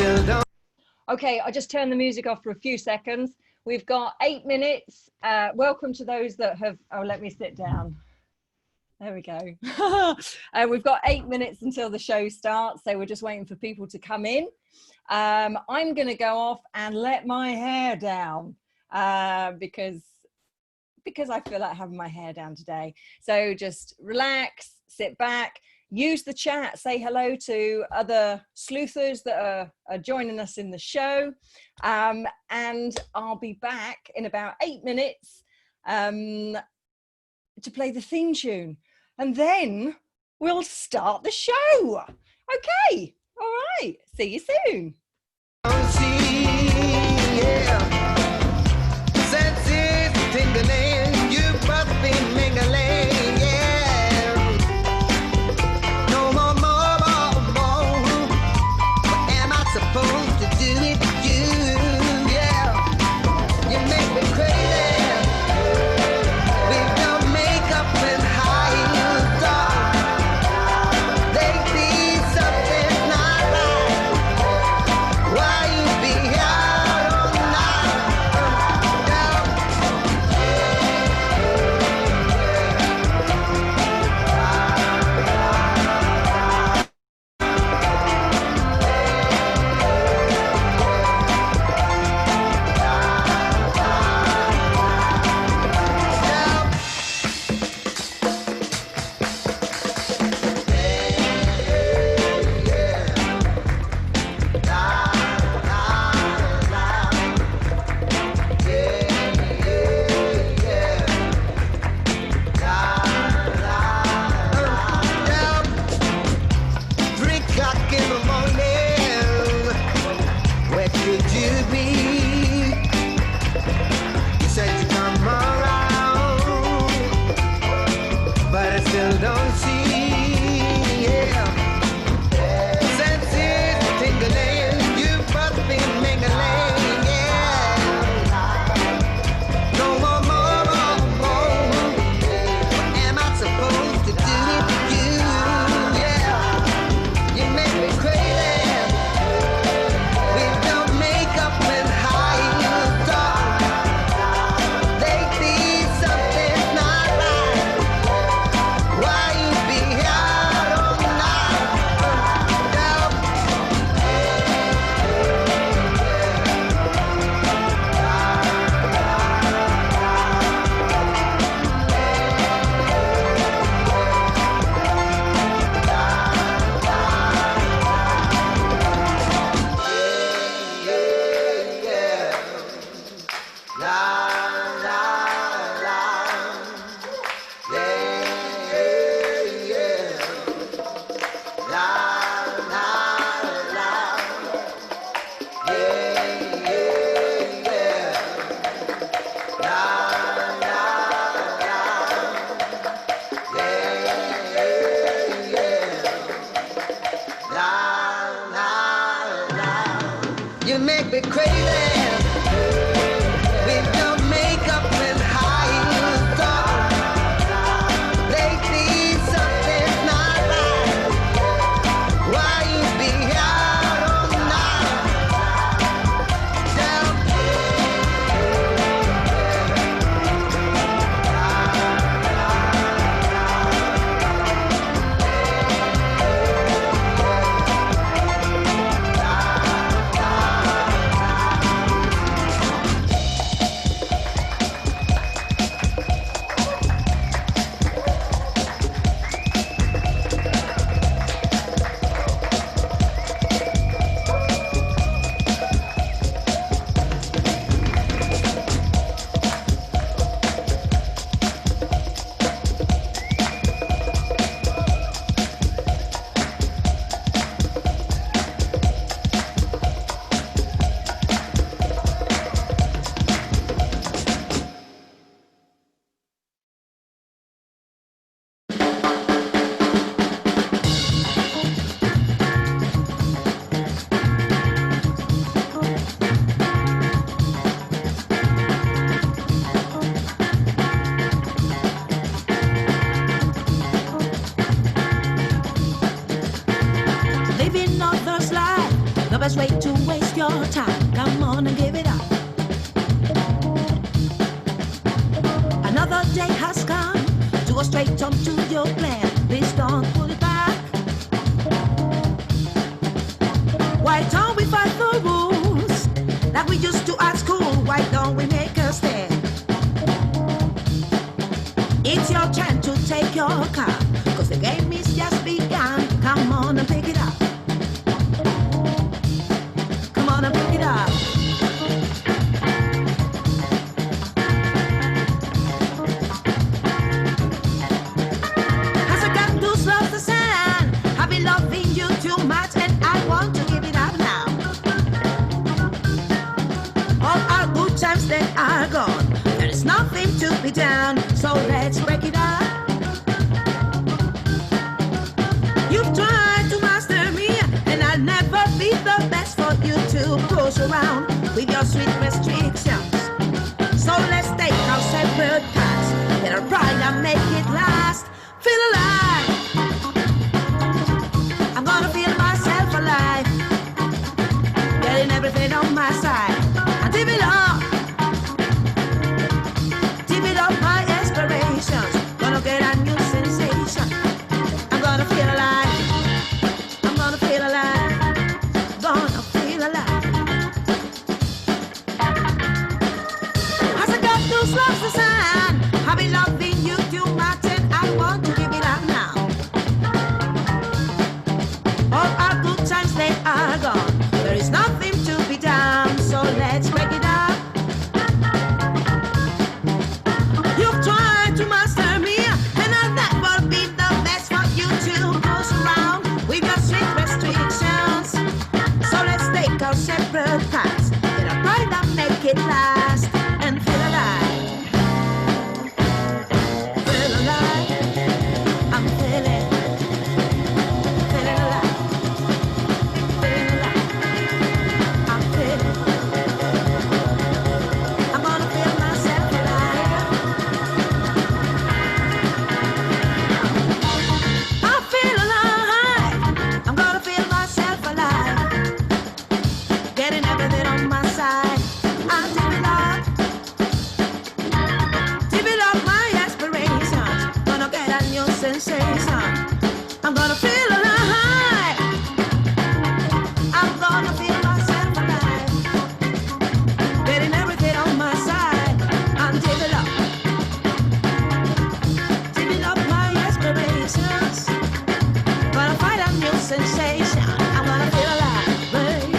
still don't. Okay, I just turned the music off for a few seconds. We've got 8 minutes. Welcome to those that have, oh, let me sit down. There we go. We've got 8 minutes until the show starts, so we're just waiting for people to come in. I'm going to go off and let my hair down because I feel like having my hair down today. So just relax, sit back, use the chat, say hello to other sleuthers that are joining us in the show. And I'll be back in about 8 minutes to play the theme tune. And then we'll start the show. Okay, all right, see you soon. best way to waste your time. Come on and give it up. Another day has come to go straight on to your plan. Please don't pull it back. Why don't we fight the rules like we used to at school? Why don't we make a stand? It's your turn to take your car, cause the game is just begun. Come on and pick it up. Come on and pick it up. As a cactus loves the sun, I've been loving you too much and I want to give it up now. All our good times that are gone, there is nothing to be done, so let's break it up. You've tried to master me, and I'll never be the best for you to push around with your sweet restrictions. So let's take our separate paths, get our pride and make it last. Feel alive. I'm gonna feel myself alive, getting everything on my side. And give it up. Give it up my aspirations. Gonna get a new sensation. I'm gonna feel alive. I'm gonna feel alive. Gonna feel alive. As a cactus loves the sun, I've been loving you too much and I want to give it up now. All our good times they are gone. There is nothing to be done, so let's break it up. You've tried to master me, and I'll never be the best for you to push around with your sweet restrictions. So let's take our separate paths, get our pride and make it last, and feel alive. Feel alive. I'm feeling alive. Feeling alive. I'm feeling. I'm gonna feel myself alive. I feel alive. I'm gonna feel myself alive, getting everything on my side. I'm develop my aspirations. Gonna get a new sensation. I'm gonna feel alive. I'm gonna feel myself alive, getting everything on my side. I'm develop my aspirations. Gonna find a new sensation. I'm gonna feel alive, baby.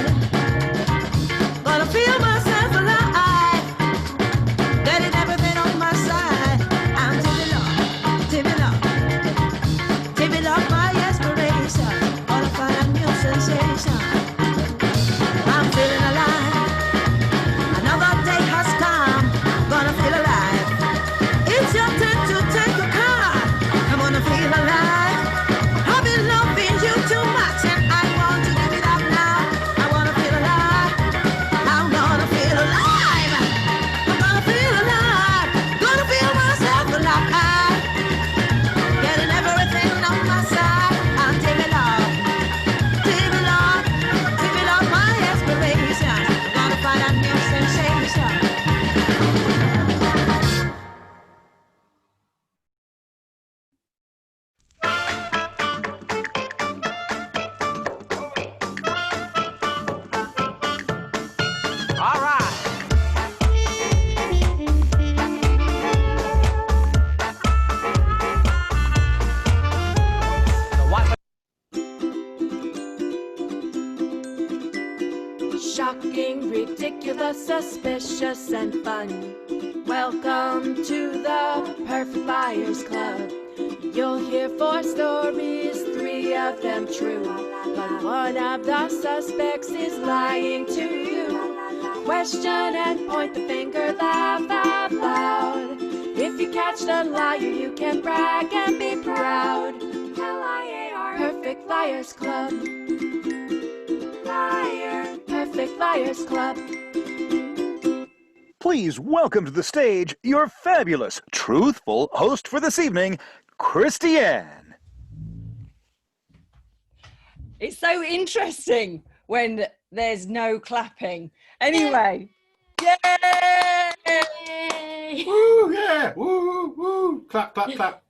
Gonna feel myself alive, getting everything on my side. I'm develop my aspirations. Gonna find a new sensation. I'm feeling alive. Another day has come. Gonna feel alive. It's your turn to take a car. I'm gonna feel alive. I've been loving you too much and I want to give it up now. I wanna feel alive. I'm gonna feel alive. I'm gonna feel alive. Gonna feel myself alive, getting everything on my side. I'm develop my aspirations. Gonna find a new sensation. All right. The Wi-Fi. Shocking, ridiculous, suspicious, and fun. Welcome to the Perfect Liars Club. You'll hear 4 stories, 3 of them true. But one of the suspects is lying to you. Question and point the finger, laugh out loud. If you catch the liar, you can brag and be proud. L-I-A-R, Perfect Liars Club. Liar, Perfect Liars Club. Please welcome to the stage your fabulous, truthful host for this evening, Christiane. It's so interesting when there's no clapping. Anyway, yay! Woo, yeah, woo, woo, clap, clap, clap.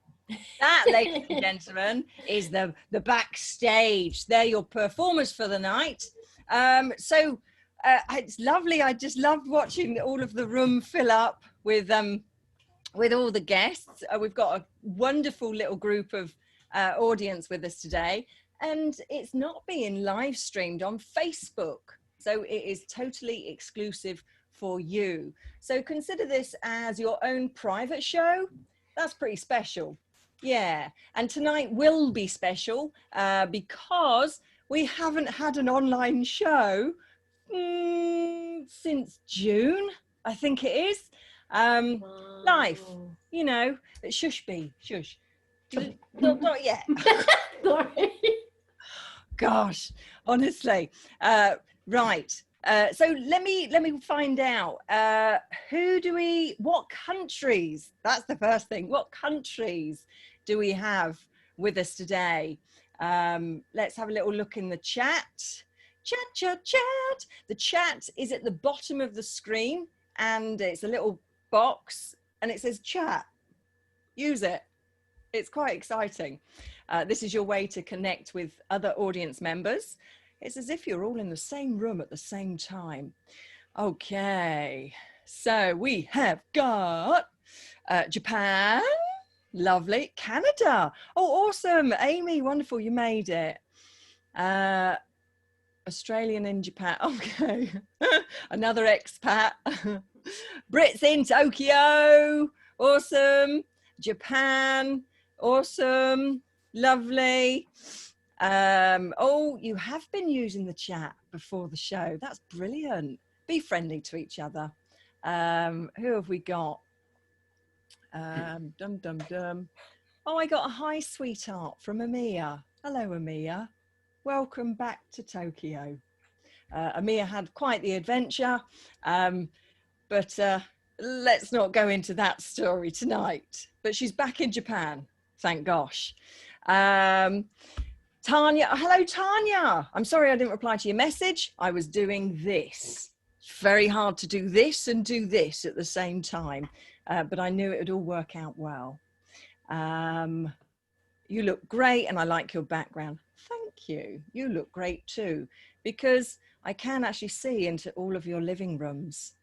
That, ladies and gentlemen, is the backstage. They're your performers for the night. It's lovely. I just loved watching all of the room fill up with all the guests. We've got a wonderful little group of audience with us today, and it's not being live streamed on Facebook, so it is totally exclusive for you. So consider this as your own private show. That's pretty special. Yeah, and tonight will be special because we haven't had an online show since June, I think it is. Life, you know, shush be, shush. Not yet. Sorry. Gosh, honestly. Right. So let me find out, what countries, that's the first thing, what countries do we have with us today? Let's have a little look in the chat. Chat. The chat is at the bottom of the screen, and it's a little box, and it says chat. Use it. It's quite exciting. This is your way to connect with other audience members. It's as if you're all in the same room at the same time. Okay, so we have got Japan, lovely. Canada, oh awesome. Amy, wonderful, you made it. Australian in Japan, okay. Another expat. Brits in Tokyo, awesome. Japan, awesome, lovely. Oh, you have been using the chat before the show. That's brilliant. Be friendly to each other. Who have we got? Dum dum dum. Oh, I got a hi, sweetheart, from Amia. Hello, Amia. Welcome back to Tokyo. Amia had quite the adventure, but let's not go into that story tonight. But she's back in Japan, thank gosh. Tanya, hello Tanya. I'm sorry I didn't reply to your message. I was doing this. It's very hard to do this and do this at the same time, but I knew it would all work out well. You look great and I like your background. Thank you. You look great too, because I can actually see into all of your living rooms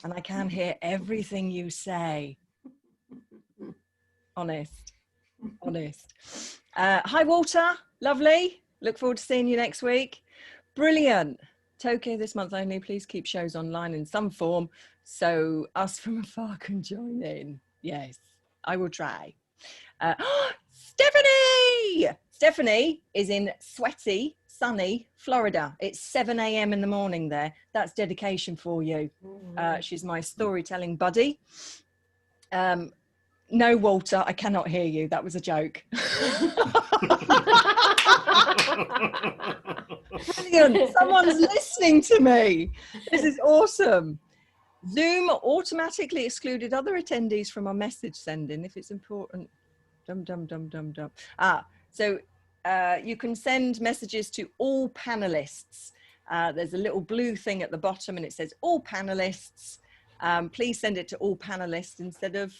and I can hear everything you say. Honest. Hi Walter, lovely. Look forward to seeing you next week. Brilliant. Tokyo this month only. Please keep shows online in some form so us from afar can join in. Yes, I will try. Stephanie is in sweaty, sunny Florida. It's 7 a.m. in the morning there. That's dedication for you. She's my storytelling buddy. No, Walter, I cannot hear you. That was a joke. Brilliant. Someone's listening to me. This is awesome. Zoom automatically excluded other attendees from our message sending if it's important. So you can send messages to all panelists. There's a little blue thing at the bottom and it says all panelists. Please send it to all panelists instead of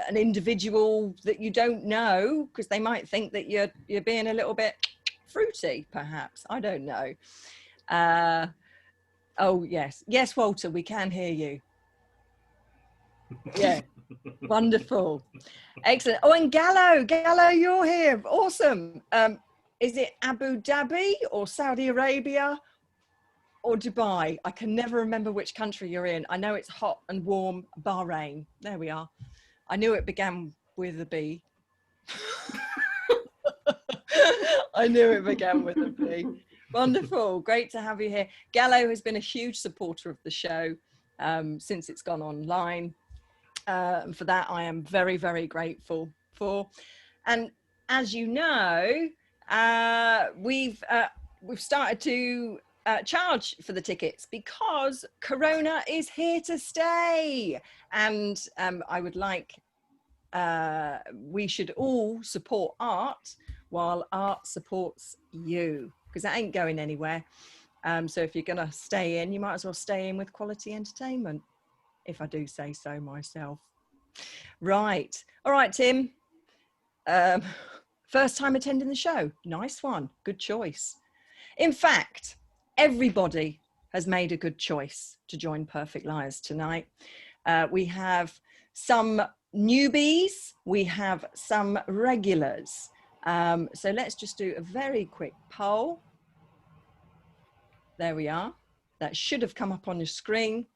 an individual that you don't know, because they might think that you're being a little bit fruity, perhaps. I don't know. Oh yes, Walter, we can hear you. Yeah, wonderful, excellent. Oh, and Gallo, you're here. Awesome. Is it Abu Dhabi or Saudi Arabia or Dubai? I can never remember which country you're in. I know it's hot and warm. Bahrain. There we are. I knew it began with a B. I knew it began with a B. Wonderful. Great to have you here. Gallo has been a huge supporter of the show since it's gone online. And for that, I am very, very grateful for. And as you know, we've started to charge for the tickets because Corona is here to stay. And I would like, we should all support art while art supports you, because that ain't going anywhere. So if you're going to stay in, you might as well stay in with quality entertainment, if I do say so myself. Right. All right, Tim. First time attending the show. Nice one. Good choice. In fact, everybody has made a good choice to join Perfect Liars tonight. We have some newbies. We have some regulars. So let's just do a very quick poll. There we are. That should have come up on your screen.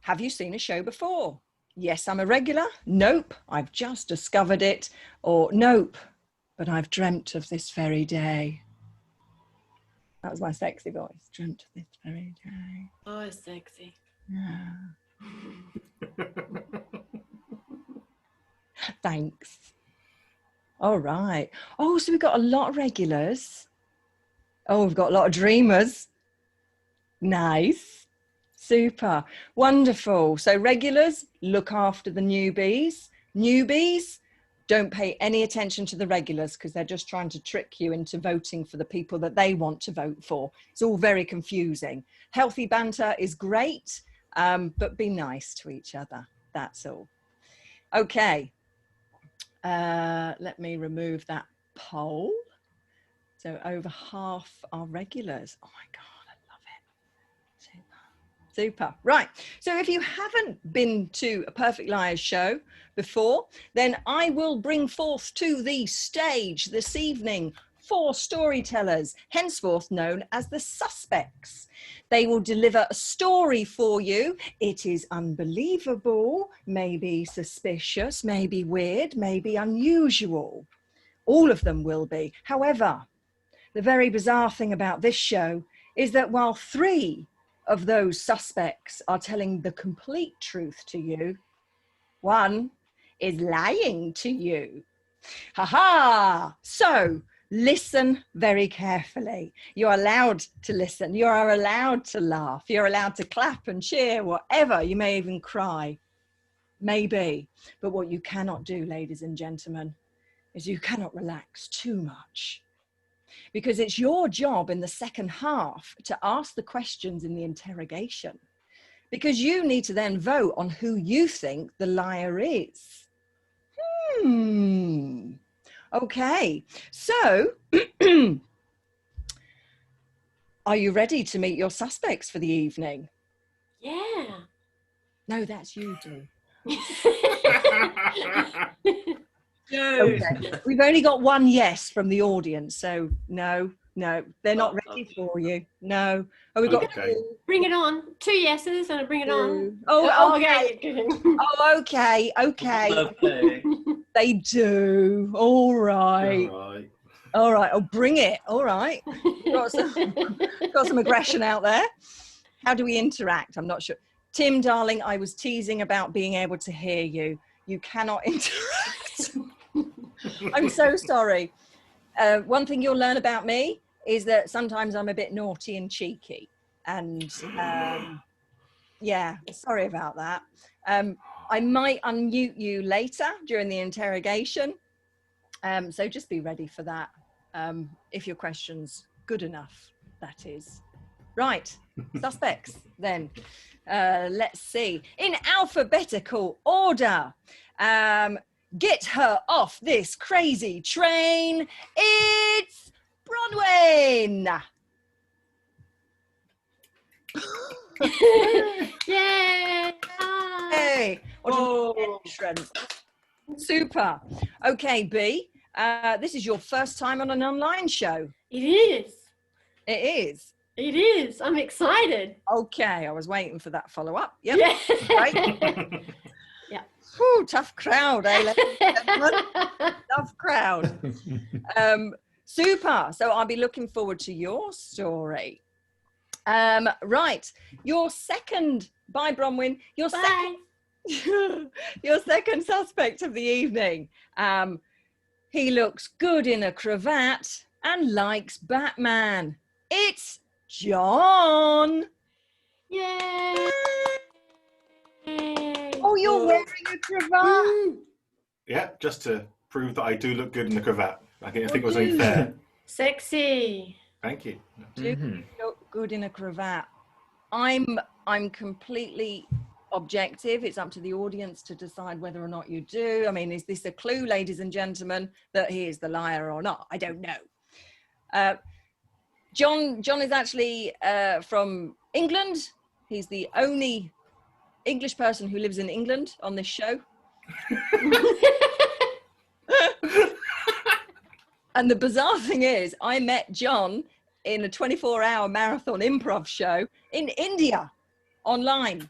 Have you seen a show before? Yes, I'm a regular. Nope, I've just discovered it. Or nope, but I've dreamt of this very day. That was my sexy voice. Dreamt of this very day. Oh, sexy. Yeah. Thanks. All right. Oh, so we've got a lot of regulars. Oh, we've got a lot of dreamers. Nice. Super. Wonderful. So regulars, look after the newbies. Newbies, don't pay any attention to the regulars because they're just trying to trick you into voting for the people that they want to vote for. It's all very confusing. Healthy banter is great, but be nice to each other. That's all. Okay. Let me remove that poll. So over half are regulars. Oh my God. Super. Right. So if you haven't been to a Perfect Liars show before, then I will bring forth to the stage this evening 4 storytellers, henceforth known as the suspects. They will deliver a story for you. It is unbelievable, maybe suspicious, maybe weird, maybe unusual. All of them will be. However, the very bizarre thing about this show is that while 3 of those suspects are telling the complete truth to you, 1 is lying to you. Ha ha! So listen very carefully. You're allowed to listen. You are allowed to laugh. You're allowed to clap and cheer, whatever. You may even cry. Maybe. But what you cannot do, ladies and gentlemen, is you cannot relax too much. Because it's your job in the second half to ask the questions in the interrogation. Because you need to then vote on who you think the liar is. Okay, so are you ready to meet your suspects for the evening? Yeah. No, that's you, Drew. Yay. Okay. We've only got 1 yes from the audience, so no, they're not ready for you. No. Oh, we've got Okay. Bring it on. 2 yeses and bring it on. Oh, okay. Oh, okay. Okay. They do. All right. Oh, bring it. All right. Got some aggression out there. How do we interact? I'm not sure. Tim, darling, I was teasing about being able to hear you. You cannot interact. I'm so sorry. One thing you'll learn about me is that sometimes I'm a bit naughty and cheeky. And yeah, sorry about that. I might unmute you later during the interrogation. So just be ready for that. If your question's good enough, that is. Right, suspects then. Let's see. In alphabetical order. Get her off this crazy train. It's Bronwyn. Yay! Hey, what an entrance. Super. Okay, B, this is your first time on an online show. It is. It is. It is. I'm excited. Okay, I was waiting for that follow-up. Yep. Yeah. Right. Yeah. Whew, tough crowd, eh? Ladies and gentlemen? Tough crowd. Super. So I'll be looking forward to your story. Right. Your second, bye Bronwyn. Your second suspect of the evening. He looks good in a cravat and likes Batman. It's John. Yay! Oh, you're wearing a cravat. Yeah, just to prove that I do look good in the cravat. I think it was only fair. Sexy. Thank you. You look good in a cravat. I'm completely objective. It's up to the audience to decide whether or not you do. I mean, is this a clue, ladies and gentlemen, that he is the liar or not? I don't know. John is actually from England. He's the only English person who lives in England on this show. And the bizarre thing is, I met John in a 24-hour marathon improv show in India, online.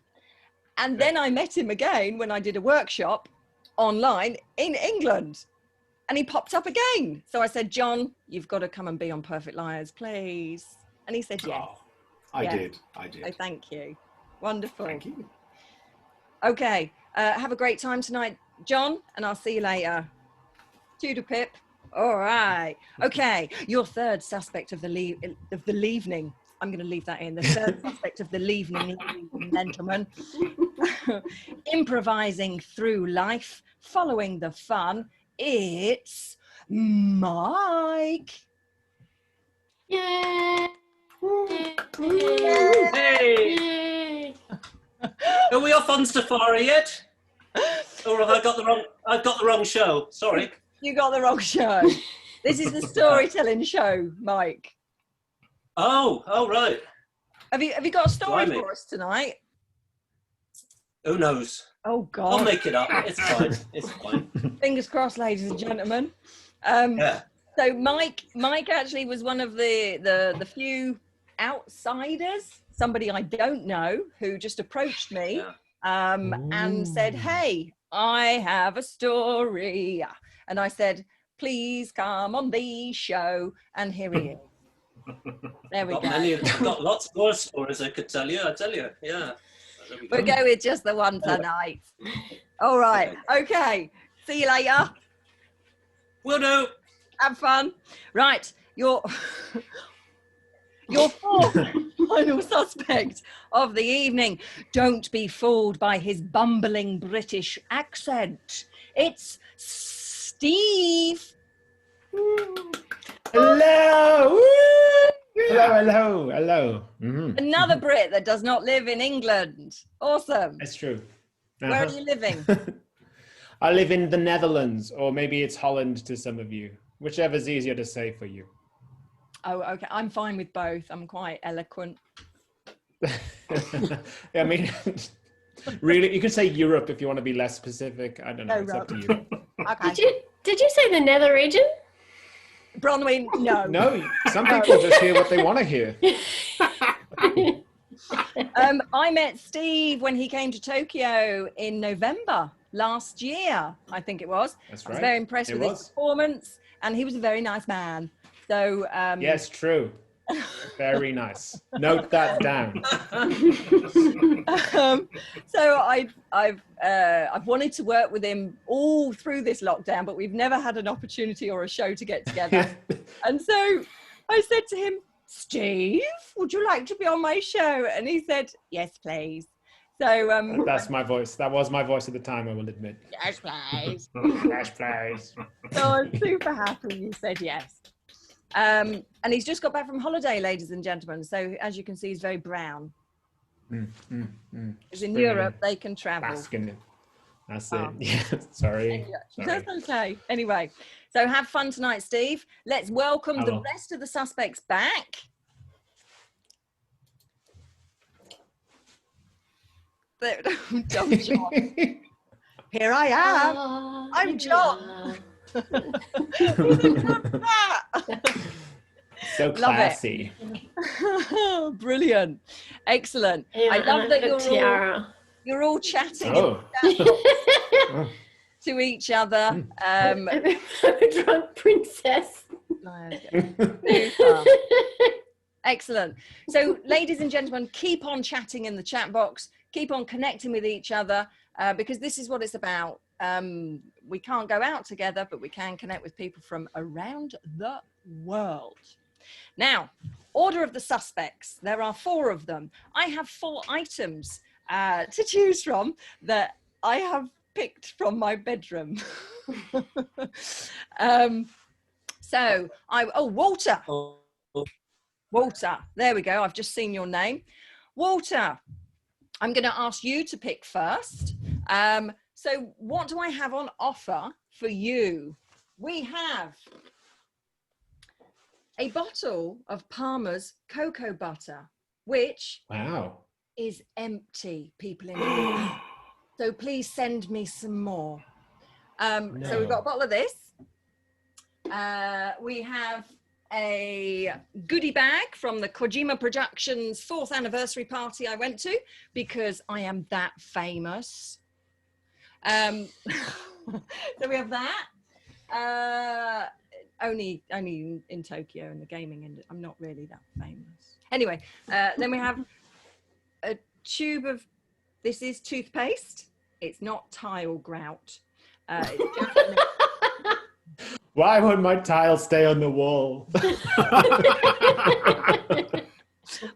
And then I met him again when I did a workshop online in England. And he popped up again. So I said, John, you've got to come and be on Perfect Liars, please. And he said, yes. Oh, I did. So thank you. Wonderful. Thank you. Okay. Have a great time tonight, John, and I'll see you later. Toodle pip. All right. Okay. Your third suspect of the evening. I'm going to leave that in. The third suspect of the evening, gentlemen. Improvising through life, following the fun. It's Mike. Yay! Hey! Are we off on safari yet? Or have I got the wrong? I've got the wrong show. Sorry. You got the wrong show. This is the storytelling show, Mike. Oh, right. Have you got a story Blimey. for us tonight? Who knows? Oh God. I'll make it up. It's fine. It's fine. Fingers crossed, ladies and gentlemen. Yeah. So Mike actually was one of the few outsiders, somebody I don't know, who just approached me and said, hey, I have a story. And I said, please come on the show. And here he is. There we go. Got lots more stories I could tell you. I tell you. Yeah. We'll go with just the one tonight. All right. Okay. See you later. Will do. Have fun. Right. Your fourth final suspect of the evening. Don't be fooled by his bumbling British accent. It's Steve. Hello. Woo! Hello. Mm-hmm. Another Brit that does not live in England. Awesome. That's true. Where are you living? I live in the Netherlands, or maybe it's Holland to some of you, whichever's easier to say for you. Oh, okay. I'm fine with both. I'm quite eloquent. I mean, really, you can say Europe if you want to be less specific. I don't know. It's up to you. Okay. Did you say the nether region? Bronwyn, no. No, some people just hear what they want to hear. I met Steve when he came to Tokyo in November last year, I think it was. That's right. I was very impressed with his performance, and he was a very nice man. So yes, true. Very nice. Note that down. So I've wanted to work with him all through this lockdown, but we've never had an opportunity or a show to get together. And so I said to him, Steve, would you like to be on my show? And he said, yes, please. So that's my voice. That was my voice at the time, I will admit. Yes, please. Yes, please. So I'm super happy you said yes. And he's just got back from holiday, ladies and gentlemen. So as you can see, he's very brown. Because in Europe, they can travel. Basking it. That's it. Yeah, sorry. That's okay. Anyway, so have fun tonight, Steve. Let's welcome the rest of the suspects back. John. Here I am. I'm John. So classy. Brilliant. Excellent. Yeah, I love that you're all chatting to each other. I'm a drunk princess. Excellent. So ladies and gentlemen, keep on chatting in the chat box, keep on connecting with each other, because this is what it's about. We can't go out together, but we can connect with people from around the world. Now, order of the suspects. There are 4 of them. I have 4 items to choose from that I have picked from my bedroom. Walter. Walter. There we go. I've just seen your name. Walter, I'm going to ask you to pick first. So what do I have on offer for you? We have a bottle of Palmer's cocoa butter, which is empty, people in here. So please send me some more. So we've got a bottle of this. We have a goodie bag from the Kojima Productions 4th anniversary party I went to because I am that famous. So we have that. Only in Tokyo and the gaming industry. I'm not really that famous. Anyway, then we have a tube of, this is toothpaste. It's not tile grout. Why won't my tile stay on the wall? Okay.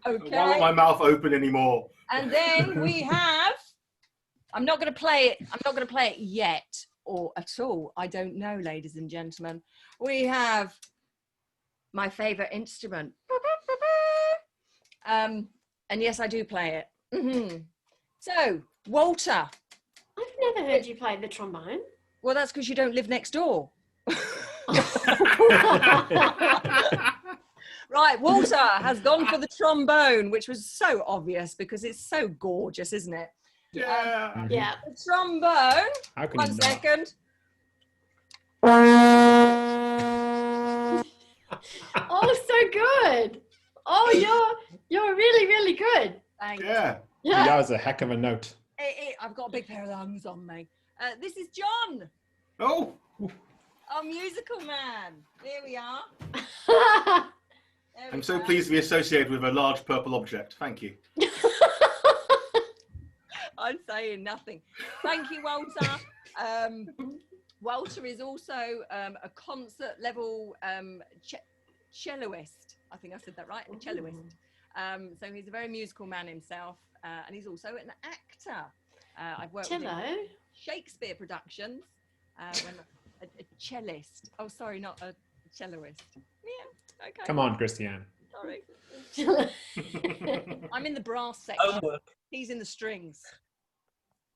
I don't want my mouth open anymore. And then we have, I'm not going to play it. I'm not going to play it yet or at all. I don't know, ladies and gentlemen. We have my favorite instrument. And yes, I do play it. So, Walter. I've never heard you play the trombone. Well, that's because you don't live next door. Right, Walter has gone for the trombone, which was so obvious because it's so gorgeous, isn't it? Yeah. Yeah. The trombone. How can One you not? second. Oh, so good. Oh, you're really, really good. Thanks. Yeah. Yeah. That was a heck of a note. I've got a big pair of lungs on me. This is John, Oh. our musical man. Here we are. There we I'm so go. pleased to be associated with a large purple object. Thank you. I'm saying nothing. Thank you, Walter. Walter is also a concert level celloist. I think I said that right, a celloist. So he's a very musical man himself, and he's also an actor. I've worked with him in Shakespeare productions. When a cellist. Oh, sorry, not a celloist. Yeah, okay. Come on, Christiane. Sorry. I'm in the brass section. Homework. He's in the strings.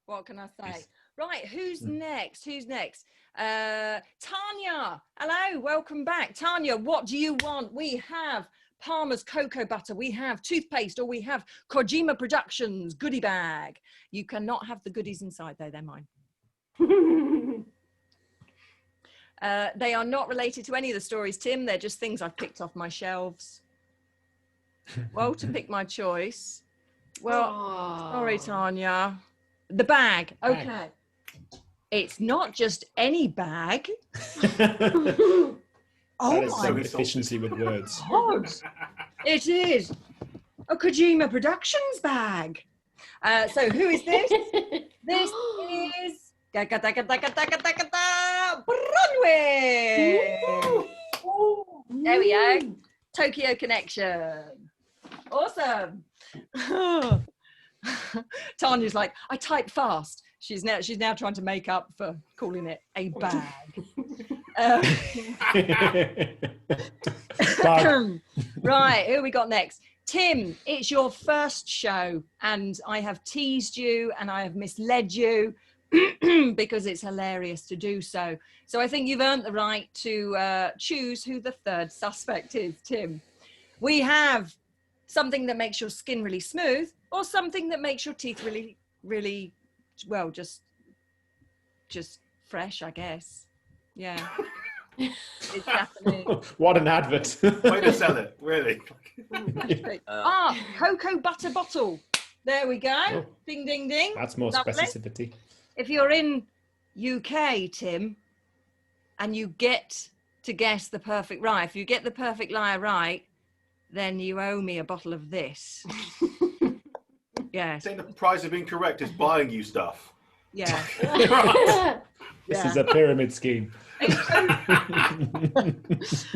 What can I say? Right, who's next? Who's next? Tanya. Hello, welcome back. Tanya, what do you want? We have Palmer's cocoa butter, we have toothpaste, or we have Kojima Productions goodie bag. You cannot have the goodies inside though, they're mine. They are not related to any of the stories, Tim. They're just things I've picked off my shelves. Well, to pick my choice. Well, sorry, Tanya. The bag. Okay. It's not just any bag. Oh That is my some efficiency with words. God. It is a Kojima Productions bag. So who is this? This is Brunwich. There we go. Tokyo Connection. Awesome. Tanya's like, I type fast. She's now trying to make up for calling it a bag. Right, who we got next? Tim, it's your first show, and I have teased you and I have misled you because it's hilarious to do so. So I think you've earned the right to choose who the third suspect is, Tim. We have something that makes your skin really smooth, or something that makes your teeth really, really, well, just fresh, I guess. Yeah. It's definitely. What an advert. Way to sell it, really. Cocoa butter bottle. There we go. Oh. Ding, ding, ding. That's more Lovely. specificity. If you're in UK, Tim, and you get to guess the perfect lie, if you get the perfect lie right, then you owe me a bottle of this. Yes. I think the price of being correct is buying you stuff. Yeah. This is a pyramid scheme.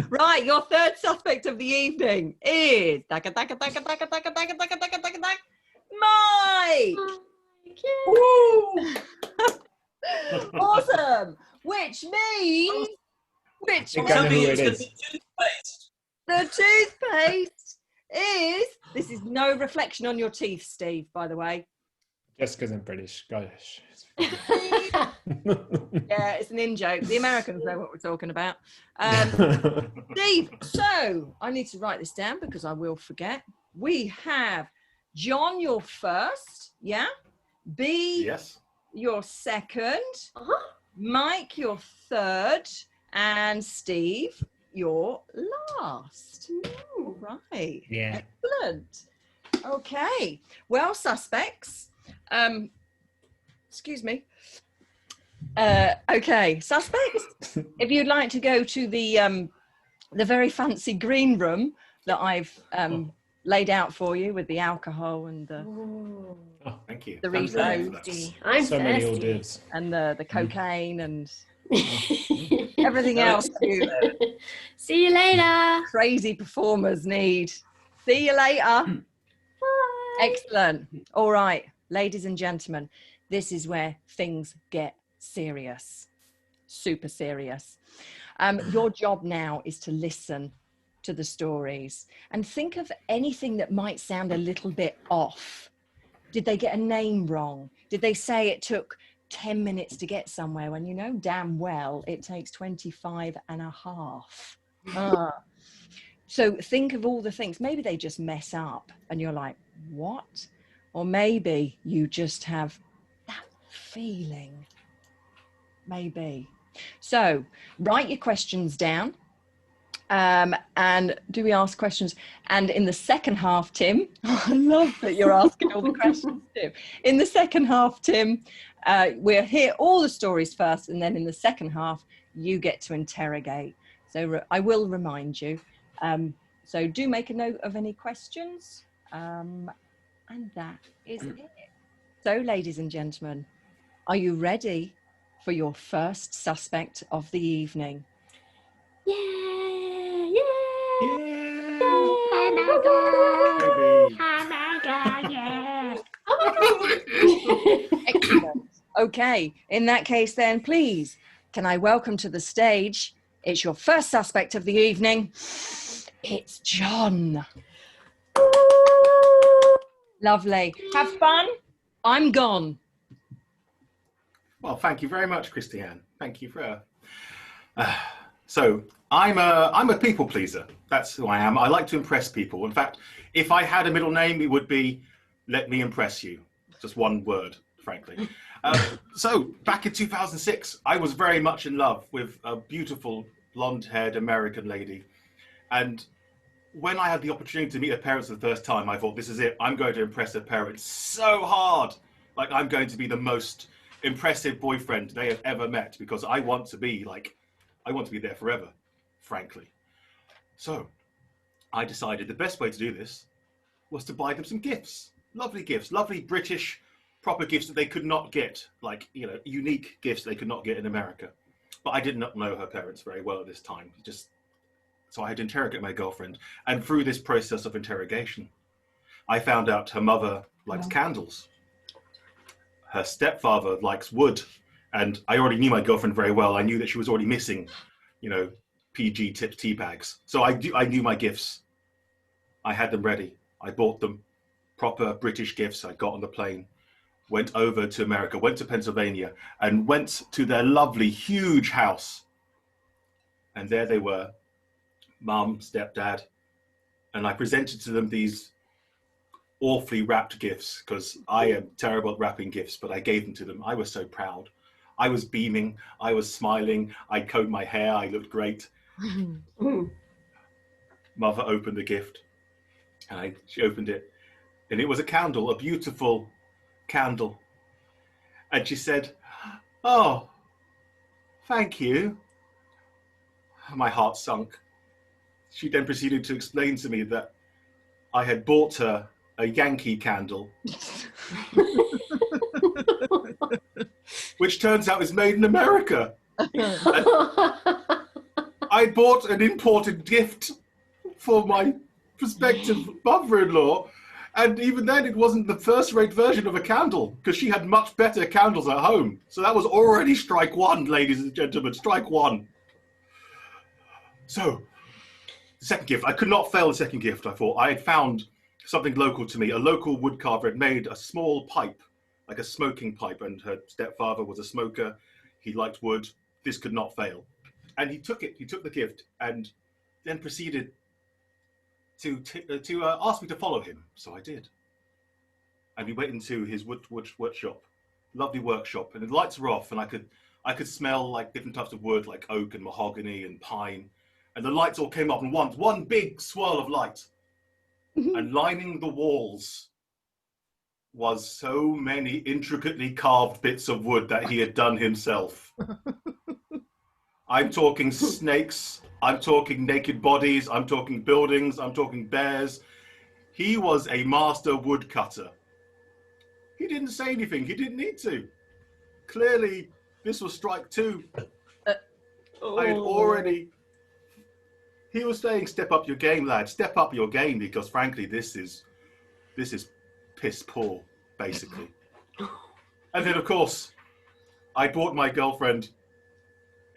Right, your third suspect of the evening is Mike. Woo! Awesome. Which means I know who it is. Toothpaste. the toothpaste is, this is no reflection on your teeth, Steve, by the way. Just because I'm British. Gosh. Yeah, it's an in-joke. The Americans know what we're talking about. Steve, so I need to write this down because I will forget. We have John, your first, yeah? B, Yes. your second. Uh-huh. Mike, your third. And Steve, your last. All right. Yeah. Excellent. Okay. Well, suspects. Excuse me. Okay, suspects. If you'd like to go to the very fancy green room that I've laid out for you with the alcohol and the Oh, thank you. The Thanks very much for that. Thirsty. I'm So many hors thirsty. d'oeuvres. and the cocaine and everything else you See you later. crazy performers need. See you later. Bye. Excellent. All right, ladies and gentlemen, this is where things get serious, super serious. Your job now is to listen to the stories and think of anything that might sound a little bit off. Did they get a name wrong? Did they say it took 10 minutes to get somewhere when you know damn well it takes 25 and a half? So think of all the things. Maybe they just mess up and you're like, what? Or maybe you just have that feeling. Maybe. So write your questions down. And do we ask questions? And in the second half, Tim, I love that you're asking all the questions, Tim. In the second half, Tim, we'll hear all the stories first, and then in the second half, you get to interrogate. So I will remind you. So do make a note of any questions. And that is it. So, ladies and gentlemen, are you ready for your first suspect of the evening? Yeah. Oh my god, yeah. Excellent. Okay, in that case then, please, can I welcome to the stage, it's your first suspect of the evening, it's John. Lovely. Have fun. I'm gone. Well, thank you very much, Christiane. Thank you for. So I'm a people pleaser. That's who I am. I like to impress people. In fact, if I had a middle name, it would be "Let me impress you." Just one word, frankly. So back in 2006, I was very much in love with a beautiful blonde-haired American lady, and when I had the opportunity to meet her parents for the first time, I thought, this is it. I'm going to impress her parents so hard. Like, I'm going to be the most impressive boyfriend they have ever met, because I want to be there forever, frankly. So I decided the best way to do this was to buy them some gifts, lovely British proper gifts that they could not get, like, you know, unique gifts they could not get in America. But I did not know her parents very well at this time. So I had to interrogate my girlfriend. And through this process of interrogation, I found out her mother likes candles. Her stepfather likes wood. And I already knew my girlfriend very well. I knew that she was already missing, you know, PG tipped tea bags. So I knew my gifts. I had them ready. I bought them, proper British gifts. I got on the plane, went over to America, went to Pennsylvania, and went to their lovely, huge house. And there they were, mum, stepdad, and I presented to them these awfully wrapped gifts, because I am terrible at wrapping gifts, but I gave them to them. I was so proud. I was beaming, I was smiling, I combed my hair, I looked great. Mother opened the gift, and she opened it, and it was a candle, a beautiful candle. And she said, "Oh, thank you." My heart sunk. She then proceeded to explain to me that I had bought her a Yankee candle, which turns out is made in America. I bought an imported gift for my prospective mother-in-law, and even then it wasn't the first-rate version of a candle, because she had much better candles at home. So that was already strike one, ladies and gentlemen, strike one. So The second gift, I could not fail the second gift, I thought. I had found something local to me. A local woodcarver had made a small pipe, like a smoking pipe, and her stepfather was a smoker. He liked wood. This could not fail. And he took it. He took the gift and then proceeded to ask me to follow him. So I did. And we went into his wood workshop, lovely workshop, and the lights were off, and I could smell like different types of wood, like oak and mahogany and pine. And the lights all came up in one big swirl of light. And lining the walls was so many intricately carved bits of wood that he had done himself. I'm talking snakes, I'm talking naked bodies, I'm talking buildings, I'm talking bears. He was a master woodcutter. He didn't say anything, he didn't need to. Clearly, this was strike two. I had already... He was saying, step up your game, lad, step up your game, because frankly, this is piss poor, basically. And then, of course, I bought my girlfriend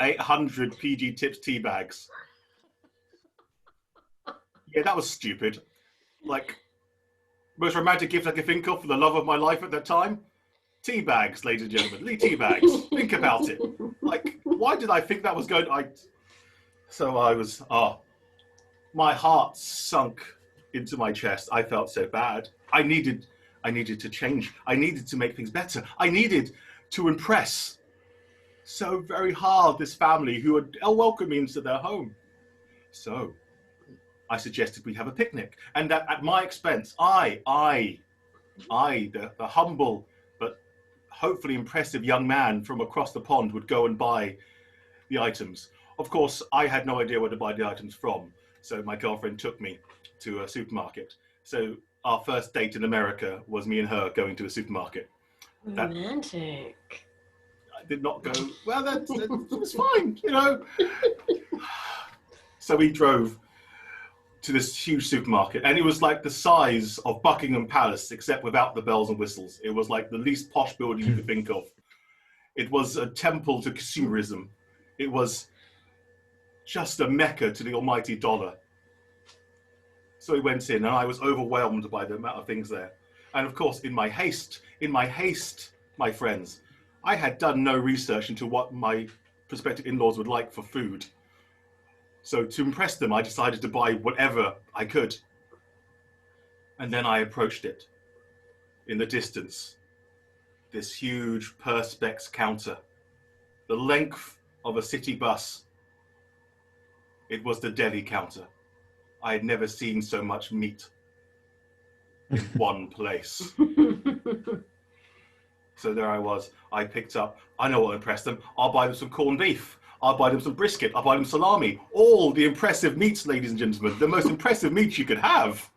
800 PG Tips tea bags. Yeah, that was stupid. Like, most romantic gift I could think of for the love of my life at that time. Tea bags, ladies and gentlemen, tea bags. Think about it. Like, why did I think that was going? So I was, my heart sunk into my chest. I felt so bad. I needed to change. I needed to make things better. I needed to impress so very hard this family who had welcomed me into their home. So I suggested we have a picnic, and that at my expense, I, the humble but hopefully impressive young man from across the pond, would go and buy the items. Of course, I had no idea where to buy the items from, so my girlfriend took me to a supermarket. So our first date in America was me and her going to a supermarket. Romantic. I did not go, well, that was fine, you know. So we drove to this huge supermarket, and it was like the size of Buckingham Palace, except without the bells and whistles. It was like the least posh building you could think of. It was a temple to consumerism. It was just a mecca to the almighty dollar. So we went in, and I was overwhelmed by the amount of things there. And of course, in my haste, my friends, I had done no research into what my prospective in-laws would like for food. So to impress them, I decided to buy whatever I could. And then I approached it. In the distance, this huge perspex counter, the length of a city bus. It was the deli counter. I had never seen so much meat in one place. So there I was. I picked up, I know what will impress them. I'll buy them some corned beef. I'll buy them some brisket. I'll buy them salami. All the impressive meats, ladies and gentlemen. The most impressive meats you could have.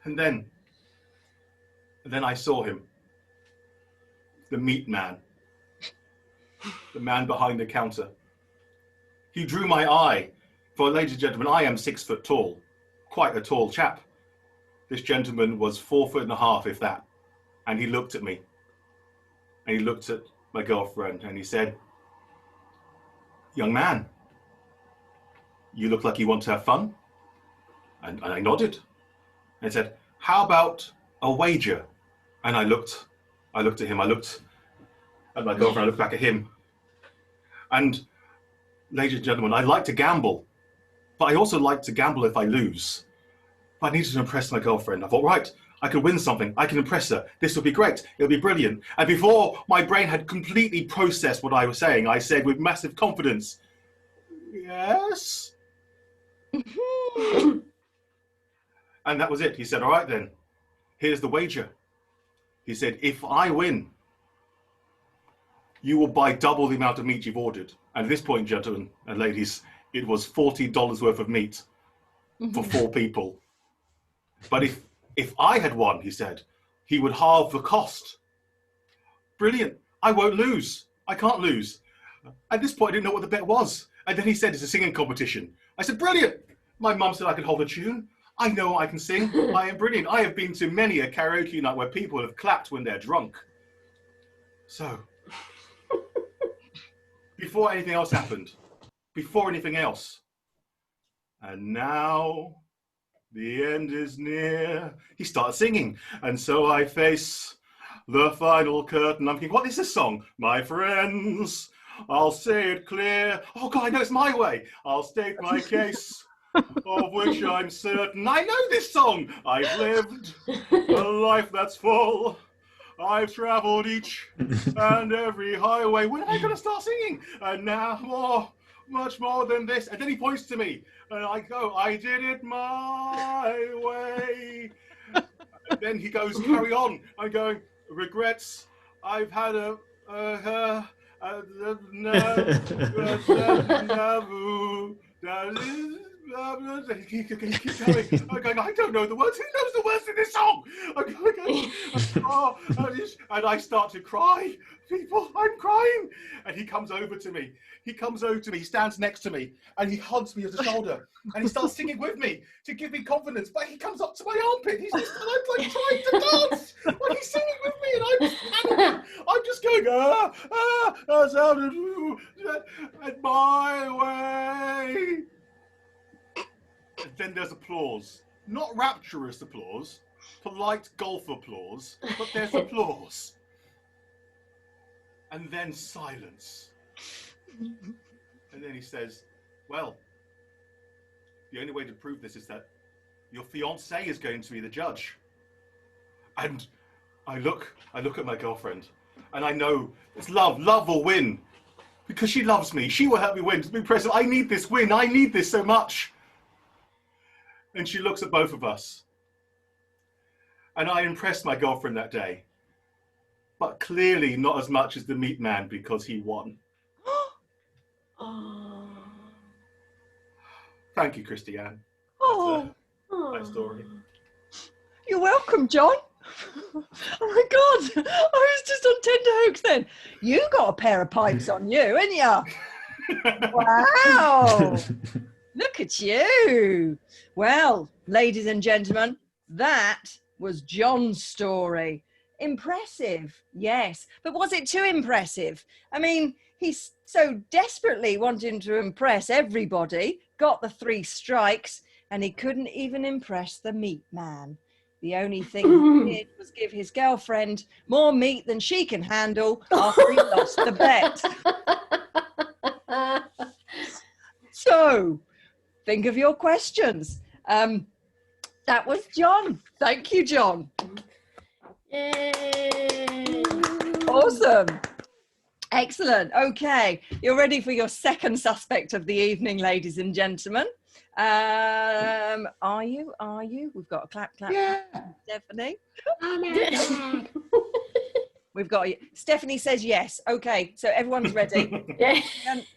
And then I saw him. The meat man. The man behind the counter. He drew my eye. For ladies and gentlemen, I am 6 foot tall. Quite a tall chap. This gentleman was 4.5 feet, if that. And he looked at me. And he looked at my girlfriend, and he said, "Young man, you look like you want to have fun." And I nodded. And he said, "How about a wager?" And I looked at him, I looked at my girlfriend, I looked back at him. And ladies and gentlemen, I like to gamble, but I also like to gamble if I lose. But I needed to impress my girlfriend. I thought, right, I could win something. I can impress her. This will be great. It'll be brilliant. And before my brain had completely processed what I was saying, I said with massive confidence, "Yes." And that was it. He said, "All right then, here's the wager." He said, "If I win, you will buy double the amount of meat you've ordered." And at this point, gentlemen and ladies, it was $40 worth of meat for 4 people. But if I had won, he said, he would halve the cost. Brilliant. I won't lose. I can't lose. At this point, I didn't know what the bet was. And then he said, "It's a singing competition." I said, "Brilliant." My mum said I could hold a tune. I know I can sing. I am brilliant. I have been to many a karaoke night where people have clapped when they're drunk. So, before anything else happened, before anything else. And now the end is near. He starts singing. And so I face the final curtain. I'm thinking, what is this song? My friends, I'll say it clear. Oh God, I know it's my way. I'll state my case, of which I'm certain. I know this song. I've lived a life that's full. I've traveled each and every highway. When am I going to start singing? And now more, much more than this. And then he points to me and I go, I did it my way. And then he goes, carry on. I'm going, regrets. I've had he keeps going. I'm going, I don't know the words. Who knows the words in this song? I'm going, and I start to cry. People, I'm crying. And he comes over to me. He stands next to me, and he hugs me on the shoulder, and he starts singing with me to give me confidence. But he comes up to my armpit. I'm like trying to dance, but he's singing with me, and I'm panicking. I'm just going, and my way. And then there's applause. Not rapturous applause, polite golf applause, but there's applause. And then silence. And then he says, well, the only way to prove this is that your fiancé is going to be the judge. And I look at my girlfriend, and I know it's love. Love will win. Because she loves me. She will help me win. To be president, I need this win. I need this so much. And she looks at both of us. And I impressed my girlfriend that day. But clearly not as much as the meat man, because he won. Oh. Thank you, Christiane. Oh, my story. You're welcome, John. Oh my God, I was just on tenterhooks then. You got a pair of pipes on you, ain't you? Wow. Look at you. Well, ladies and gentlemen, that was John's story. Impressive, yes. But was it too impressive? I mean, he's so desperately wanting to impress everybody, got the 3 strikes, and he couldn't even impress the meat man. The only thing he did was give his girlfriend more meat than she can handle after he lost the bet. So, think of your questions. That was John. Thank you, John. Yay! Awesome. Excellent. Okay, you're ready for your second suspect of the evening, ladies and gentlemen. Are you? We've got a clap. Yeah. Stephanie. Oh my God. We've got you. Stephanie says yes. Okay, so everyone's ready. Yeah.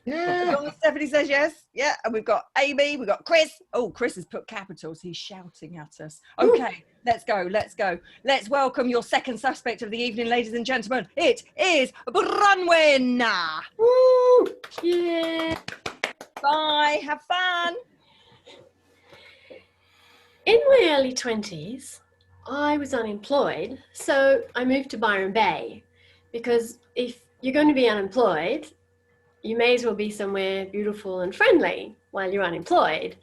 As long as Stephanie says yes. Yeah, and we've got Amy, we've got Chris. Oh, Chris has put capitals. He's shouting at us. Okay, let's go. Let's welcome your second suspect of the evening, ladies and gentlemen. It is Bronwyn. Woo! Yeah. Bye. Have fun. In my early 20s, I was unemployed, so I moved to Byron Bay, because if you're going to be unemployed, you may as well be somewhere beautiful and friendly while you're unemployed.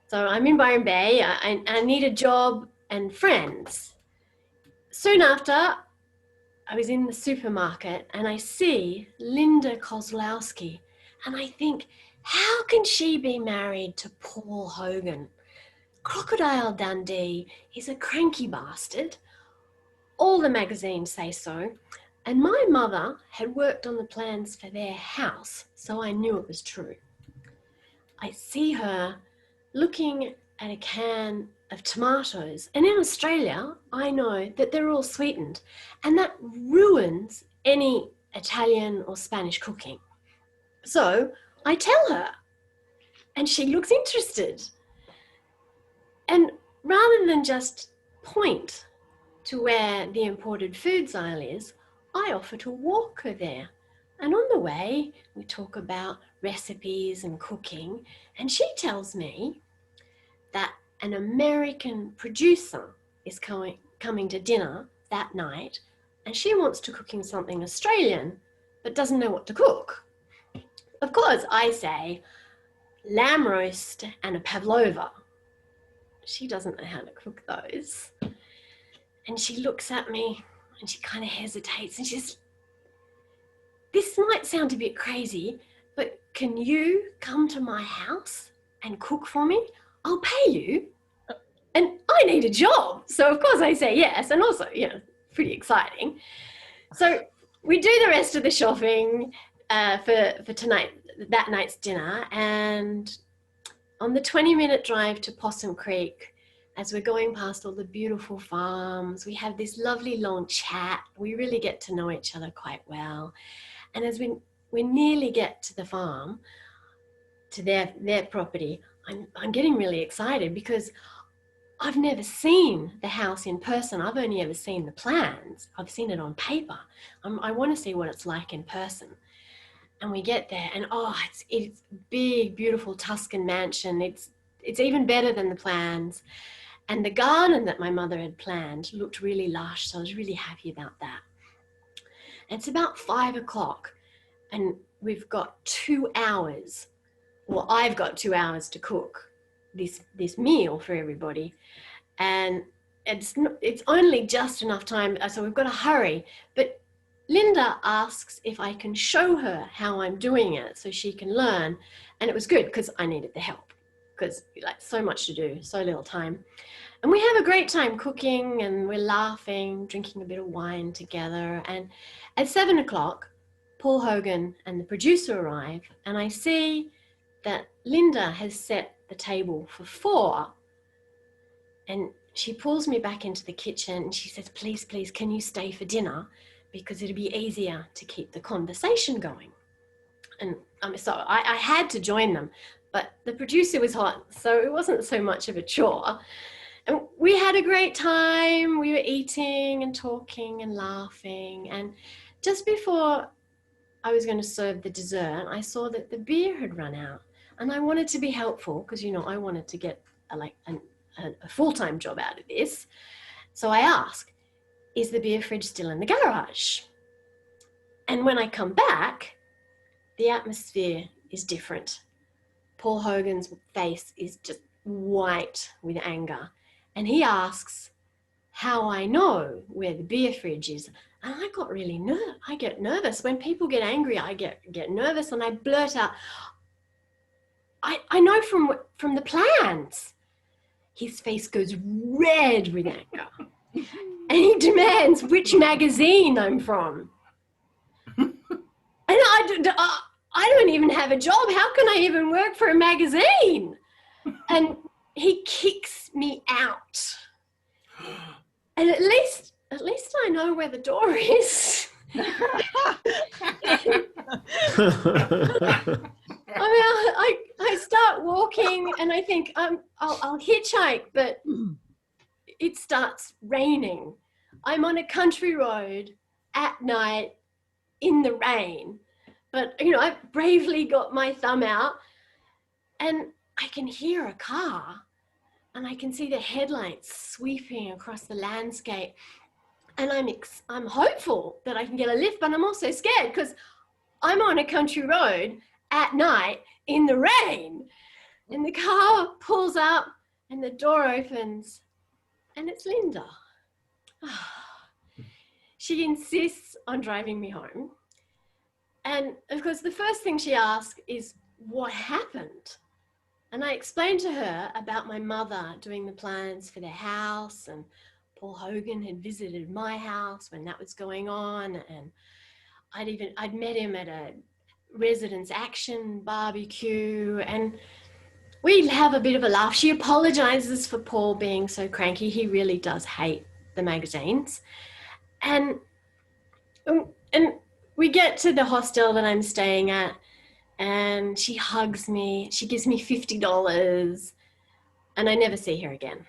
So I'm in Byron Bay. I need a job and friends. Soon after, I was in the supermarket and I see Linda Kozlowski, and I think, how can she be married to Paul Hogan? Crocodile Dundee is a cranky bastard. All the magazines say so. And my mother had worked on the plans for their house, so I knew it was true. I see her looking at a can of tomatoes. And in Australia, I know that they're all sweetened. And that ruins any Italian or Spanish cooking. So I tell her, and she looks interested. And rather than just point to where the imported foods aisle is, I offer to walk her there. And on the way, we talk about recipes and cooking. And she tells me that an American producer is coming to dinner that night, and she wants to cook him something Australian, but doesn't know what to cook. Of course, I say, lamb roast and a pavlova. She doesn't know how to cook those. And she looks at me and she kind of hesitates and she says, this might sound a bit crazy, but can you come to my house and cook for me? I'll pay you. And I need a job. So of course I say yes. And also, you know, pretty exciting. So we do the rest of the shopping for tonight, that night's dinner. And on the 20-minute drive to Possum Creek, as we're going past all the beautiful farms, we have this lovely long chat. We really get to know each other quite well. And as we nearly get to the farm, to their property, I'm getting really excited because I've never seen the house in person. I've only ever seen the plans. I've seen it on paper. I want to see what it's like in person. And we get there and it's big, beautiful Tuscan mansion. It's even better than the plans. And the garden that my mother had planned looked really lush. So I was really happy about that. It's about 5 o'clock and we've got 2 hours. Well, I've got 2 hours to cook this meal for everybody. And it's only just enough time. So we've got to hurry. But Linda asks if I can show her how I'm doing it so she can learn. And it was good because I needed the help because like so much to do, so little time. And we have a great time cooking and we're laughing, drinking a bit of wine together. And at 7 o'clock, Paul Hogan and the producer arrive and I see that Linda has set the table for 4. And she pulls me back into the kitchen and she says, please, can you stay for dinner? Because it'll be easier to keep the conversation going. And so I had to join them, but the producer was hot, so it wasn't so much of a chore. And we had a great time. We were eating and talking and laughing. And just before I was going to serve the dessert, I saw that the beer had run out. And I wanted to be helpful because, you know, I wanted to get a full-time job out of this. So I asked, is the beer fridge still in the garage? And when I come back, the atmosphere is different. Paul Hogan's face is just white with anger. And he asks how I know where the beer fridge is. And I got really I get nervous. When people get angry, I get nervous and I blurt out, I know from the plans. His face goes red with anger. And he demands which magazine I'm from. And I don't even have a job. How can I even work for a magazine? And he kicks me out. And at least I know where the door is. I mean, I start walking and I think I'll hitchhike, but it starts raining. I'm on a country road at night in the rain, but you know, I bravely got my thumb out and I can hear a car and I can see the headlights sweeping across the landscape. And I'm hopeful that I can get a lift, but I'm also scared because I'm on a country road at night in the rain. And the car pulls up and the door opens and it's Linda. She insists on driving me home. And of course, the first thing she asks is, what happened? And I explained to her about my mother doing the plans for their house, and Paul Hogan had visited my house when that was going on, and I'd met him at a residence action barbecue, and we have a bit of a laugh. She apologizes for Paul being so cranky. He really does hate the magazines. And we get to the hostel that I'm staying at, and she hugs me. She gives me $50, and I never see her again.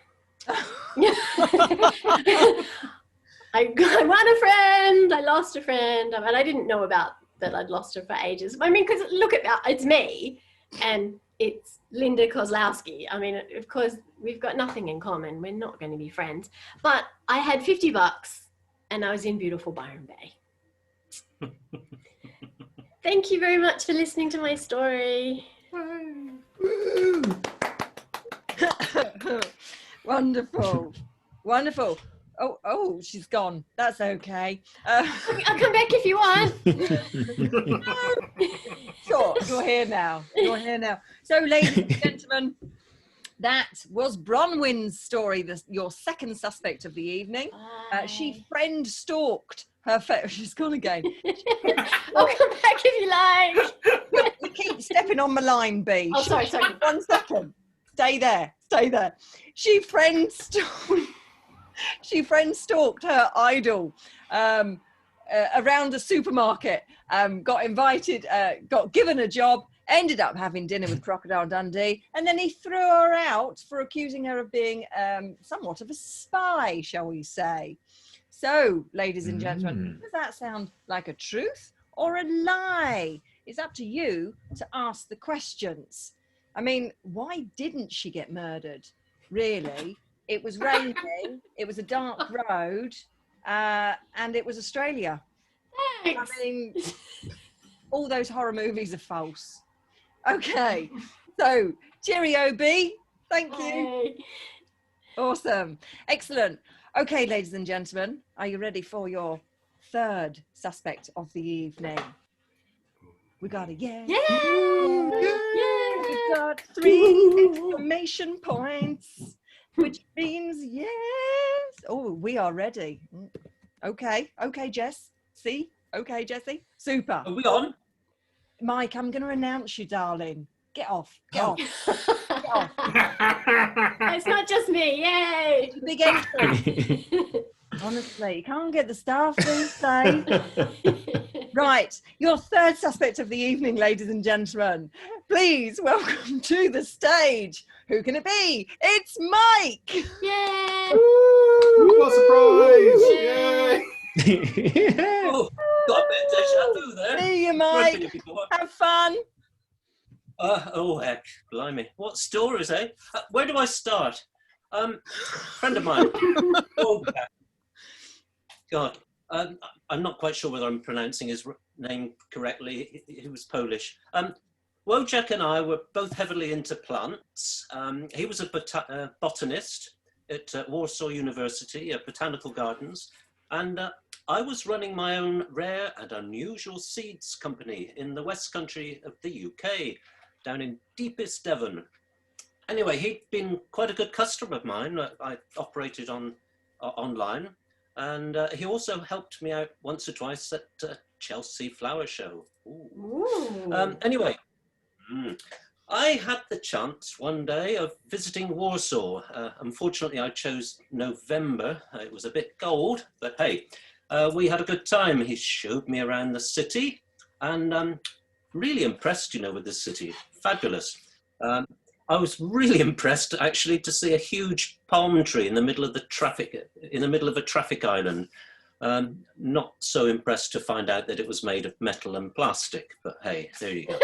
I won a friend, I lost a friend, and I didn't know about that I'd lost her for ages. I mean, because look at that, it's me, and it's Linda Kozlowski. I mean, of course, we've got nothing in common. We're not going to be friends. But I had $50, and I was in beautiful Byron Bay. Thank you very much for listening to my story. Bye. Wonderful. Wonderful. Oh, she's gone. That's okay. I'll come back if you want. Sure, you're here now. You're here now. So, ladies and gentlemen, that was Bronwyn's story, your second suspect of the evening. She friend stalked her she's gone again. I'll come back if you like. You keep stepping on my line, B. Oh, sorry. 1 second. Stay there. She friend stalked her idol around the supermarket, got invited, got given a job, ended up having dinner with Crocodile Dundee, and then he threw her out for accusing her of being somewhat of a spy, shall we say. So, ladies and gentlemen, does that sound like a truth or a lie? It's up to you to ask the questions. I mean, why didn't she get murdered? Really? It was raining, it was a dark road, and it was Australia. Thanks. I mean, all those horror movies are false. Okay, so cheerio, B. Thank you. Awesome. Excellent. Okay, ladies and gentlemen, are you ready for your third suspect of the evening? We got a Yeah. We got 3 exclamation points, which means yes. Oh, we are ready. Okay, Jess. See? Okay, Jessie. Super. Are we on? Mike, I'm going to announce you, darling. Get off. Get off. It's not just me. Yay. Big entrance. Honestly, you can't get the staff these days. Right, your third suspect of the evening, ladies and gentlemen. Please welcome to the stage. Who can it be? It's Mike. Yay. What a surprise! Yay! Oh, got a bit of deja vu there. See you, Mike. Have fun. Oh, heck, blimey. What stories, eh? Where do I start? Friend of mine. Oh, God. I'm not quite sure whether I'm pronouncing his name correctly. He was Polish. Wojciech and I were both heavily into plants. He was a botanist at Warsaw University, Botanical Gardens, and I was running my own rare and unusual seeds company in the West Country of the UK, down in deepest Devon. Anyway, he'd been quite a good customer of mine. I operated online, and he also helped me out once or twice at Chelsea Flower Show. Anyway, I had the chance one day of visiting Warsaw. Unfortunately, I chose November. It was a bit cold, but hey, we had a good time. He showed me around the city, and really impressed, with the city. Fabulous. I was really impressed, actually, to see a huge palm tree in the middle of a traffic island. Not so impressed to find out that it was made of metal and plastic, but hey, there you go.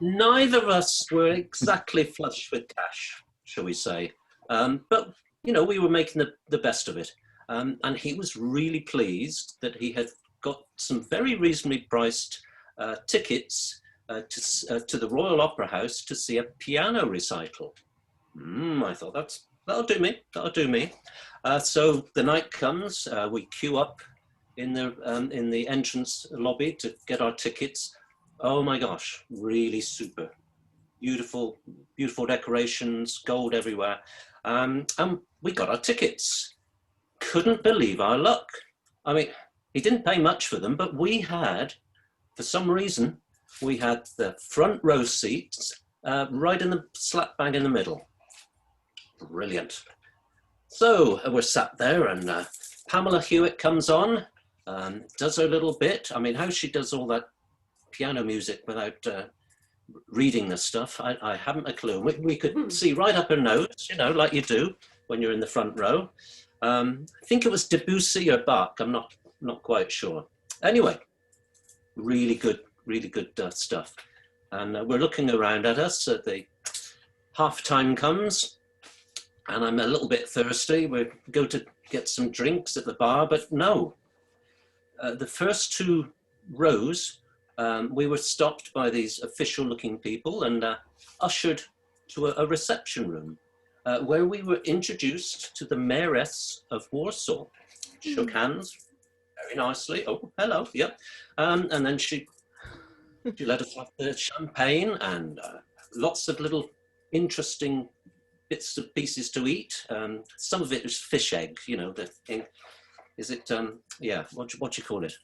Neither of us were exactly flush with cash, shall we say. But, we were making the best of it. And he was really pleased that he had got some very reasonably priced tickets to the Royal Opera House to see a piano recital. I thought, that'll do me. So the night comes, we queue up in the entrance lobby to get our tickets. Oh my gosh, really super. Beautiful decorations, gold everywhere. And we got our tickets. Couldn't believe our luck. I mean, he didn't pay much for them, but we had, for some reason, we had the front row seats right in the slap bang in the middle. Brilliant. So we're sat there, and Pamela Hewitt comes on, does her little bit. I mean, how she does all that piano music without reading the stuff, I haven't a clue. We could see right up her nose, like you do when you're in the front row. I think it was Debussy or Bach, I'm not quite sure. Anyway, really good stuff. And we're looking around at us. The half time comes, and I'm a little bit thirsty. We go to get some drinks at the bar, but no. The first 2 rows, we were stopped by these official-looking people and ushered to a reception room where we were introduced to the mayoress of Warsaw. Shook hands very nicely. Oh, hello, yep. And then she let us have the champagne and lots of little interesting bits and pieces to eat. Some of it was fish egg, you know, the thing. Is it, yeah, what do you call it?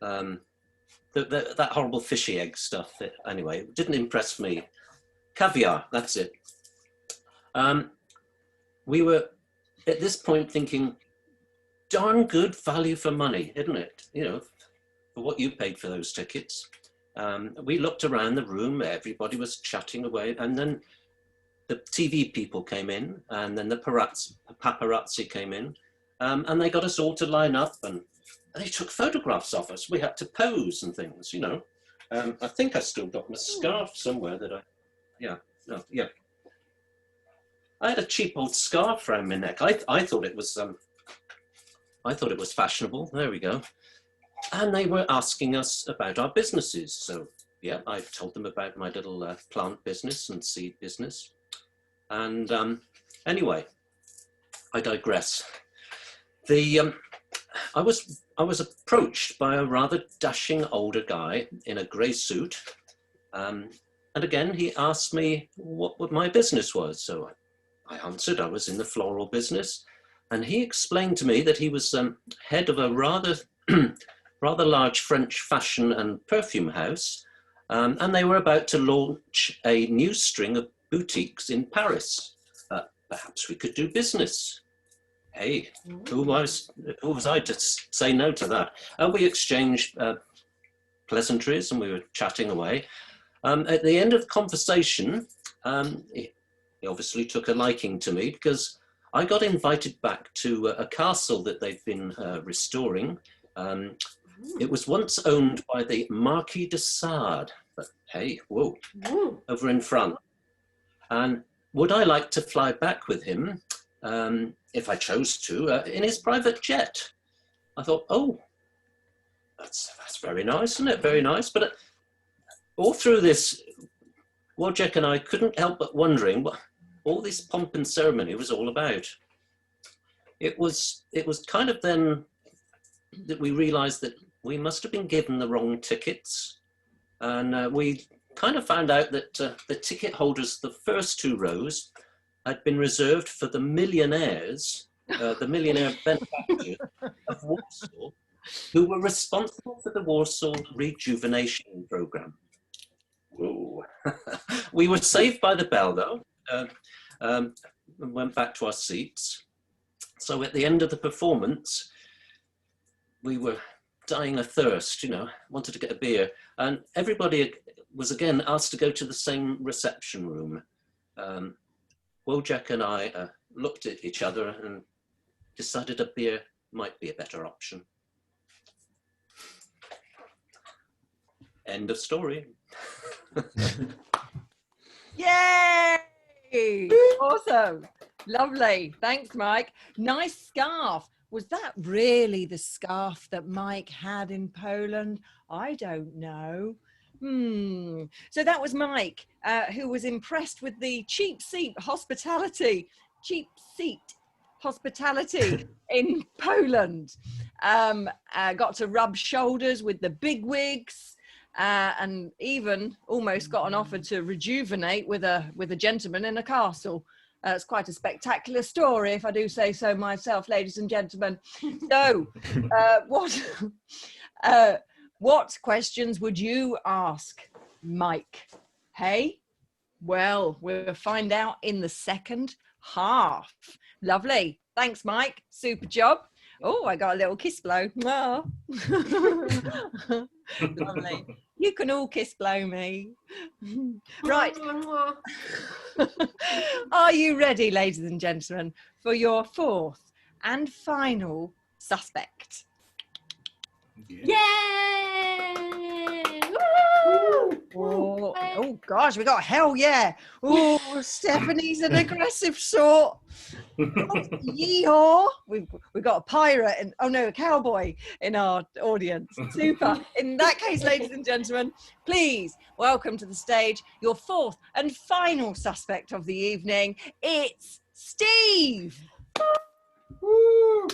That horrible fishy egg stuff. Anyway, it didn't impress me. Caviar, that's it. We were at this point thinking, darn good value for money, isn't it? You know, for what you paid for those tickets. We looked around the room, everybody was chatting away, and then the TV people came in, and then the paparazzi came in, and they got us all to line up, and they took photographs of us. We had to pose and things, you know. I think I still got my scarf somewhere that yeah. I had a cheap old scarf around my neck. I thought it was fashionable. There we go. And they were asking us about our businesses. So yeah, I told them about my little plant business and seed business. And anyway, I digress. I was approached by a rather dashing older guy in a grey suit. And again, he asked me what my business was. So I answered I was in the floral business. And he explained to me that he was head of a rather large French fashion and perfume house. And they were about to launch a new string of boutiques in Paris. Perhaps we could do business. Hey, who was I to say no to that? We exchanged pleasantries and we were chatting away. At the end of the conversation, he obviously took a liking to me because I got invited back to a castle that they've been restoring. It was once owned by the Marquis de Sade, but hey, whoa, over in France. And would I like to fly back with him, if I chose to, in his private jet? I thought, oh, that's very nice, isn't it? Very nice. But all through this, Wojciech and I couldn't help but wondering what all this pomp and ceremony was all about. It was kind of then that we realized that we must have been given the wrong tickets. And we kind of found out that the ticket holders, the first 2 rows, had been reserved for the millionaires, the millionaire benefactors of Warsaw, who were responsible for the Warsaw Rejuvenation Program. Whoa. We were saved by the bell, though, and went back to our seats. So at the end of the performance, we were dying of thirst, you know, wanted to get a beer. And everybody was again asked to go to the same reception room. Wojciech and I looked at each other and decided a beer might be a better option. End of story. Yay! Awesome. Lovely. Thanks, Mike. Nice scarf. Was that really the scarf that Mike had in Poland? I don't know. So that was Mike, who was impressed with the cheap seat hospitality in Poland. Got to rub shoulders with the bigwigs, and even almost got an offer to rejuvenate with a gentleman in a castle. It's quite a spectacular story, if I do say so myself, ladies and gentlemen. So, what questions would you ask Mike? Hey? Well, we'll find out in the second half. Lovely. Thanks, Mike. Super job. Oh, I got a little kiss blow. Oh. Lovely. You can all kiss blow me. Right. Are you ready, ladies and gentlemen, for your 4th and final suspect? Yay! Woo! Oh gosh, we got hell yeah. Oh, Stephanie's an aggressive sort. Yeehaw. We've got a pirate and a cowboy in our audience. Super. In that case, ladies and gentlemen, please welcome to the stage your fourth and final suspect of the evening. It's Steve. Woo!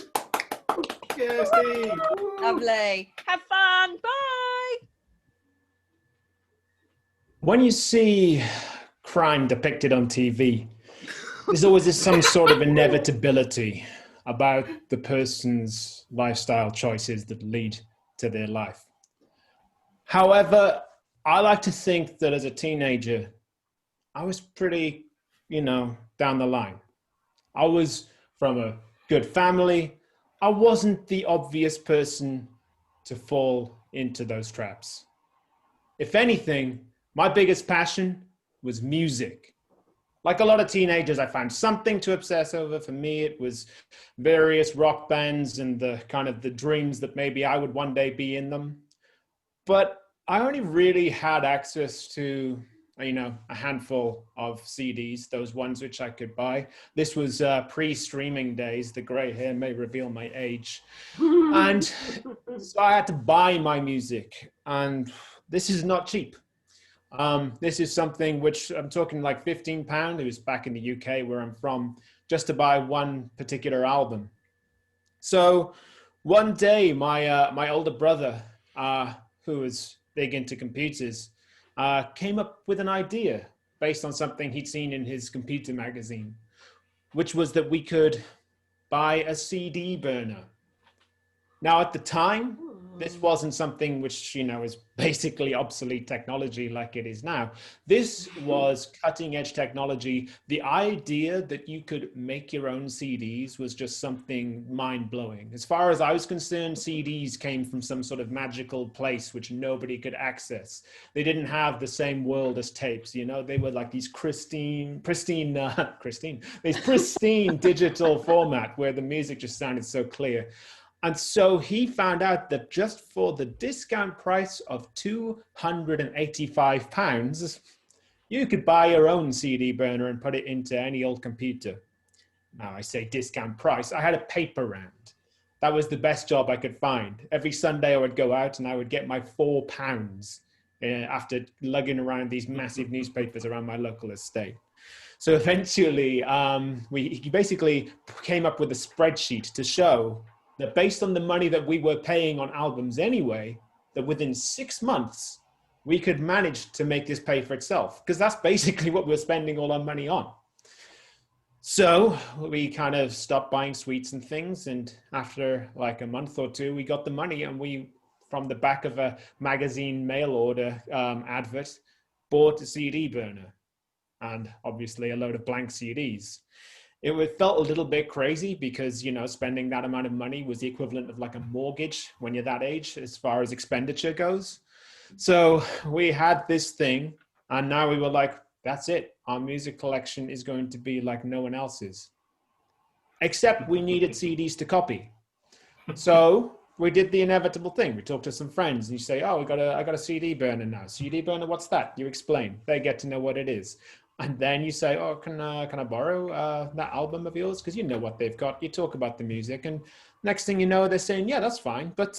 Yeah, Steve. Woo! Lovely. Have fun. Bye. When you see crime depicted on TV, there's always some sort of inevitability about the person's lifestyle choices that lead to their life. However, I like to think that as a teenager, I was pretty, down the line. I was from a good family. I wasn't the obvious person to fall into those traps. If anything, my biggest passion was music. Like a lot of teenagers, I found something to obsess over. For me, it was various rock bands and the dreams that maybe I would one day be in them. But I only really had access to, a handful of CDs, those ones which I could buy. This was pre-streaming days. The gray hair may reveal my age. And so I had to buy my music. And this is not cheap. This is something which I'm talking like £15. It was back in the UK where I'm from, just to buy one particular album. So one day, my older brother, who was big into computers, came up with an idea based on something he'd seen in his computer magazine, which was that we could buy a CD burner. Now, at the time, this wasn't something which, is basically obsolete technology like it is now. This was cutting edge technology. The idea that you could make your own CDs was just something mind blowing. As far as I was concerned, CDs came from some sort of magical place which nobody could access. They didn't have the same world as tapes, they were like these pristine digital format where the music just sounded so clear. And so he found out that just for the discount price of £285, you could buy your own CD burner and put it into any old computer. Now, I say discount price. I had a paper round. That was the best job I could find. Every Sunday I would go out and I would get my £4 after lugging around these massive newspapers around my local estate. So eventually, he basically came up with a spreadsheet to show that based on the money that we were paying on albums anyway, that within 6 months, we could manage to make this pay for itself, because that's basically what we're spending all our money on. So we kind of stopped buying sweets and things, and after like a month or two, we got the money, and we, from the back of a magazine mail order advert, bought a CD burner, and obviously a load of blank CDs. It felt a little bit crazy because, spending that amount of money was the equivalent of like a mortgage when you're that age, as far as expenditure goes. So we had this thing, and now we were like, that's it. Our music collection is going to be like no one else's. Except we needed CDs to copy. So we did the inevitable thing. We talked to some friends and you say, oh, I got a CD burner now. CD burner, what's that? You explain. They get to know what it is. And then you say, oh, can I borrow that album of yours? Because you know what they've got. You talk about the music. And next thing you know, they're saying, yeah, that's fine. But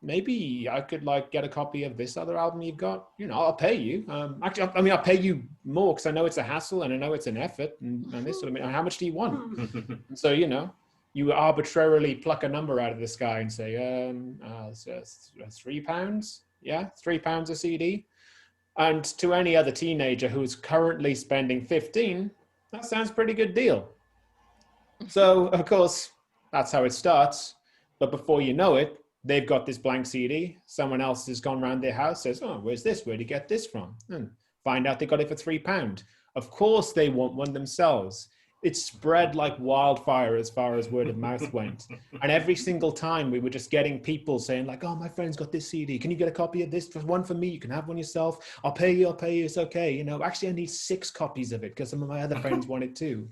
maybe I could get a copy of this other album you've got. I'll pay you. Actually, I'll pay you more because I know it's a hassle and I know it's an effort. And this sort of, how much do you want? And so, you arbitrarily pluck a number out of the sky and say, £3? Yeah, £3 a CD. And to any other teenager who is currently spending 15, that sounds pretty good deal. So, of course, that's how it starts. But before you know it, they've got this blank CD. Someone else has gone around their house, says, oh, where's this? Where'd you get this from? And find out they got it for £3. Of course, they want one themselves. It spread like wildfire as far as word of mouth went. And every single time we were just getting people saying like, oh, my friend's got this CD. Can you get a copy of this? Just one for me. You can have one yourself. I'll pay you. It's okay. Actually, I need 6 copies of it because some of my other friends want it too.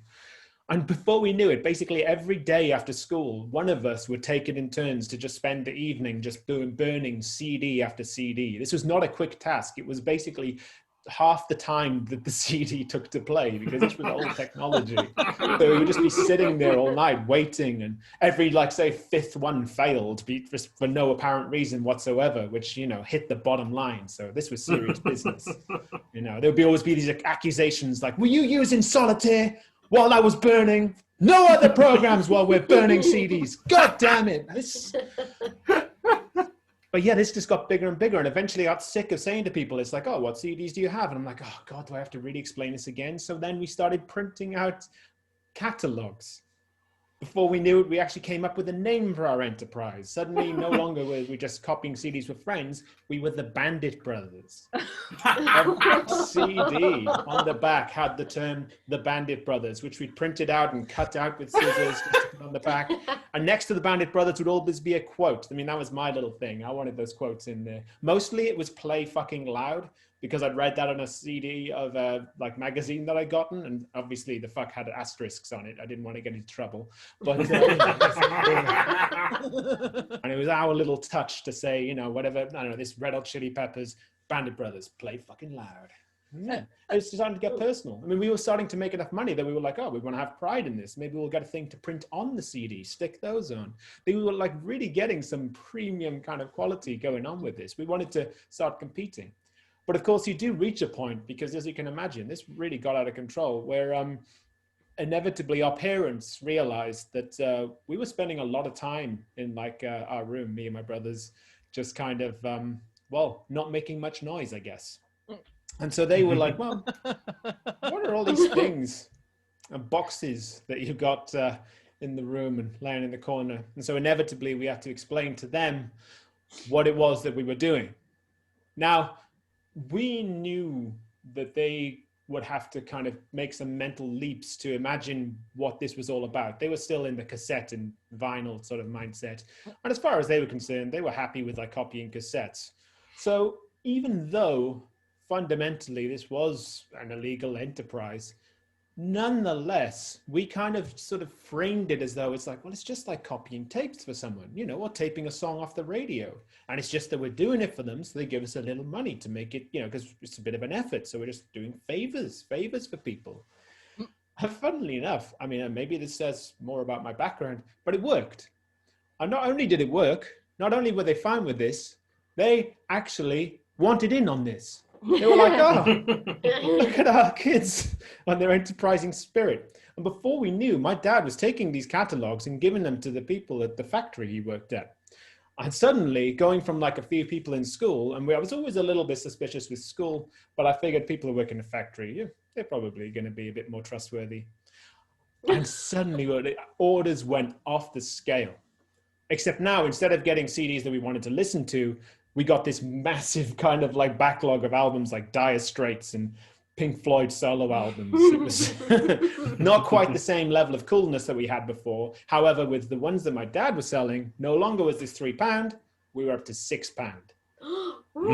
And before we knew it, basically every day after school, one of us would take it in turns to just spend the evening just burning CD after CD. This was not a quick task. It was basically half the time that the CD took to play, because this was old technology. So we would just be sitting there all night waiting, and every, like, say, fifth one failed for no apparent reason whatsoever, which, you know, hit the bottom line. So this was serious business. You know, there would always be these accusations like, were you using solitaire while I was burning? No other programs while we're burning CDs. God damn it. But yeah, this just got bigger and bigger, and eventually I got sick of saying to people, it's like, oh, what CDs do you have? And I'm like, oh God, do I have to really explain this again? So then we started printing out catalogs. Before we knew it, we actually came up with a name for our enterprise. Suddenly, no longer were we just copying CDs with friends, we were the Bandit Brothers. Every CD on the back had the term the Bandit Brothers, which we printed out and cut out with scissors to put on the back. And next to the Bandit Brothers would always be a quote. I mean, that was my little thing. I wanted those quotes in there. Mostly it was play fucking loud, because I'd read that on a CD of a magazine that I'd gotten, and obviously the fuck had asterisks on it. I didn't want to get into trouble, but and it was our little touch to say, you know, whatever, I don't know, this Red Hot Chili Peppers, Bandit Brothers, play fucking loud. Yeah, it was starting to get personal. I mean, we were starting to make enough money that we were like, oh, we want to have pride in this. Maybe we'll get a thing to print on the CD, stick those on. We were like really getting some premium kind of quality going on with this. We wanted to start competing. But of course, you do reach a point, because as you can imagine, this really got out of control, where inevitably our parents realized that we were spending a lot of time in our room, me and my brothers, just kind of, not making much noise, I guess. And so they were like, well, what are all these things and boxes that you got in the room and laying in the corner? And so inevitably we had to explain to them what it was that we were doing. Now, we knew that they would have to kind of make some mental leaps to imagine what this was all about. They were still in the cassette and vinyl sort of mindset. And as far as they were concerned, they were happy with copying cassettes. So even though fundamentally this was an illegal enterprise, nonetheless, we kind of sort of framed it as though it's like, well, it's just like copying tapes for someone, you know, or taping a song off the radio. And it's just that we're doing it for them, so they give us a little money to make it, you know, because it's a bit of an effort. So we're just doing favors for people. And funnily enough, I mean, maybe this says more about my background, but it worked. And not only did it work, not only were they fine with this, they actually wanted in on this. They were like, oh, look at our kids and their enterprising spirit. And before we knew, my dad was taking these catalogs and giving them to the people at the factory he worked at. And suddenly, going from a few people in school, and I was always a little bit suspicious with school, but I figured people who work in a factory, yeah, they're probably going to be a bit more trustworthy. And suddenly, the orders went off the scale. Except now, instead of getting CDs that we wanted to listen to, we got this massive kind of backlog of albums like Dire Straits and Pink Floyd solo albums. It was not quite the same level of coolness that we had before. However, with the ones that my dad was selling, no longer was this £3, we were up to £6.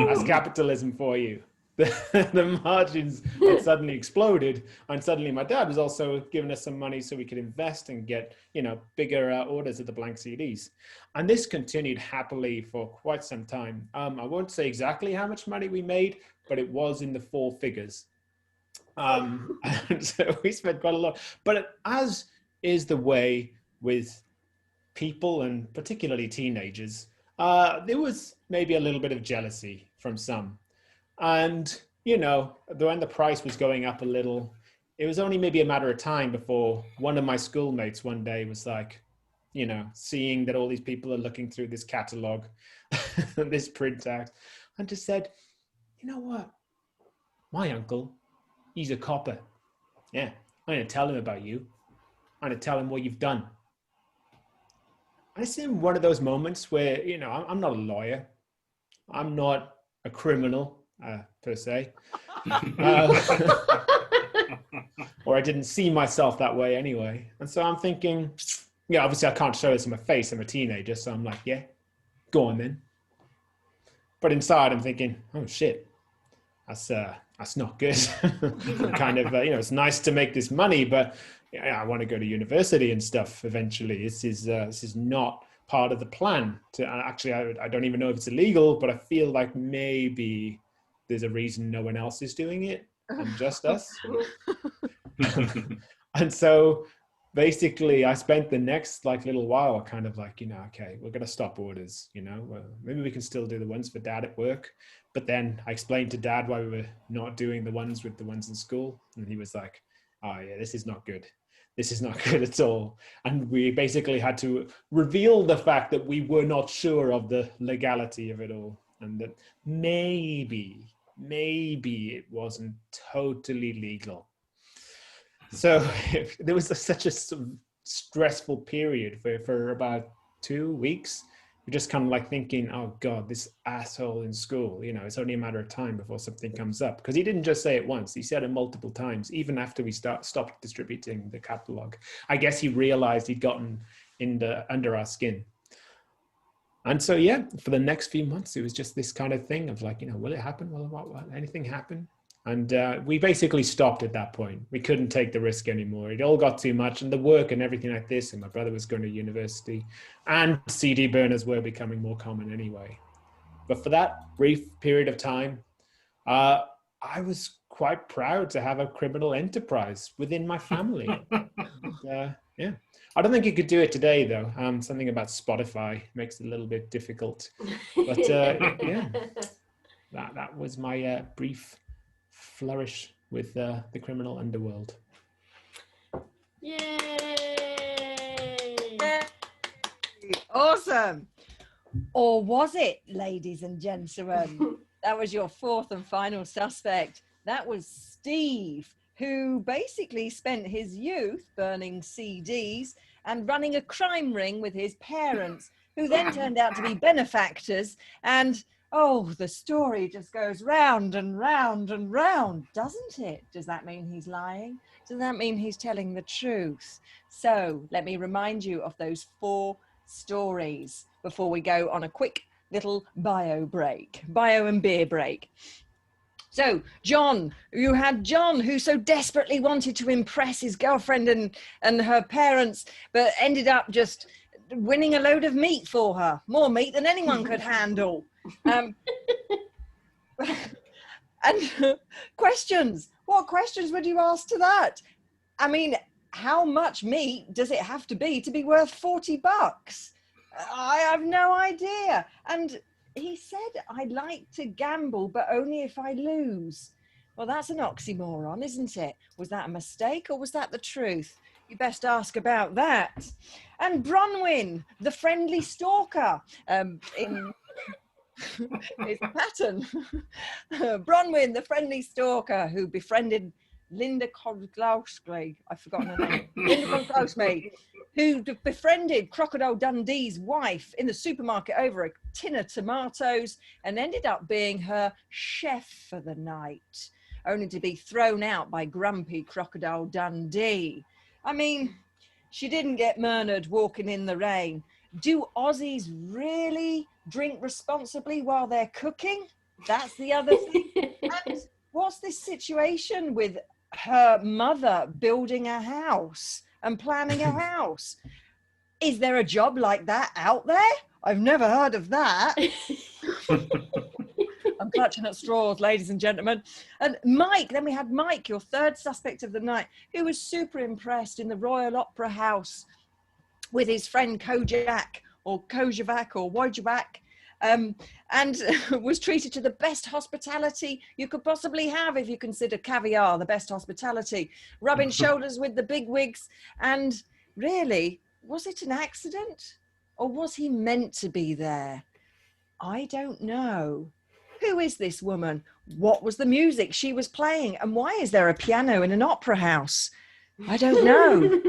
That's capitalism for you. The margins had suddenly exploded, and suddenly my dad was also giving us some money so we could invest and get, you know, bigger orders of the blank CDs. And this continued happily for quite some time. I won't say exactly how much money we made, but it was in the 4 figures. And so we spent quite a lot. But as is the way with people, and particularly teenagers, there was maybe a little bit of jealousy from some. And, you know, when the price was going up a little, it was only maybe a matter of time before one of my schoolmates one day was like, you know, seeing that all these people are looking through this catalog, this printout, and just said, you know what? My uncle, he's a copper. Yeah, I'm going to tell him about you. I'm going to tell him what you've done. And it's in one of those moments where, you know, I'm not a lawyer. I'm not a criminal. Per se, or I didn't see myself that way anyway. And so I'm thinking, yeah, obviously I can't show this in my face. I'm a teenager, so I'm like, yeah, go on then. But inside I'm thinking, oh shit, that's that's not good. Kind of, it's nice to make this money, but I want to go to university and stuff eventually. This is not part of the plan. Actually, I don't even know if it's illegal, but I feel like maybe there's a reason no one else is doing it and just us. And so basically I spent the next little while kind of okay, we're going to stop orders, well, maybe we can still do the ones for Dad at work. But then I explained to Dad why we were not doing the ones with the ones in school. And he was like, oh yeah, this is not good. This is not good at all. And we basically had to reveal the fact that we were not sure of the legality of it all. And that maybe it wasn't totally legal. So there was such a stressful period for about 2 weeks. We're just kind of thinking, oh God, this asshole in school, it's only a matter of time before something comes up. Because he didn't just say it once, he said it multiple times, even after we stopped distributing the catalog. I guess he realized he'd gotten under our skin. And so, yeah, for the next few months, it was just this kind of thing of will it happen? Will anything happen? And we basically stopped at that point. We couldn't take the risk anymore. It all got too much, and the work and everything like this, and my brother was going to university, and CD burners were becoming more common anyway. But for that brief period of time, I was quite proud to have a criminal enterprise within my family. Yeah. I don't think you could do it today, though. Something about Spotify makes it a little bit difficult. But yeah, that was my brief flourish with the criminal underworld. Yay! Awesome. Or was it, ladies and gentlemen? That was your fourth and final suspect. That was Steve, who basically spent his youth burning CDs and running a crime ring with his parents, who then turned out to be benefactors. And oh, the story just goes round and round and round, doesn't it? Does that mean he's lying? Does that mean he's telling the truth? So let me remind you of those 4 stories before we go on a quick little bio and beer break. So John, you had John, who so desperately wanted to impress his girlfriend and her parents, but ended up just winning a load of meat for her, more meat than anyone could handle. And questions. What questions would you ask to that? I mean, how much meat does it have to be worth $40? I have no idea. And he said, I like to gamble, but only if I lose. Well, that's an oxymoron, isn't it? Was that a mistake or was that the truth? You best ask about that. And Bronwyn, the friendly stalker, in his pattern. Bronwyn, the friendly stalker who befriended Linda Kozlowski, I've forgotten her name, Linda Kozlowski, who befriended Crocodile Dundee's wife in the supermarket over a tin of tomatoes and ended up being her chef for the night, only to be thrown out by grumpy Crocodile Dundee. I mean, she didn't get murdered walking in the rain. Do Aussies really drink responsibly while they're cooking? That's the other thing. And what's this situation with her mother building a house and planning a house? Is there a job like that out there? I've never heard of that. I'm clutching at straws, ladies and gentlemen. And Mike, then we had Mike, your third suspect of the night, who was super impressed in the Royal Opera House with his friend Kojak or Wojciech, and was treated to the best hospitality you could possibly have if you consider caviar the best hospitality, rubbing shoulders with the bigwigs. And really, was it an accident or was he meant to be there? I don't know. Who is this woman? What was the music she was playing? And why is there a piano in an opera house? I don't know.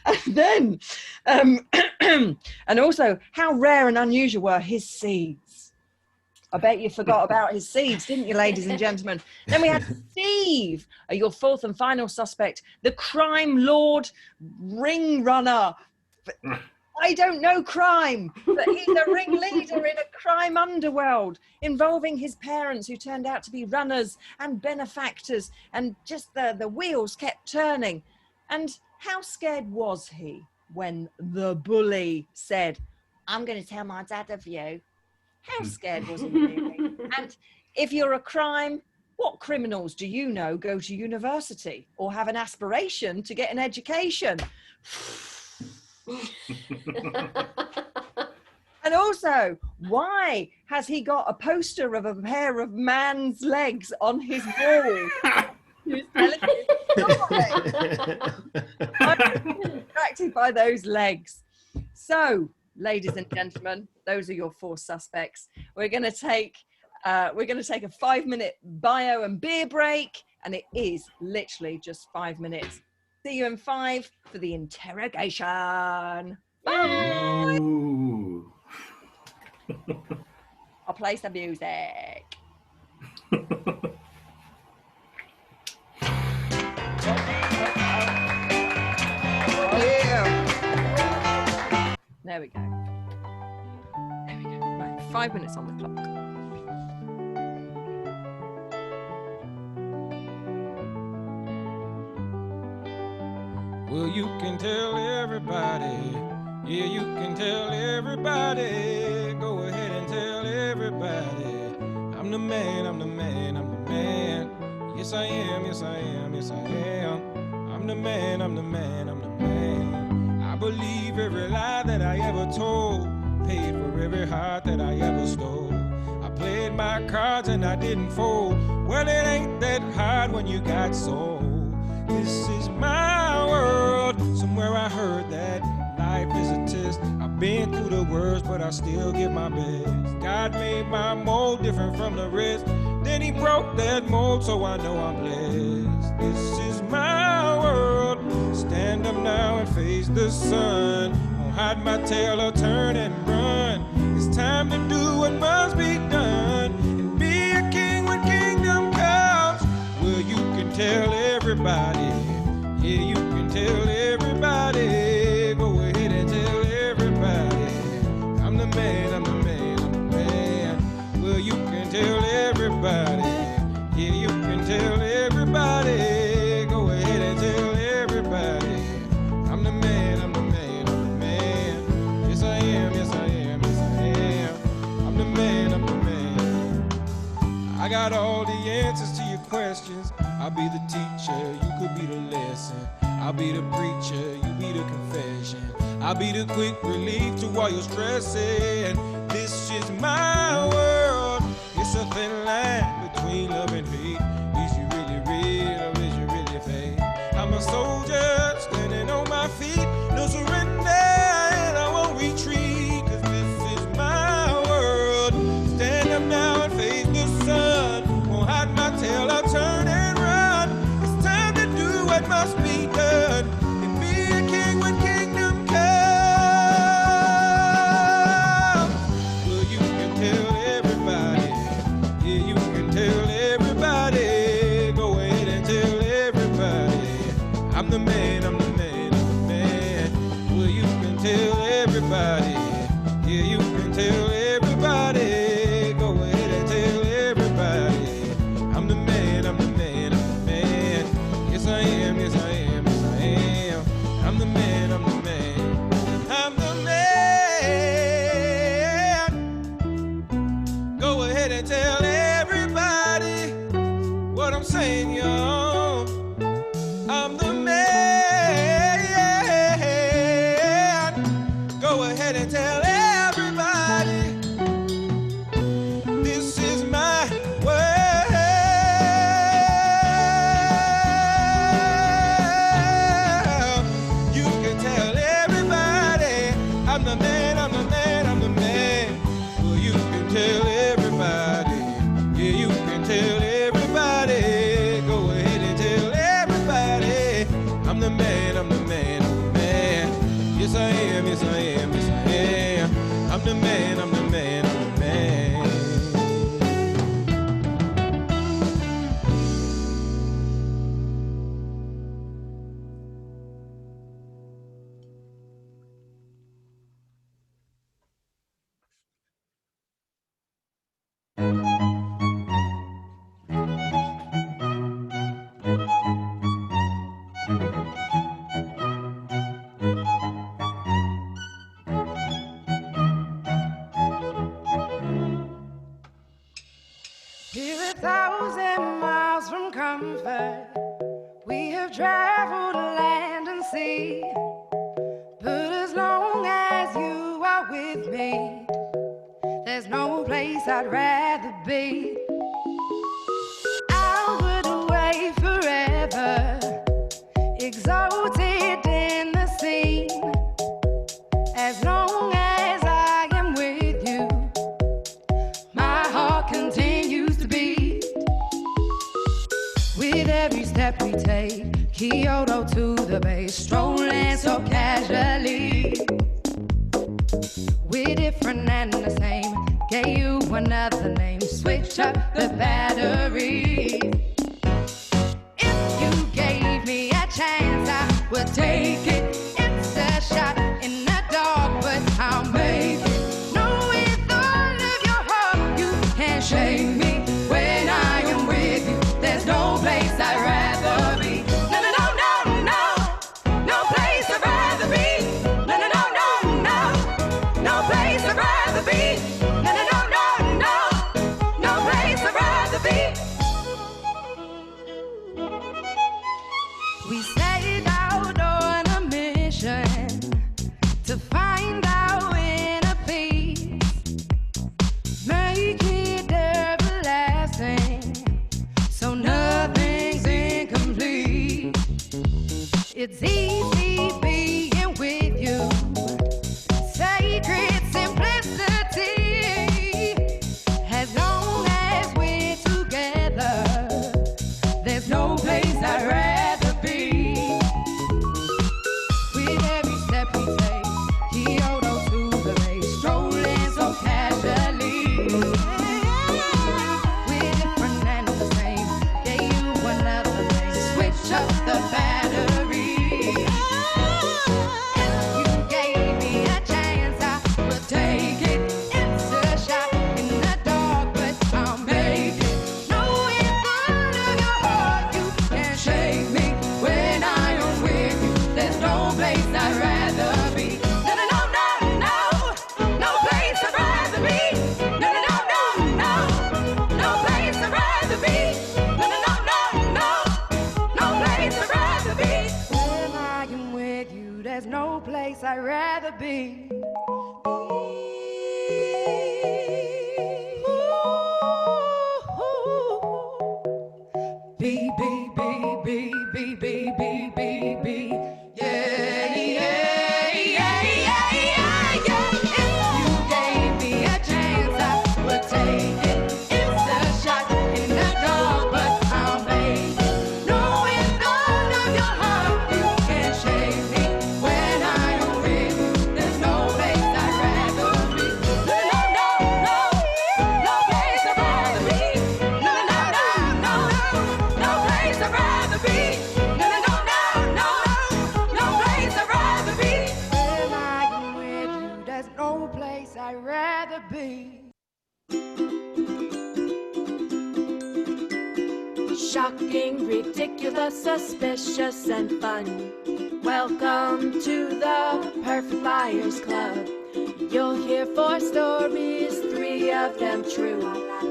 And then, and also, how rare and unusual were his seeds? I bet you forgot about his seeds, didn't you, ladies and gentlemen? Then we had Steve, your fourth and final suspect, the crime lord ring runner. I don't know crime, but he's a ringleader in a crime underworld involving his parents who turned out to be runners and benefactors, and just the wheels kept turning. And how scared was he when the bully said, "I'm going to tell my dad of you"? How scared was he really? And if you're a crime, what criminals do you know go to university or have an aspiration to get an education? And also, why has he got a poster of a pair of man's legs on his wall? Who's telling his story? I'm distracted by those legs. So, ladies and gentlemen, those are your 4 suspects. We're going to take a 5-minute bio and beer break, and it is literally just 5 minutes. See you in 5 for the interrogation. Bye. Ooh. I'll play some music. There we go. Right, 5 minutes on the clock. Well, you can tell everybody. Yeah, you can tell everybody. Go ahead and tell everybody. I'm the man, I'm the man, I'm the man. Yes, I am, yes, I am, yes, I am. I'm the man, I'm the man, I'm the man. I believe every lie that I ever told. Paid for every heart that I ever stole. I played my cards and I didn't fold. Well, it ain't that hard when you got sold. This is my world. Somewhere I heard that life is a test. I've been through the worst, but I still give my best. God made my mold different from the rest. Then he broke that mold, so I know I'm blessed. This is my world. Stand up now and face the sun. Won't hide my tail or turn and run. It's time to do what must be done and be a king when kingdom comes. Well, you can tell everybody. Yeah, you can tell everybody. Go ahead and tell everybody. I'm the man, I'm the man, I'm the man. Well, you can tell everybody. Yeah, you can tell everybody. Go ahead and tell everybody. I'm the man, I'm the man, I'm the man. Yes, I am, yes, I am, yes, I am. I'm the man, I'm the man. I got all the answers to your questions. I'll be the teacher, you could be the lesson. I'll be the preacher, you be the confession. I'll be the quick relief to all your stressing. This is my world. It's a thin line between love and hate. Is you really real or is you really fake? I'm a soldier standing on my feet. No surrender and I won't retreat. Cause this is my world. Stand up now and face the sun. Won't hide my tail, I'll turn and run. It's time to do what must be done and be a king when kingdom comes. Well, you can tell everybody. Yeah, you can tell everybody. Go ahead and tell everybody. I'm the man, I'm the man, I'm the man. Well, you can tell everybody. Yeah, you can tell everybody. Go ahead and tell everybody. I'm the man, I'm the man, I'm the man. Yes, I am, yes, I am, yes, I am. I'm the man, I'm the man. I'm the man. Go ahead and tell everybody what I'm saying, y'all. I'm the man. Go ahead and tell everybody. This is my world. You can tell everybody. I'm the man, I'm the man, I'm the man. Well, you can tell everybody. Yeah, you can tell everybody. Go ahead and tell everybody. I'm the man, I'm the man, I'm the man. Yes, I am, yes, I am, yes, I am. I'm the man, I'm the man, I'm the man. miles from comfort. We have traveled land and sea. But as long as you are with me, there's no place I'd rather be. I would away forever, exalted in the scene. As long as I am with you, my heart continues to beat. With every step we take, Kyoto to the bay, strolling so casually. We're different and the same, gave you another name, switch up the battery. If you gave me a chance, I would take it. It's a shot in the dark, but I'll make it. Know with all of your heart, you can't shake me. When I am with you, there's no place I'd rather be. No, no, no, no, no, no place I'd rather be. No, no, no, no, no, no place I'd rather be. No, no, no, no, no, no place I'd rather be. We set out on a mission to find our inner peace, make it everlasting, so nothing's incomplete. It's easy being with you, sacred simplicity. As long as we're together, there's no place I'd rather be. With every step we take, Kyoto to the bay, strolling so casually. We're different and the same, gave you another name, switch up the battery. If you gave me a chance, I would take it. It's a shot in the dark, but I'll make it. Know with all of your heart, you can't shake me. When I am with you, there's no place I'd rather be. No, no, no, no, no, no place I'd rather be. No, no, no, no, no, no place I'd rather be. No, no, no, no, no, no place I'd rather be. When I am with you, there's no place I'd rather be. Be, be, be, be, be, be, be, be, be. Yeah, yeah, yeah, yeah, yeah, yeah. If you gave me a chance, I would take it. It's a shot in the dark, but I'll make it. Know with all of your heart, you can't shake me. When I am with you, there's no place I'd rather be. No, no, no, no, no place I'd rather be. No, no, no, no, no place I'd rather be. No, no, no, no, no, no place I'd rather be. When I am with you, there's no place I'd rather be. Shocking, ridiculous, suspicious, and fun. Welcome to the Perfect Liars Club. You'll hear 4 stories, 3 of them true,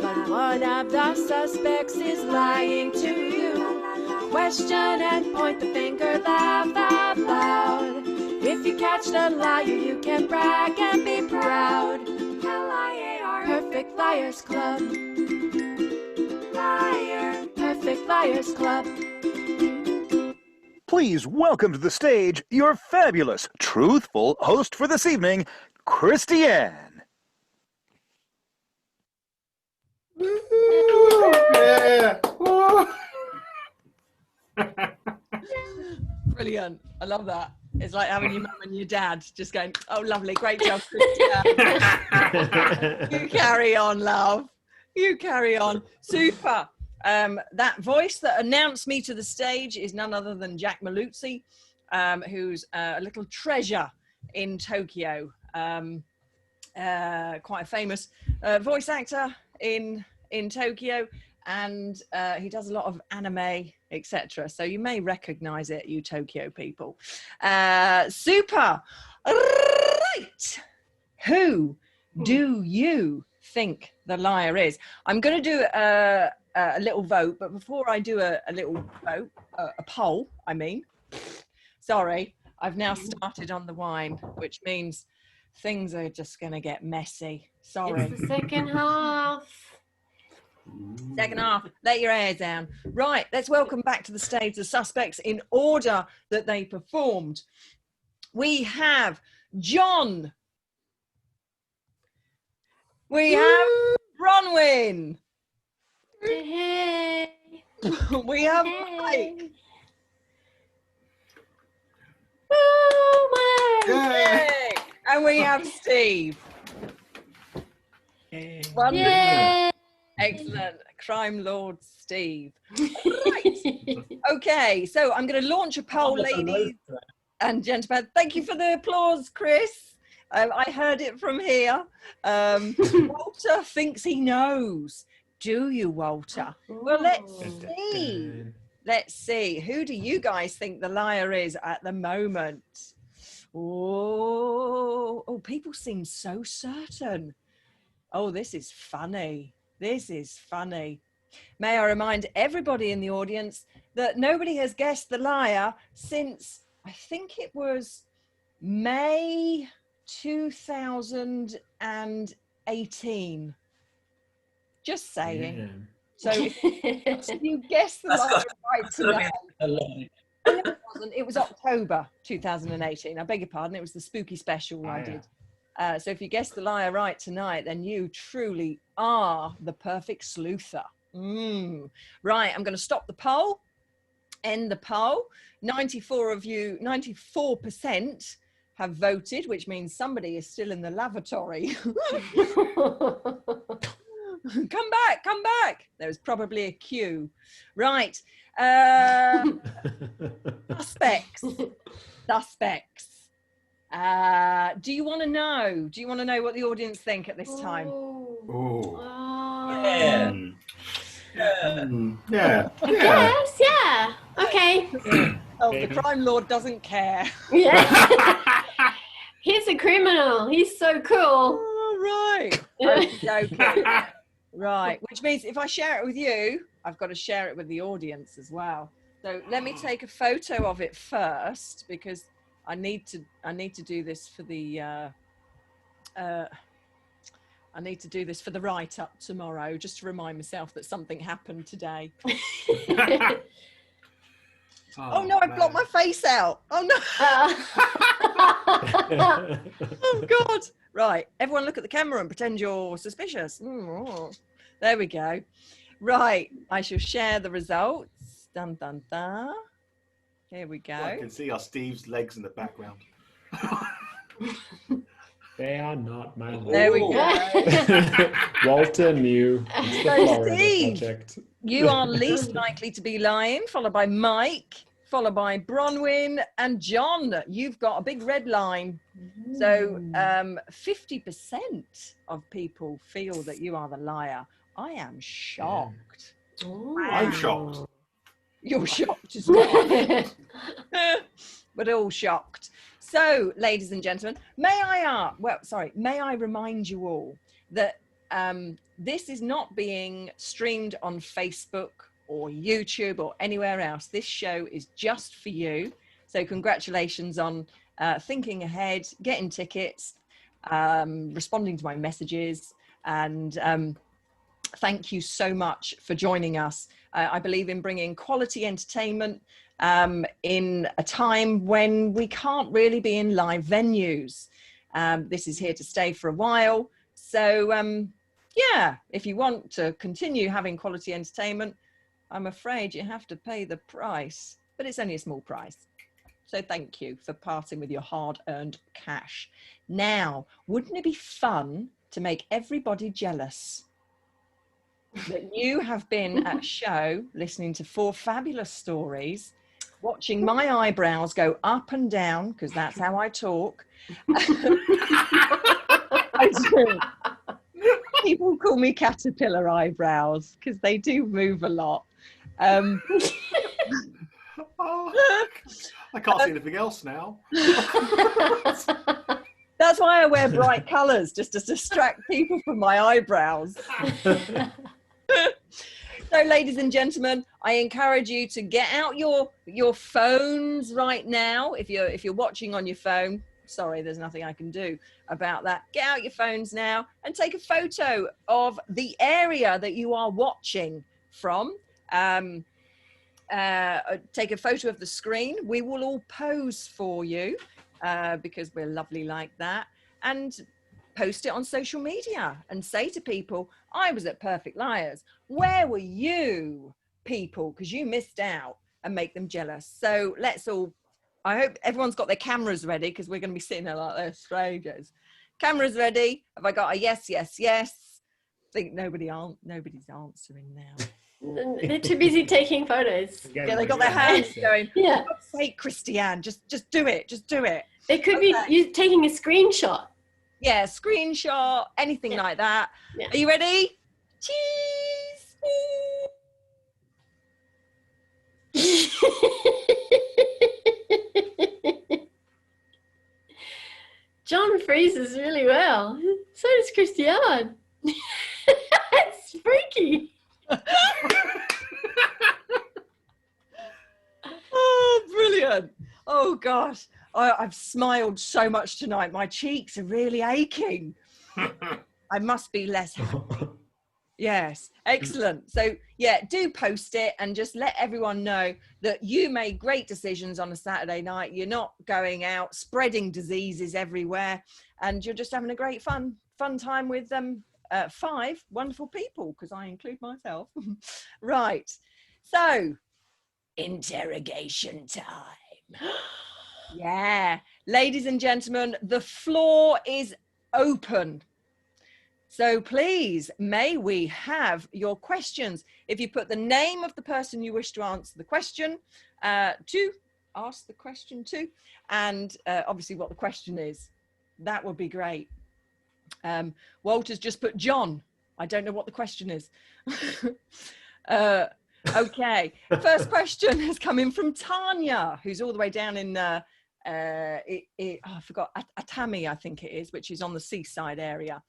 but one of the suspects is lying to you. Question and point the finger, laugh out loud. If you catch the liar, you can brag and be proud. L-I-A-R, Perfect Liars Club. Liar, Perfect Liars Club. Please welcome to the stage your fabulous, truthful host for this evening, Christiane. Yeah. Woo. Brilliant. I love that. It's like having your mum and your dad just going, oh, lovely, great job, Christiane. You carry on, love. You carry on. Super. That voice that announced me to the stage is none other than Jack Maluzzi, who's a little treasure in Tokyo. Quite a famous voice actor in Tokyo, and he does a lot of anime, etc. So you may recognize it, you Tokyo people. Super. Right. Who do you think the liar is? I'm going to do a little vote, but before I do a little vote, a poll, I mean, sorry, I've now started on the wine, which means things are just going to get messy. Sorry. It's the second half. Second half, let your hair down. Right, let's welcome back to the stage the suspects in order that they performed. We have John. We have Bronwyn. Hey. We have Hey. Mike. Oh my. Yay. And we have Steve. Wonderful. Yay. Excellent. Crime Lord Steve. Right. Okay, so I'm going to launch a poll, ladies and gentlemen. Thank you for the applause, Chris. I heard it from here. Walter thinks he knows. Do you, Walter? Well, let's see. Let's see. Who do you guys think the liar is at the moment? Oh, people seem so certain. Oh, this is funny. This is funny. May I remind everybody in the audience that nobody has guessed the liar since, I think it was May 2018. Just saying. Yeah. So if you guess the liar right tonight. No, it wasn't. It was October 2018. I beg your pardon. It was the spooky special I did. So if you guess the liar right tonight, then you truly are the perfect sleuther. Right, I'm going to stop the poll, end the poll. 94% have voted, which means somebody is still in the lavatory. Come back. There's probably a queue. Right. Suspects. Do you want to know? Do you want to know what the audience think at this time? Yeah. Yes, yeah. Okay. Oh, the crime lord doesn't care. Yeah. He's a criminal. He's so cool. Oh, right. Okay. Right. Which means if I share it with you, I've got to share it with the audience as well. So let me take a photo of it first, because I need to do this for the write-up tomorrow, just to remind myself that something happened today. Oh no, I blocked my face out. Oh no. Oh God. Right, everyone look at the camera and pretend you're suspicious. There we go. Right, I shall share the results. Dun dun dun. Here we go. Well, I can see our Steve's legs in the background. They are not my legs. There we go. Walter knew. It's the So Florida Steve, project. you are least likely to be lying, followed by Mike, followed by Bronwyn and John. You've got a big red line. So 50% of people feel that you are the liar. I am shocked. I'm shocked. You're shocked as well. But all shocked. So, ladies and gentlemen, may I remind you all that this is not being streamed on Facebook or YouTube or anywhere else. This show is just for you. So congratulations on thinking ahead, getting tickets, responding to my messages, and thank you so much for joining us. I believe in bringing quality entertainment in a time when we can't really be in live venues. This is here to stay for a while. So yeah, if you want to continue having quality entertainment, I'm afraid you have to pay the price, but it's only a small price. So thank you for parting with your hard-earned cash. Now, wouldn't it be fun to make everybody jealous that you have been at a show listening to 4 fabulous stories, watching my eyebrows go up and down, because that's how I talk. I do. People call me caterpillar eyebrows because they do move a lot. I can't see anything else now. That's why I wear bright colours, just to distract people from my eyebrows. So, ladies and gentlemen, I encourage you to get out your phones right now. If you're watching on your phone, sorry, there's nothing I can do about that. Get out your phones now and take a photo of the area that you are watching from. Take a photo of the screen. We will all pose for you because we're lovely like that, and post it on social media and say to people, I was at Perfect Liars. Where were you, people? Because you missed out, and make them jealous. So let's all, I hope everyone's got their cameras ready, because we're going to be sitting there like they're strangers. Cameras ready. Have I got a yes, yes, yes? I think nobody's answering now. They're too busy taking photos. Yeah, they got their hands going. Yeah. For God's sake, Christiane, just do it. Just do it. It could be you taking a screenshot. Yeah, screenshot, anything like that. Yeah. Are you ready? Cheese. John freezes really well. So does Christiane. It's freaky. Oh, brilliant. Oh, gosh. I've smiled so much tonight. My cheeks are really aching. I must be less happy. Yes, excellent. So, yeah, do post it and just let everyone know that you made great decisions on a Saturday night. You're not going out spreading diseases everywhere, and you're just having a great fun time with 5 wonderful people, because I include myself. Right. So, interrogation time. Yeah. Ladies and gentlemen, the floor is open. So please, may we have your questions? If you put the name of the person you wish to answer the question to, ask the question to, and obviously what the question is, that would be great. Walter's just put John. I don't know what the question is. Okay, first question has come in from Tanya, who's all the way down in, I forgot, Atami, I think it is, which is on the seaside area.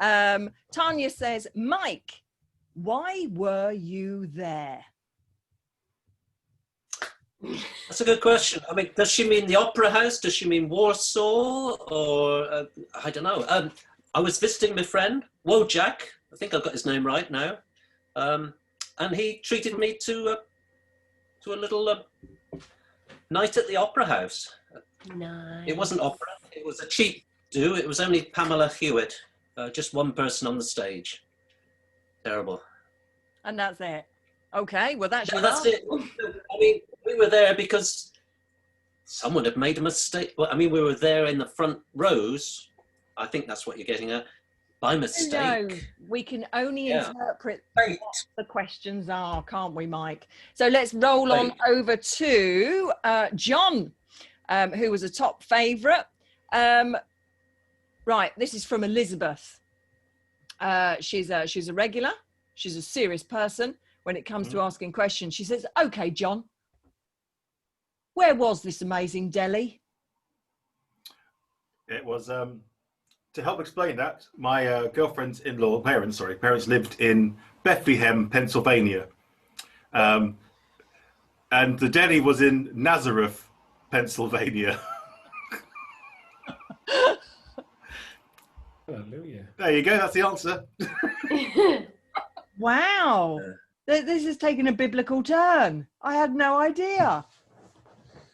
Tanya says, Mike, why were you there? That's a good question. I mean, does she mean the Opera House? Does she mean Warsaw? Or, I don't know. I was visiting my friend, Wojak. I think I've got his name right now. And he treated me to a little night at the Opera House. Nice. It wasn't opera. It was a cheap do. It was only Pamela Hewitt. Just one person on the stage. Terrible. And that's it. Okay, well, that's that's it. I mean, we were there because someone had made a mistake. Well, I mean, we were there in the front rows. I think that's what you're getting at. By mistake. No, we can only interpret what the questions are, can't we, Mike? So let's roll on over to John, who was a top favourite. Right, this is from Elizabeth. She's a regular. She's a serious person when it comes to asking questions. She says, okay, John, where was this amazing deli? It was, to help explain that, my girlfriend's parents lived in Bethlehem, Pennsylvania. And the deli was in Nazareth, Pennsylvania. Hallelujah. There you go, that's the answer. Wow. This has taken a biblical turn. I had no idea.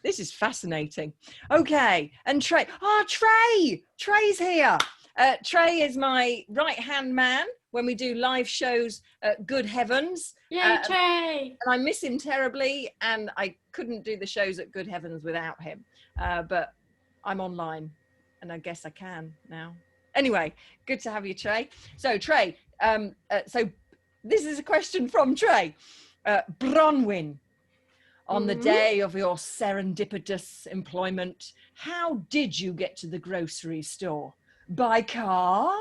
This is fascinating. Okay, and Trey. Oh, Trey! Trey's here. Trey is my right-hand man when we do live shows at Good Heavens. Yay, Trey! And I miss him terribly, and I couldn't do the shows at Good Heavens without him. But I'm online, and I guess I can now. Anyway, good to have you, Trey. So, Trey, so this is a question from Trey. Bronwyn. On the day of your serendipitous employment, how did you get to the grocery store? By car?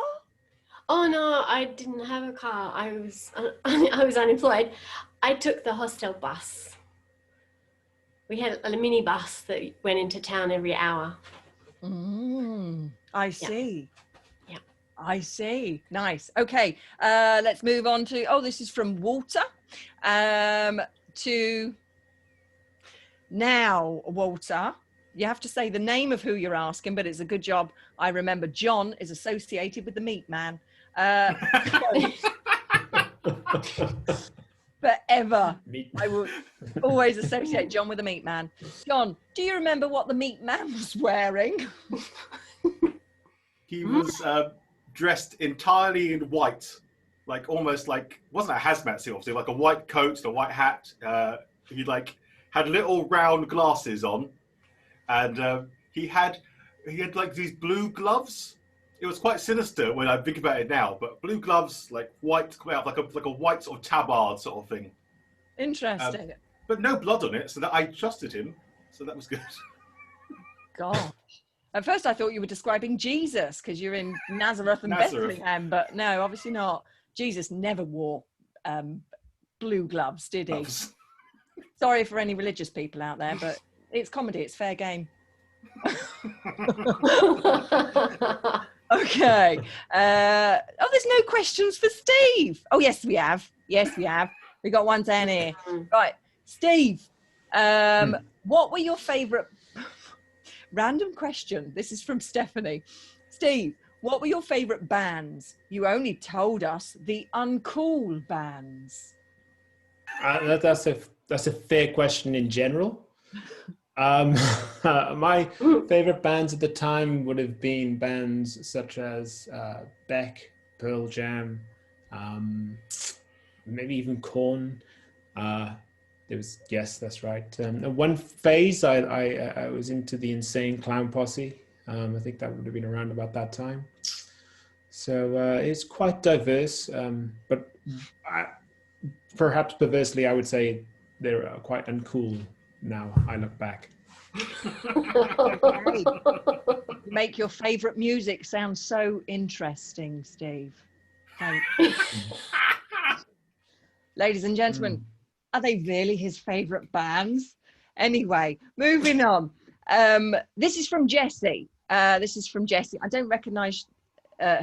Oh no, I didn't have a car. I was unemployed. I took the hostel bus. We had a mini bus that went into town every hour. I see. Yeah. I see. Nice. Okay, let's move on to, this is from Walter. To now, Walter, you have to say the name of who you're asking, but it's a good job. I remember John is associated with the meat man. Forever. I will always associate John with the meat man. John, do you remember what the meat man was wearing? He was dressed entirely in white, like almost like, wasn't a hazmat suit, obviously, like a white coat, a white hat. He like had little round glasses on, and he had like these blue gloves. It was quite sinister when I think about it now, but blue gloves, like white, like a white sort of tabard sort of thing. Interesting. But no blood on it, so that I trusted him, so that was good. God. At first I thought you were describing Jesus because you're in Nazareth and Bethlehem, but no, obviously not. Jesus never wore blue gloves, did he? Gloves. Sorry for any religious people out there, but it's comedy, it's fair game. Okay. There's no questions for Steve. Oh, yes, we have. Yes, we have. We got one down here. Right, Steve. What were your favourite? Random question. This is from Stephanie. Steve, what were your favourite bands? You only told us the uncool bands. That's a fair question in general. My favorite bands at the time would have been bands such as Beck, Pearl Jam, maybe even Korn. Yes, that's right. One phase I was into the Insane Clown Posse. I think that would have been around about that time. So it's quite diverse, but perhaps perversely, I would say they're quite uncool now. I look back. You make your favourite music sound so interesting, Steve. Thank you. Ladies and gentlemen, are they really his favourite bands? Anyway, moving on. This is from Jessie. I don't recognise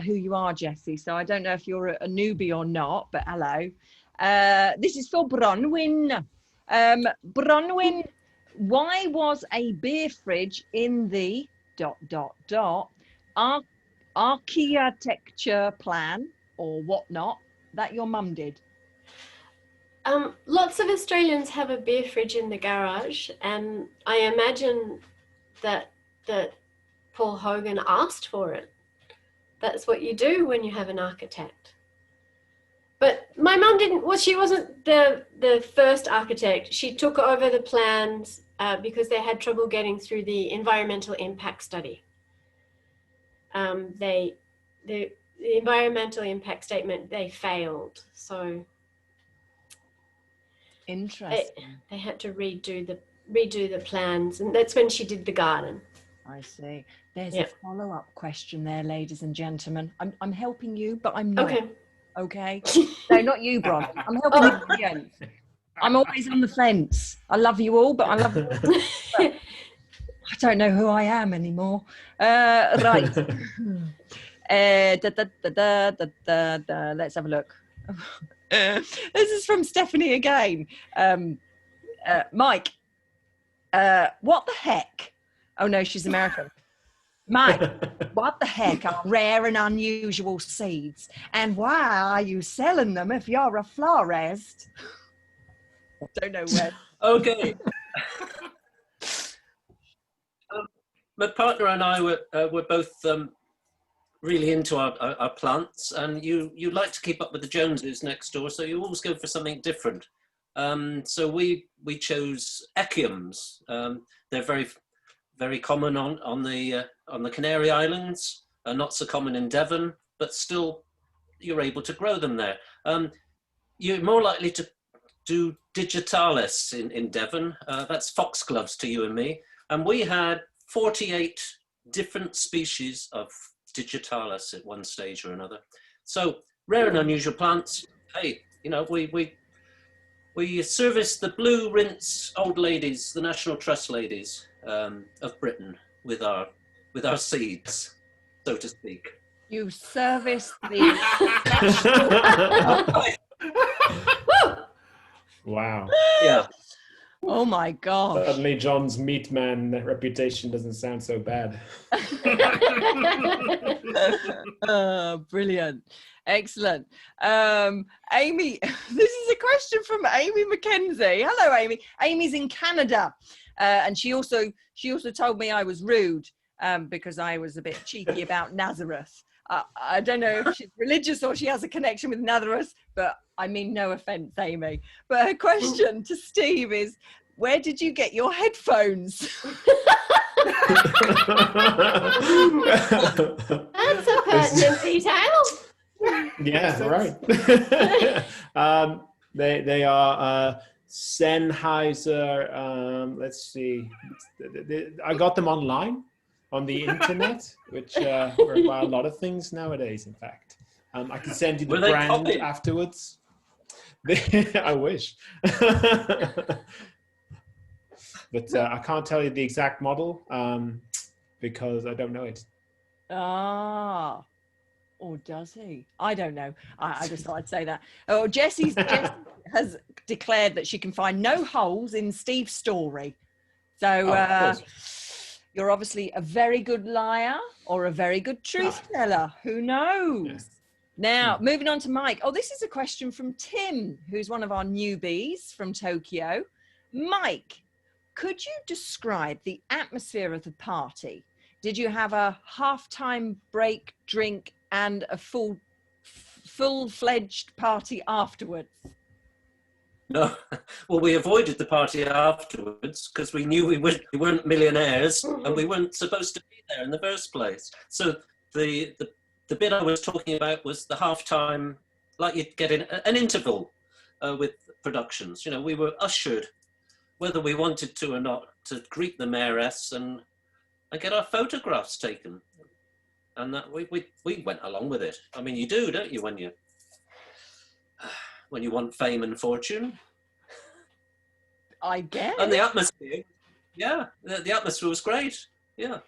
who you are, Jessie, so I don't know if you're a newbie or not, but hello. This is for Bronwyn. Bronwyn, why was a beer fridge in the ... architecture plan or whatnot that your mum did? Lots of Australians have a beer fridge in the garage, and I imagine that Paul Hogan asked for it. That's what you do when you have an architect. But my mum didn't. Well, she wasn't the first architect. She took over the plans because they had trouble getting through the environmental impact study. The environmental impact statement, they failed. So interesting. They had to redo the plans, and that's when she did the garden. I see. There's a follow-up question there, ladies and gentlemen. I'm helping you, but I'm not. Okay. No, not you, Bron. I'm helping you again. I'm always on the fence. I love you all, but I love you all. I don't know who I am anymore. Right. Let's have a look. This is from Stephanie again. Mike, what the heck? Oh no, she's American. Mike, what the heck are rare and unusual seeds? And why are you selling them if you're a florist? I don't know where. Okay. My partner and I were both really into our plants, and you like to keep up with the Joneses next door, so you always go for something different. So we chose echiums. They're very common on the Canary Islands, not so common in Devon, but still you're able to grow them there. You're more likely to do digitalis in Devon. That's foxgloves to you and me. And we had 48 different species of digitalis at one stage or another. So rare and unusual plants. Hey, you know, we service the blue rinse old ladies, the National Trust ladies of Britain with our seeds, so to speak. You service the Wow. Yeah. Oh my gosh. Suddenly John's meat man reputation doesn't sound so bad. Brilliant. Excellent. Amy, this is a question from Amy McKenzie. Hello, Amy. Amy's in Canada. And she also told me I was rude because I was a bit cheeky about Nazareth. I don't know if she's religious or she has a connection with Nazareth, but I mean no offense, Amy. But her question to Steve is, where did you get your headphones? That's a pertinent detail. Yeah, right. They are Sennheiser. Let's see. I got them online on the internet, which where buy a lot of things nowadays. In fact, I can send you the brand copied afterwards. I wish. But I can't tell you the exact model because I don't know it. Ah, or does he? I don't know. I just thought I'd say that. Oh, Jessie has declared that she can find no holes in Steve's story. So you're obviously a very good liar or a very good truth teller. Who knows? Yeah. Now, moving on to Mike. Oh, this is a question from Tim, who's one of our newbies from Tokyo. Mike, could you describe the atmosphere of the party? Did you have a halftime break, drink, and a full-fledged party afterwards? No, well, we avoided the party afterwards because we knew we weren't millionaires and we weren't supposed to be there in the first place. So the bit I was talking about was the halftime, like you'd get in an interval with productions. You know, we were ushered, whether we wanted to or not, to greet the mayoress and get our photographs taken. And that we went along with it. I mean, you do, don't you, when you want fame and fortune? I guess. And the atmosphere, yeah, the atmosphere was great. Yeah.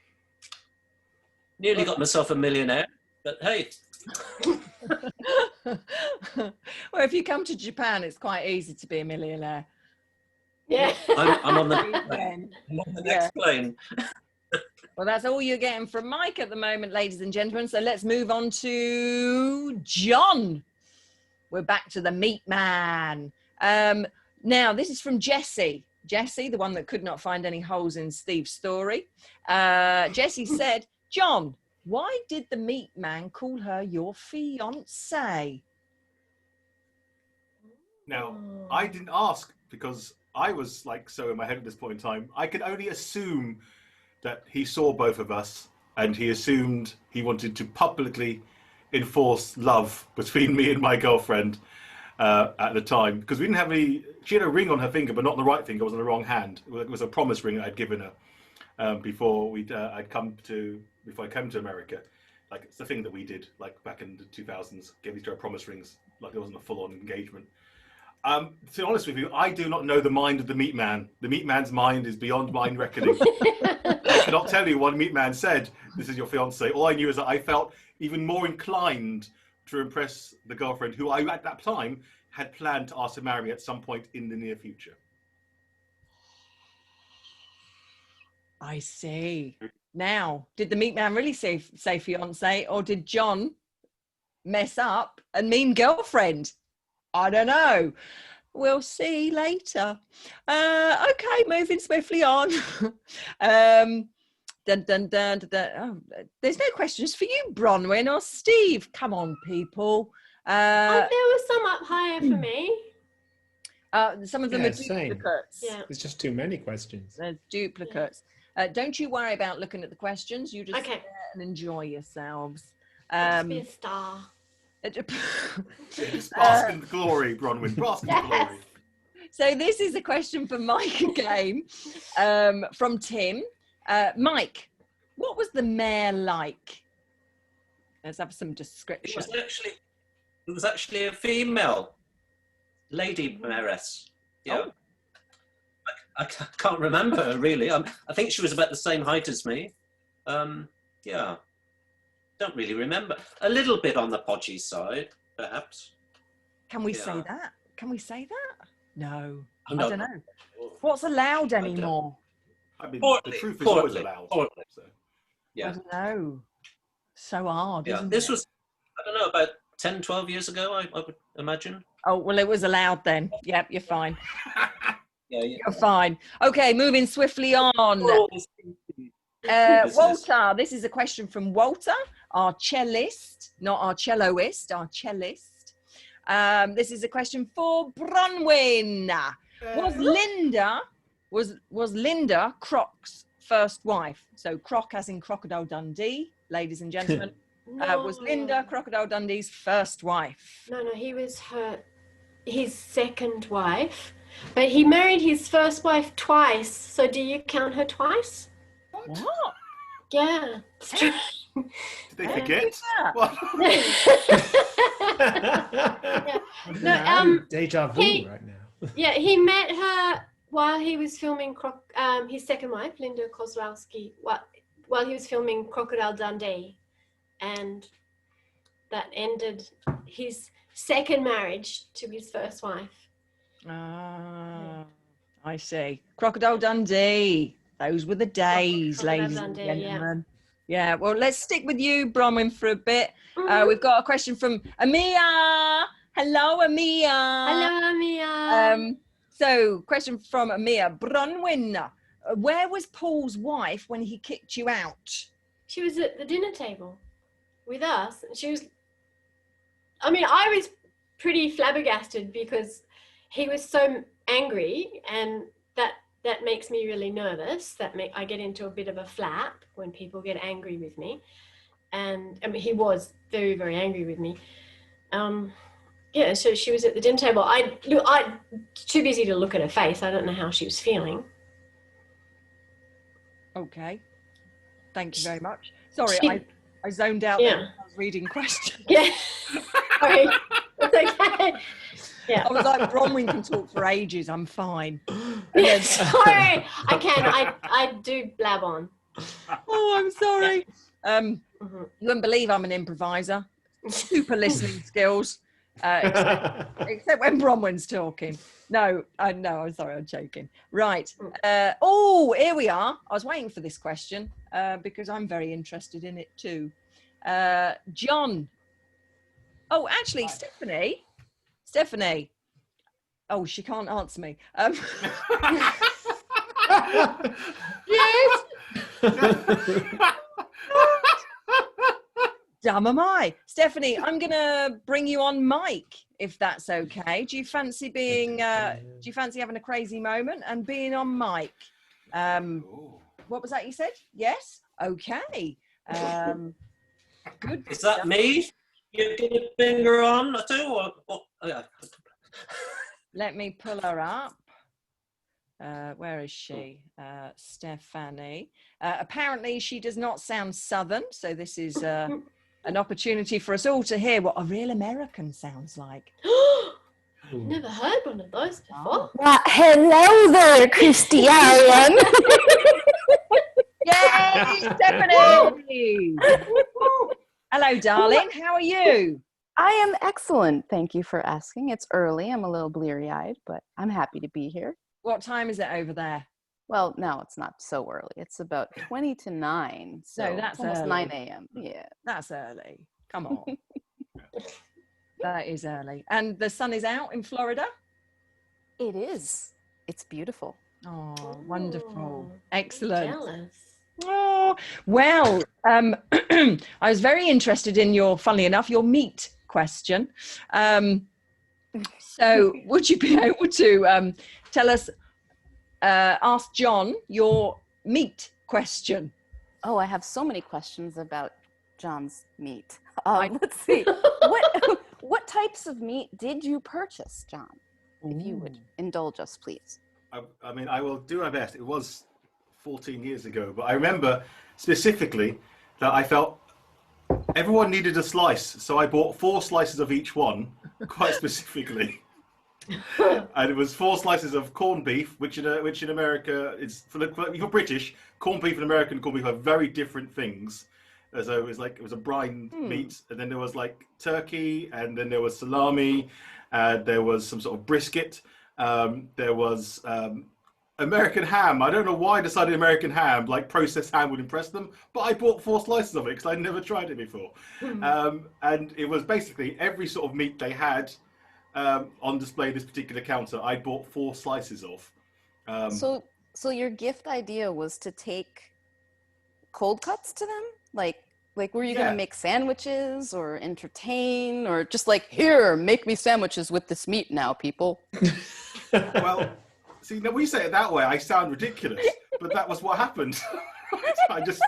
Nearly got myself a millionaire, but hey. Well, if you come to Japan, it's quite easy to be a millionaire. Yeah. I'm on the next plane. Well, that's all you're getting from Mike at the moment, ladies and gentlemen. So let's move on to John. We're back to the meat man. Now, this is from Jessie. Jessie, the one that could not find any holes in Steve's story. Jessie said, John, why did the meat man call her your fiancée? Now, I didn't ask because I was like so in my head at this point in time. I could only assume that he saw both of us and he assumed he wanted to publicly enforce love between me and my girlfriend at the time, because we didn't have any. She had a ring on her finger, but not the right finger. It was on the wrong hand. It was a promise ring that I'd given her before I came to America. Like, it's the thing that we did like back in the 2000s, gave each other promise rings. Like, it wasn't a full-on engagement. To be honest with you, I do not know the mind of the meat man. The meat man's mind is beyond my reckoning. I cannot tell you what the meat man said. This is your fiance. All I knew is that I felt even more inclined to impress the girlfriend who I, at that time, had planned to ask to marry me at some point in the near future. I see. Now, did the meat man really say fiance, or did John mess up and mean girlfriend? I don't know. We'll see later. Okay, moving swiftly on. Dun, dun, dun, dun, dun. Oh, there's no questions for you, Bronwyn or Steve. Come on, people. There was some up higher for me. Some of them are duplicates. Yeah. There's just too many questions. There's duplicates. Don't you worry about looking at the questions. You just sit there and enjoy yourselves. Just be a star. Just bask in the glory, Bronwyn. Bask in the glory. So this is a question for Mike again, from Tim. Mike, what was the mayor like? Let's have some description. It was actually a female lady mayoress. Yeah. Oh. I can't remember her really. I think she was about the same height as me. Yeah. Don't really remember. A little bit on the podgy side, perhaps. Can we say that? Can we say that? No, I'm I not- don't know. What's allowed don't. anymore? I mean, Portly, the truth is always portly, allowed. portly. So. I Yeah, don't know. So hard, yeah. isn't This it? was, I don't know, about 10, 12 years ago, I would imagine. Oh, well, it was allowed then. Yep, you're fine. Yeah, yeah. You're fine. Okay, moving swiftly on. Business. Walter, this is a question from Walter, our cellist, not our celloist, our cellist. This is a question for Bronwyn. Was Linda Croc's first wife? So Croc as in Crocodile Dundee, ladies and gentlemen. Was Linda Crocodile Dundee's first wife? No, he was his second wife, but he married his first wife twice. So do you count her twice? What? Yeah. Did they forget? What? Yeah. No, Deja vu right now. Yeah, he met her while he was filming his second wife, Linda Kozlowski, while he was filming Crocodile Dundee, and that ended his second marriage to his first wife. Ah, I see. Crocodile Dundee. Those were the days, Crocodile ladies Dundee, and gentlemen. Yeah, well, let's stick with you, Bronwyn, for a bit. We've got a question from Amia. Hello, Amia. Hello, Amia. So, question from Amia. Bronwyn, where was Paul's wife when he kicked you out? She was at the dinner table with us. She was, I mean, I was pretty flabbergasted because he was so angry, and that makes me really nervous. I get into a bit of a flap when people get angry with me. And I mean, he was very, very angry with me. Yeah, so she was at the dinner table. I too busy to look at her face. I don't know how she was feeling. Okay. Thank you very much. Sorry, I zoned out Yeah. there when I was reading questions. Yeah. Sorry. It's okay. Yeah. I was like, Bronwyn can talk for ages. I'm fine. Yeah, sorry. I do blab on. Oh, I'm sorry. You wouldn't believe I'm an improviser. Super listening skills. Except when Bronwyn's talking. No, I'm sorry, I'm joking. Right. Oh, here we are. I was waiting for this question because I'm very interested in it too. John. Oh, actually, Stephanie. Oh, she can't answer me. Yes. Damn am I. Stephanie, I'm going to bring you on mic, if that's okay. Do you fancy having a crazy moment and being on mic? What was that you said? Yes? Okay. Good. Is that me? You're going to bring her on too? Or, oh, yeah. Let me pull her up. Where is she? Stephanie. Apparently she does not sound Southern, so this is an opportunity for us all to hear what a real American sounds like. Never heard one of those before. Hello there, Christiane. Yay, Stephanie! Hello, darling. How are you? I am excellent. Thank you for asking. It's early. I'm a little bleary-eyed, but I'm happy to be here. What time is it over there? Well, no, it's not so early. It's about 20 to 9. So that's almost early. 9 a.m. Yeah. That's early. Come on. That is early. And the sun is out in Florida? It is. It's beautiful. Oh, wonderful. Excellent. Jealous. Oh, well, I was very interested in funnily enough, your meat question. So would you be able to tell us, ask John your meat question? Oh, I have so many questions about John's meat. Let's see. What types of meat did you purchase, John? If you would indulge us, please. I mean, I will do my best. It was 14 years ago, but I remember specifically that I felt everyone needed a slice, so I bought 4 slices of each one, quite specifically. And it was 4 slices of corned beef, which in America is for British. Corned beef and American corned beef are very different things. So it was a brine meat, and then there was like turkey, and then there was salami, there was some sort of brisket. There was American ham. I don't know why I decided American ham, like processed ham, would impress them, but I bought 4 slices of it because I'd never tried it before. And it was basically every sort of meat they had on display this particular counter, I bought 4 slices of. So your gift idea was to take cold cuts to them? Like were you going to make sandwiches or entertain, or just like, here, make me sandwiches with this meat now, people? Well, see, now when you say it that way, I sound ridiculous, but that was what happened. I just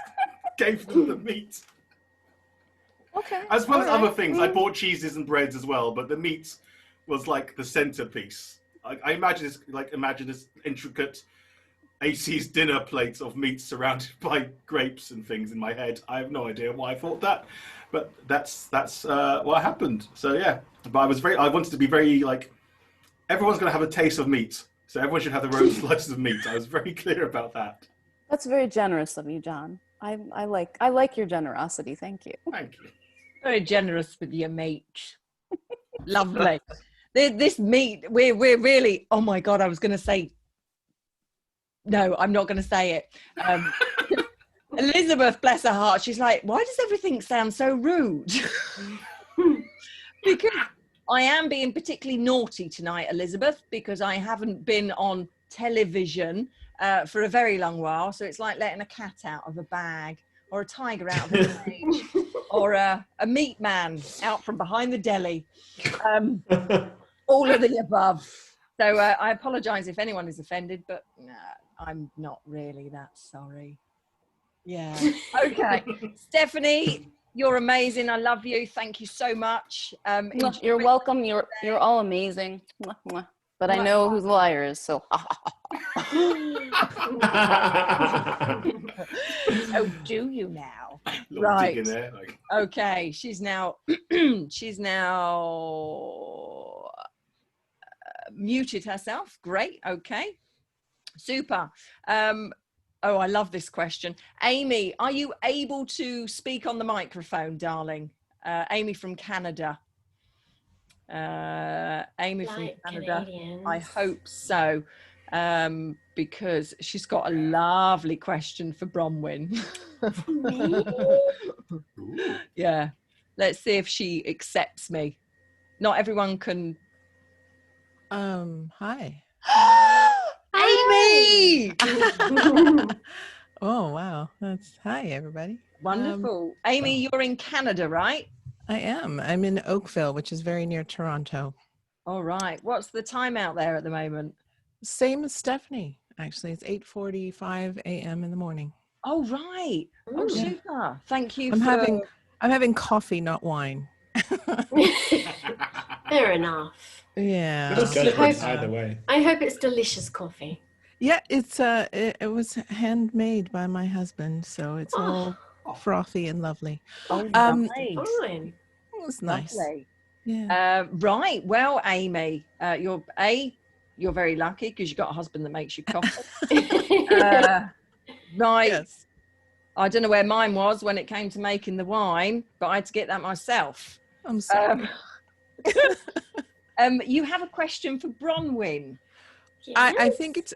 gave them the meat. Okay. As well as other things. I bought cheeses and breads as well, but the meat was like the centerpiece. I imagine this intricate 80s dinner plate of meat surrounded by grapes and things in my head. I have no idea why I thought that, but that's what happened. So yeah, but I wanted to be very like, everyone's going to have a taste of meat, so everyone should have their own slices of meat. I was very clear about that. That's very generous of you, John. I like your generosity. Thank you. Thank you. Very generous with your meat. Lovely. This meat, we're really, oh my God, I was going to say, no, I'm not going to say it. Elizabeth, bless her heart, she's like, why does everything sound so rude? Because I am being particularly naughty tonight, Elizabeth, because I haven't been on television for a very long while. So it's like letting a cat out of a bag, or a tiger out of a cage, or a meat man out from behind the deli. All of the above. So I apologise if anyone is offended, but I'm not really that sorry. Yeah. Okay. Stephanie, you're amazing. I love you. Thank you so much. You're welcome. You're all amazing. But I know who the liar is, so. Oh, do you now? Little dig in Right. there, like. Okay. She's now muted herself. Great. Okay. Super. Oh, I love this question. Amy, are you able to speak on the microphone, darling? Amy from Canada. Amy from Canada. Canadians. I hope so, because she's got a lovely question for Bronwyn. Yeah. Let's see if she accepts me. Not everyone can. Hi. Amy! Oh, wow. Hi, everybody. Wonderful. Amy, you're in Canada, right? I am. I'm in Oakville, which is very near Toronto. All right. What's the time out there at the moment? Same as Stephanie, actually. It's 8:45 a.m. in the morning. Oh, right. Oh, super. Thank you. I'm having coffee, not wine. Fair enough. Yeah. Either way. I hope it's delicious coffee. Yeah, it was handmade by my husband, so it's all frothy and lovely. Oh, nice. Fine. It was nice. Lovely. Yeah. Right. Well, Amy, you're very lucky because you've got a husband that makes you coffee. Right. Yes. I don't know where mine was when it came to making the wine, but I had to get that myself. I'm sorry. You have a question for Bronwyn. Yes.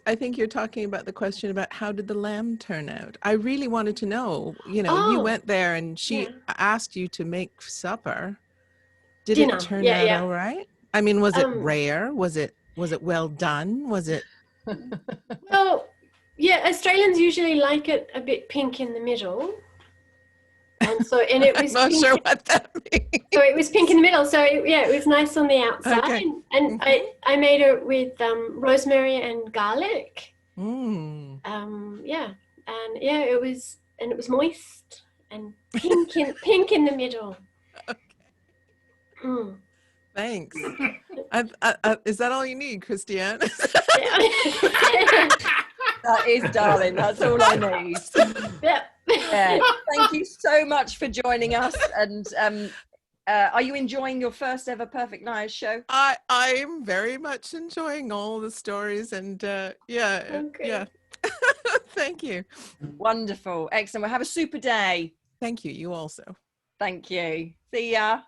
I think you're talking about the question about how did the lamb turn out. I really wanted to know, you went there and she asked you to make supper. Did it turn out all right? I mean, was it rare? Was it well done? Was it? Well, yeah, Australians usually like it a bit pink in the middle. And it was I'm not sure what that means. So it was pink in the middle. So it was nice on the outside. Okay. And I made it with rosemary and garlic. Mm. It was moist and pink in the middle. Okay. Mm. Thanks. Is that all you need, Christiane? That is, darling. That's all I need. Yep. Thank you so much for joining us. And are you enjoying your first ever Perfect Liars show? I'm very much enjoying all the stories and yeah. Thank you. Wonderful. Excellent. We'll have a super day. Thank you. You also. Thank you. See ya.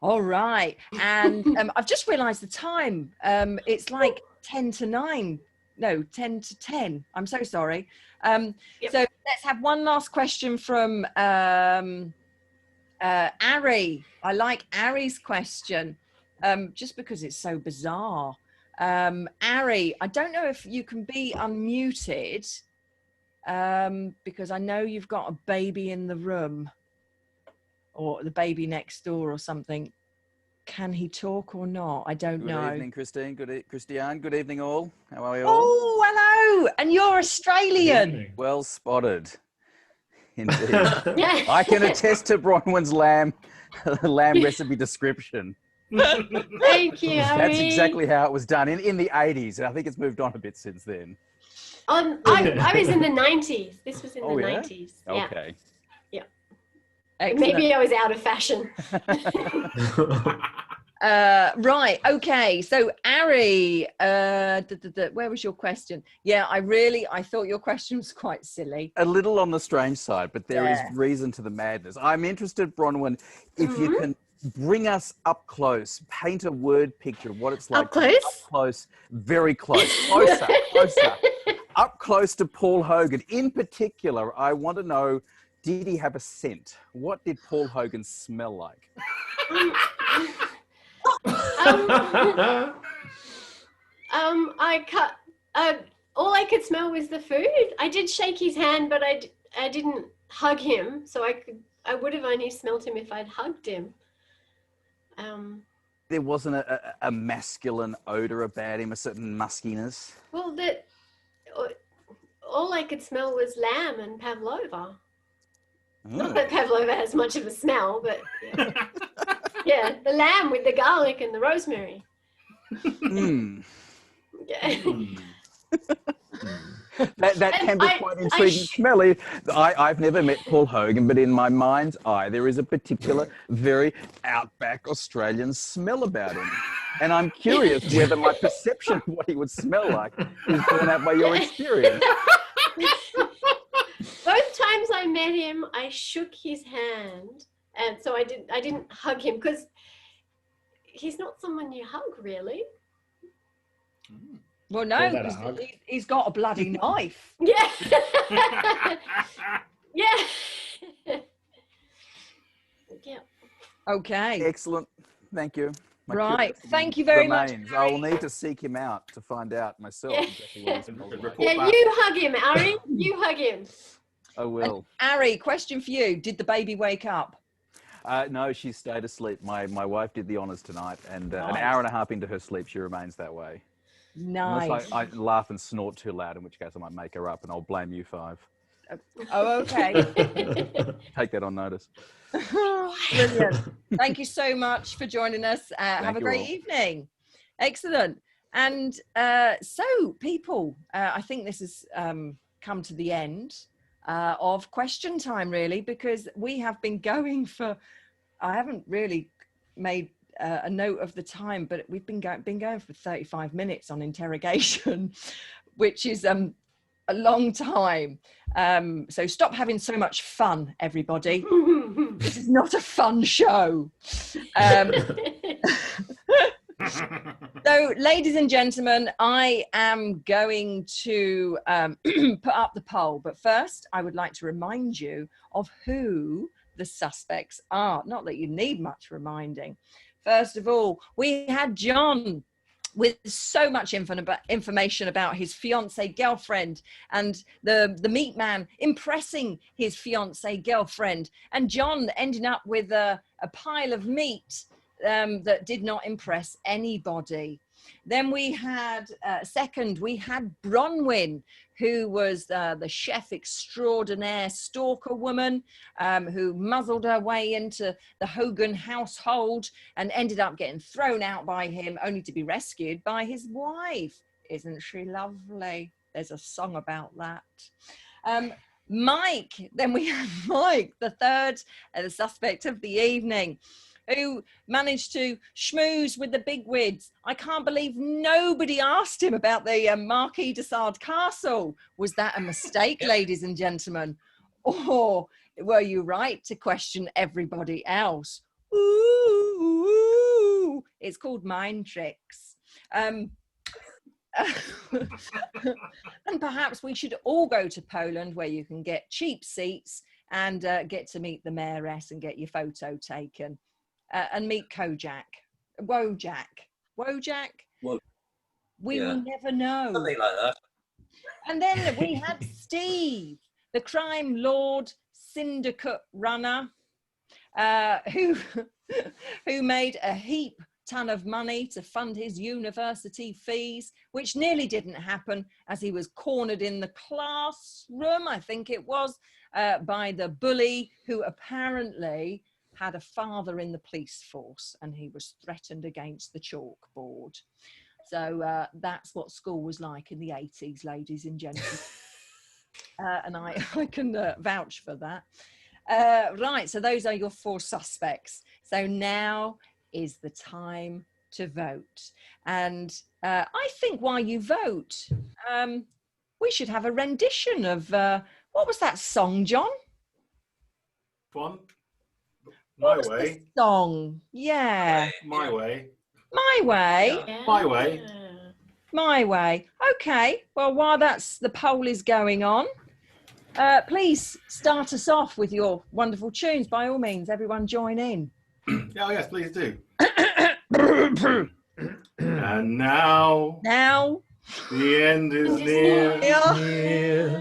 All right. And I've just realized the time. It's like 10 to 9. No, 10 to 10. I'm so sorry. So let's have one last question from Ari. I like Ari's question, just because it's so bizarre. Ari, I don't know if you can be unmuted, because I know you've got a baby in the room, or the baby next door or something. Can he talk or not? I don't know. Good evening, Christine. Christiane. Good evening, all. How are you all? Oh, hello. And you're Australian. Well spotted. Indeed. I can attest to Bronwyn's lamb recipe description. Thank you, Ari. That's exactly how it was done in the 80s. And I think it's moved on a bit since then. I was in the 90s. This was in the 90s. Yeah. Okay. Yeah. Excellent. Maybe I was out of fashion. Right. Okay. So Ari, where was your question? Yeah, I thought your question was quite silly. A little on the strange side, but there is reason to the madness. I'm interested, Bronwyn, if you can bring us up close, paint a word picture of what it's like. Up close? Up close, very close, closer, closer. Up close to Paul Hogan. In particular, I want to know, did he have a scent? What did Paul Hogan smell like? All I could smell was the food. I did shake his hand, but I didn't hug him, so I would have only smelt him if I'd hugged him. There wasn't a masculine odor about him, a certain muskiness. Well, all I could smell was lamb and pavlova. Not that pavlova has much of a smell, but yeah, the lamb with the garlic and the rosemary. Yeah. That can be quite intriguing, smelly. I've never met Paul Hogan, but in my mind's eye, there is a particular, very outback Australian smell about him. And I'm curious whether my perception of what he would smell like is borne out by your experience. Both times I met him, I shook his hand, and so I didn't hug him because he's not someone you hug, really. Well, no, because he's got a bloody knife. Yeah. Yeah. Yeah. Okay. Excellent. Thank you. Right. Thank you very much. I will need to seek him out to find out myself. Yeah. Exactly what he smells like. Yeah, you hug him, Ari. You hug him. I will. And Ari, question for you. Did the baby wake up? No, she stayed asleep. My wife did the honours tonight, and an hour and a half into her sleep, she remains that way. Nice. Unless I laugh and snort too loud, in which case I might make her up, and I'll blame you 5. Oh, okay. Take that on notice. Brilliant. Thank you so much for joining us. Have a great evening. Excellent. And so, people, I think this has come to the end of question time, really, because we have been going for, I haven't really made a note of the time, but we've been going for 35 minutes on interrogation, which is a long time. So stop having so much fun, everybody. This is not a fun show. So, ladies and gentlemen, I am going to put up the poll, but first I would like to remind you of who the suspects are. Not that you need much reminding. First of all, we had John with so much information about his fiancée girlfriend and the meat man impressing his fiancée girlfriend, and John ending up with a pile of meat that did not impress anybody. Then we had we had Bronwyn, who was the chef extraordinaire stalker woman, who muzzled her way into the Hogan household and ended up getting thrown out by him, only to be rescued by his wife. Isn't she lovely? There's a song about that. Mike, then we had Mike, the third the suspect of the evening, who managed to schmooze with the bigwigs. I can't believe nobody asked him about the Marquis de Sade Castle. Was that a mistake, ladies and gentlemen? Or were you right to question everybody else? Ooh, it's called mind tricks. And perhaps we should all go to Poland, where you can get cheap seats and get to meet the mayoress and get your photo taken, and meet Wojak. We will never know. Something like that. And then we had Steve, the crime lord syndicate runner, who made a heap ton of money to fund his university fees, which nearly didn't happen, as he was cornered in the classroom, I think it was, by the bully, who apparently had a father in the police force, and he was threatened against the chalkboard. So that's what school was like in the 80s, ladies and gentlemen. And I can vouch for that. Right, so those are your 4 suspects. So now is the time to vote. And I think while you vote, we should have a rendition of, what was that song, John? One. My Way. Song, yeah. My Way. My Way. Yeah. My Way. My Way. Okay. Well, while the poll is going on, please start us off with your wonderful tunes. By all means, everyone join in. Oh yes, please do. And now the end is near,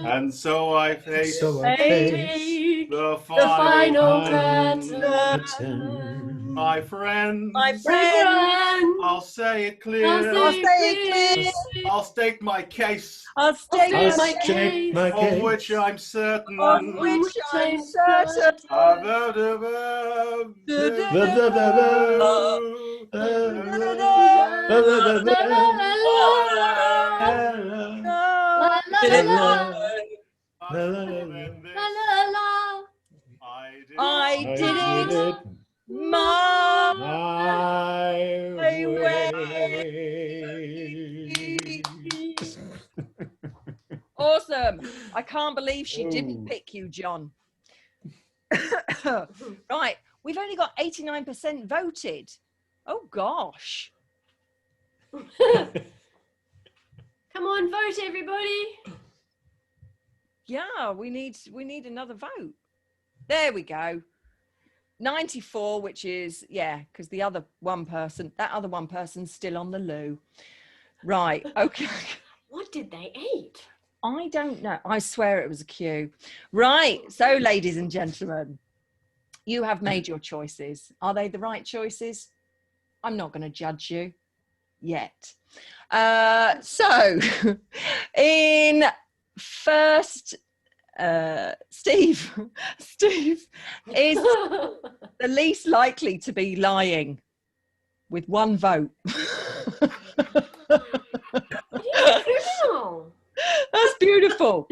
and so I face the final curtain. My friend, I'll say it clear. I'll state my case. I'll state my case. Of which I'm certain. I did it my way. Awesome. I can't believe she didn't pick you, John. Right, we've only got 89% voted. Oh gosh. Come on, vote everybody. Yeah, we need another vote. There we go. 94, which is, yeah, because that other one person's still on the loo. Right, okay. What did they eat? I don't know. I swear it was a queue. Right, so ladies and gentlemen, you have made your choices. Are they the right choices? I'm not going to judge you yet. So, in first... Steve is the least likely to be lying with 1 vote. That's beautiful.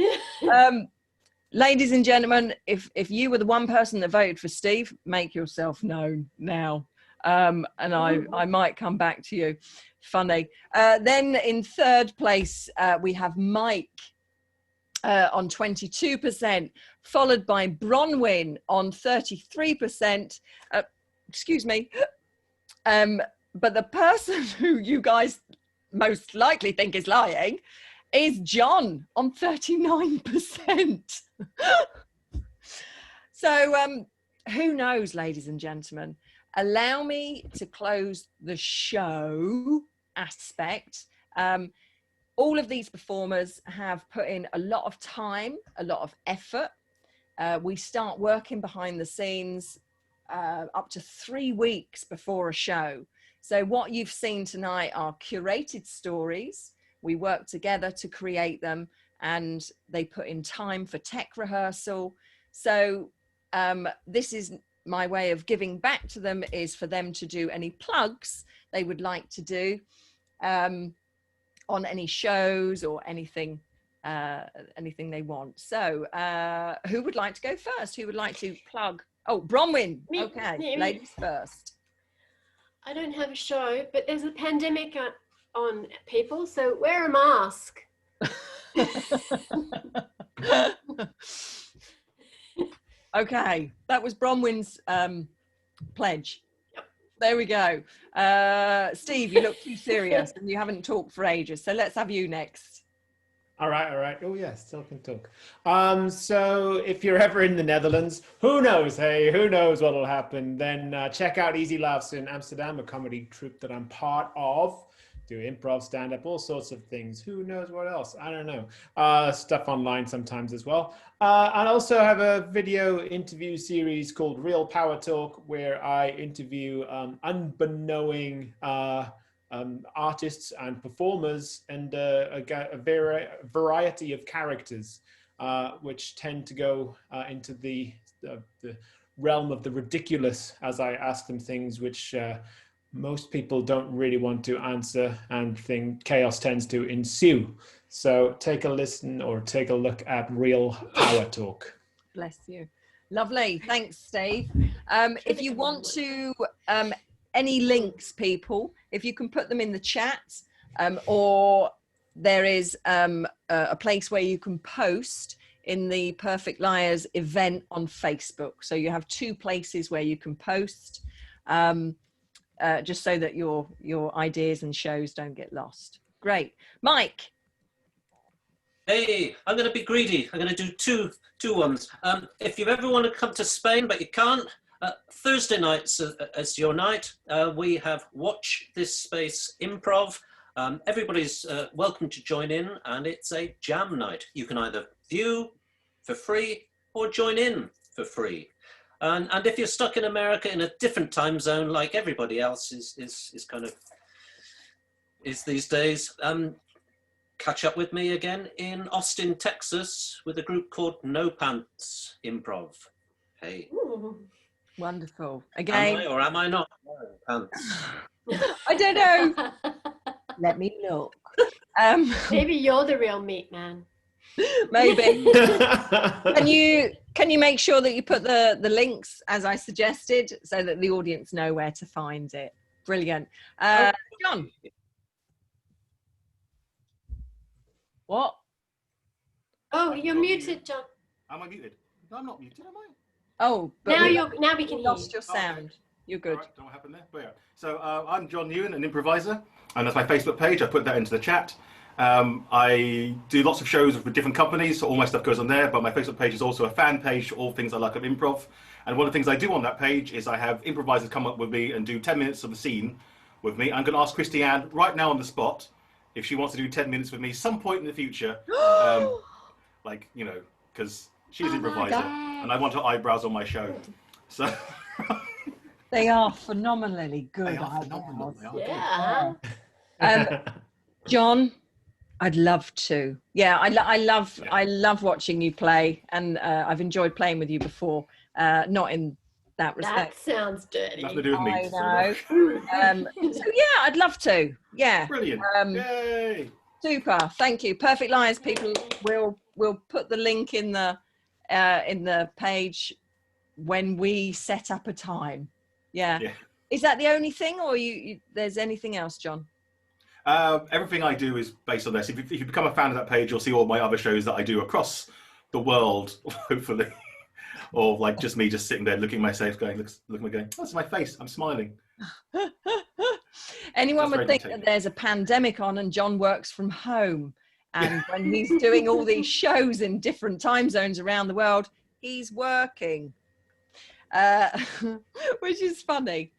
Ladies and gentlemen, if you were the one person that voted for Steve, make yourself known now. And I might come back to you. Funny. Then in third place, we have Mike on 22%, followed by Bronwyn on 33%. Excuse me. But the person who you guys most likely think is lying is John on 39%. So who knows, ladies and gentlemen? Allow me to close the show aspect. All of these performers have put in a lot of time, a lot of effort. We start working behind the scenes up to 3 weeks before a show. So what you've seen tonight are curated stories. We work together to create them, and they put in time for tech rehearsal. So this is my way of giving back to them, is for them to do any plugs they would like to do on any shows or anything they want. So who would like to go first? Who would like to plug? Oh, Bronwyn. Okay, ladies first. I don't have a show, but there's a pandemic on, people, so wear a mask. Okay, that was Bronwyn's pledge. Yep. There we go. Steve, you look too serious and you haven't talked for ages. So let's have you next. All right, all right. Oh, yeah, still can talk. So if you're ever in the Netherlands, who knows, hey, who knows what'll happen, then check out Easy Laughs in Amsterdam, a comedy troupe that I'm part of. Do improv, stand-up, all sorts of things. Who knows what else? I don't know. Stuff online sometimes as well. I also have a video interview series called Real Power Talk, where I interview unbeknowing artists and performers and a variety of characters, which tend to go into the realm of the ridiculous as I ask them things which most people don't really want to answer, and chaos tends to ensue. So take a listen or take a look at Real Power Talk. Bless you. Lovely. Thanks, Steve. If you want to, any links, people, if you can put them in the chat, or there is a place where you can post in the Perfect Liars event on Facebook. So you have 2 places where you can post. Just so that your ideas and shows don't get lost. Great. Mike. Hey, I'm going to be greedy. I'm going to do two ones. If you ever want to come to Spain, but you can't, Thursday nights as your night. We have Watch This Space Improv. Everybody's welcome to join in, and it's a jam night. You can either view for free or join in for free. And if you're stuck in America in a different time zone, like everybody else is kind of these days, catch up with me again in Austin, Texas, with a group called No Pants Improv. Hey. Ooh, wonderful. Again. Am I or am I not? No pants. I don't know. Let me look. Maybe you're the real meat man. Maybe. Can you make sure that you put the links as I suggested so that the audience know where to find it? Brilliant. John. What? Oh, you're muted, John. Am I muted? No, I'm not muted, am I? Oh, but now we can hear lost your sound. Okay. You're good. All right, don't know what happened there. But yeah. So I'm John Ewan, an improviser, and that's my Facebook page. I put that into the chat. I do lots of shows with different companies, so all my stuff goes on there, but my Facebook page is also a fan page for all things I like of improv. And one of the things I do on that page is I have improvisers come up with me and do 10 minutes of the scene with me. I'm going to ask Christiane right now on the spot if she wants to do 10 minutes with me some point in the future. Like, you know, because she's an improviser and I want her eyebrows on my show. So they are phenomenally good. They are phenomenal. They are good. John, I'd love to. Yeah, I love watching you play, and I've enjoyed playing with you before. Not in that respect. That sounds dirty. Nothing to do with me. I know. So yeah, I'd love to. Yeah. Brilliant. Yay. Super. Thank you. Perfect Liars people. We'll put the link in the page when we set up a time. Yeah. Is that the only thing, or there's anything else, John? Everything I do is based on this. If you become a fan of that page, you'll see all my other shows that I do across the world, hopefully. Or like just me just sitting there looking at myself going, looking going, oh, that's my face, I'm smiling. Anyone would think that there's a pandemic on and John works from home. And when he's doing all these shows in different time zones around the world, he's working. Which is funny.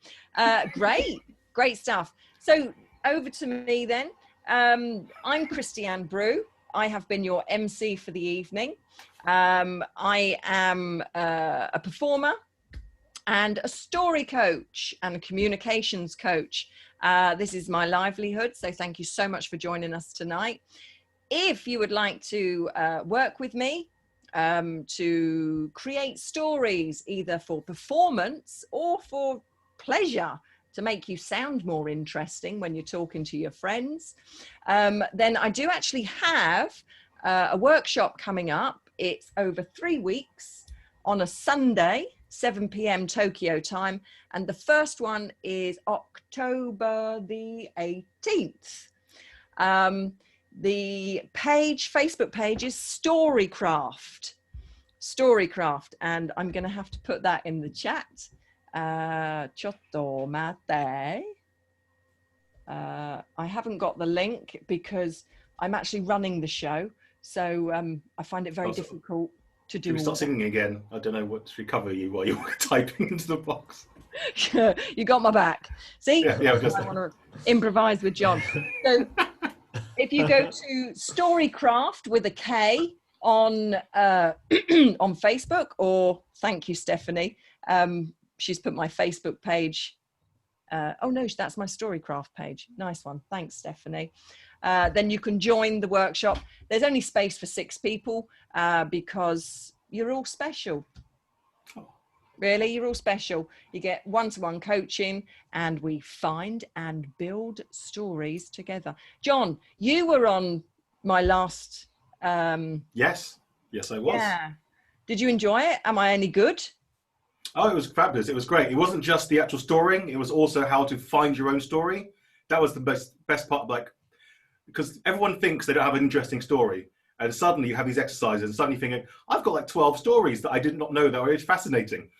Great stuff. So over to me then. I'm Christiane Brew. I have been your MC for the evening. I am a performer and a story coach and a communications coach. This is my livelihood, so thank you so much for joining us tonight. If you would like to work with me to create stories either for performance or for pleasure, to make you sound more interesting when you're talking to your friends, then I do actually have a workshop coming up. It's over 3 weeks on a Sunday, 7 p.m. Tokyo time. And the first one is October the 18th. The Facebook page is Storycraft. And I'm going to have to put that in the chat. Chotto mate. I haven't got the link because I'm actually running the show, so I find it very difficult to do. Should we start singing again? I don't know what to recover you while you're typing into the box. You got my back. See, Yeah, I want to improvise with John. So if you go to Storycraft with a K on on Facebook, or thank you, Stephanie. She's put my Facebook page. Oh no, that's my Storycraft page. Nice one. Thanks, Stephanie. Then you can join the workshop. There's only space for 6 people because you're all special. Really, you're all special. You get one-to-one coaching and we find and build stories together. John, you were on my last... Yes, I was. Yeah. Did you enjoy it? Am I any good? Oh, it was fabulous. It was great. It wasn't just the actual storying. It was also how to find your own story. That was the best part, like, because everyone thinks they don't have an interesting story. And suddenly you have these exercises and suddenly thinking, I've got like 12 stories that I did not know that were fascinating.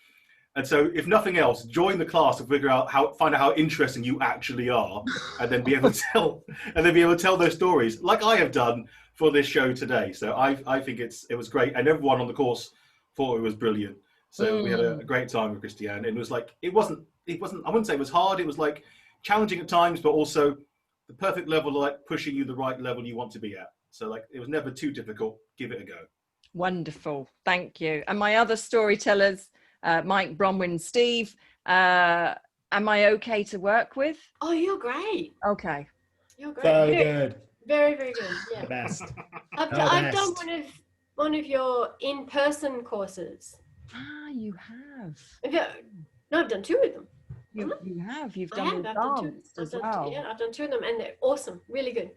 And so if nothing else, join the class to figure out find out how interesting you actually are, and then be able to tell those stories like I have done for this show today. So I think it was great. And everyone on the course thought it was brilliant. So we had a great time with Christiane. And it was like, it wasn't, I wouldn't say it was hard. It was like challenging at times, but also the perfect level, like pushing you the right level you want to be at. So like, it was never too difficult. Give it a go. Wonderful. Thank you. And my other storytellers, Mike, Bronwyn, Steve, am I okay to work with? Oh, you're great. Okay. You're great. So good. Very, very good. Yeah. The best. I've done one of your in-person courses. Ah, you have. No, I've done 2 of them. You have. You've I done have. advanced as well. Yeah, I've done 2 of them, and they're awesome. Really good.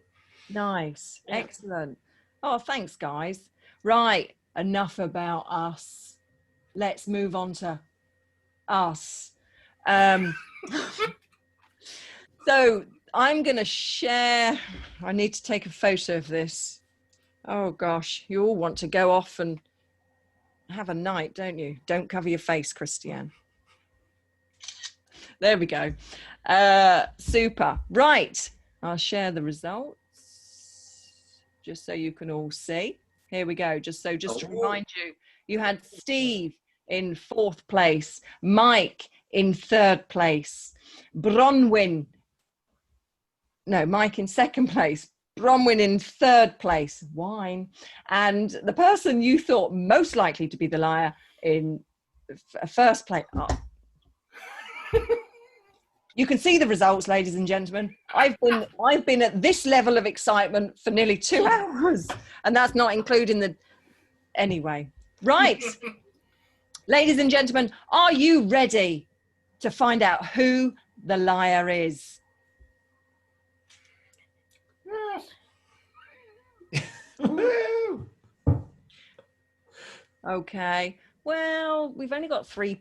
Nice. Yeah. Excellent. Oh, thanks, guys. Right. Enough about us. Let's move on to us. So I'm going to share. I need to take a photo of this. Oh, gosh. You all want to go off and have a night, don't you? Don't cover your face, Christiane. There we go. Super. Right. I'll share the results just so you can all see. Here we go. Just to remind you, you had Steve in 4th place, Mike in 3rd place, Mike in 2nd place, Bronwyn in 3rd place, wine, and the person you thought most likely to be the liar in 1st place. Oh. You can see the results, ladies and gentlemen. I've been at this level of excitement for nearly 2 hours, and that's not including the... Anyway, right. Ladies and gentlemen, are you ready to find out who the liar is? Okay. Well, we've only got 4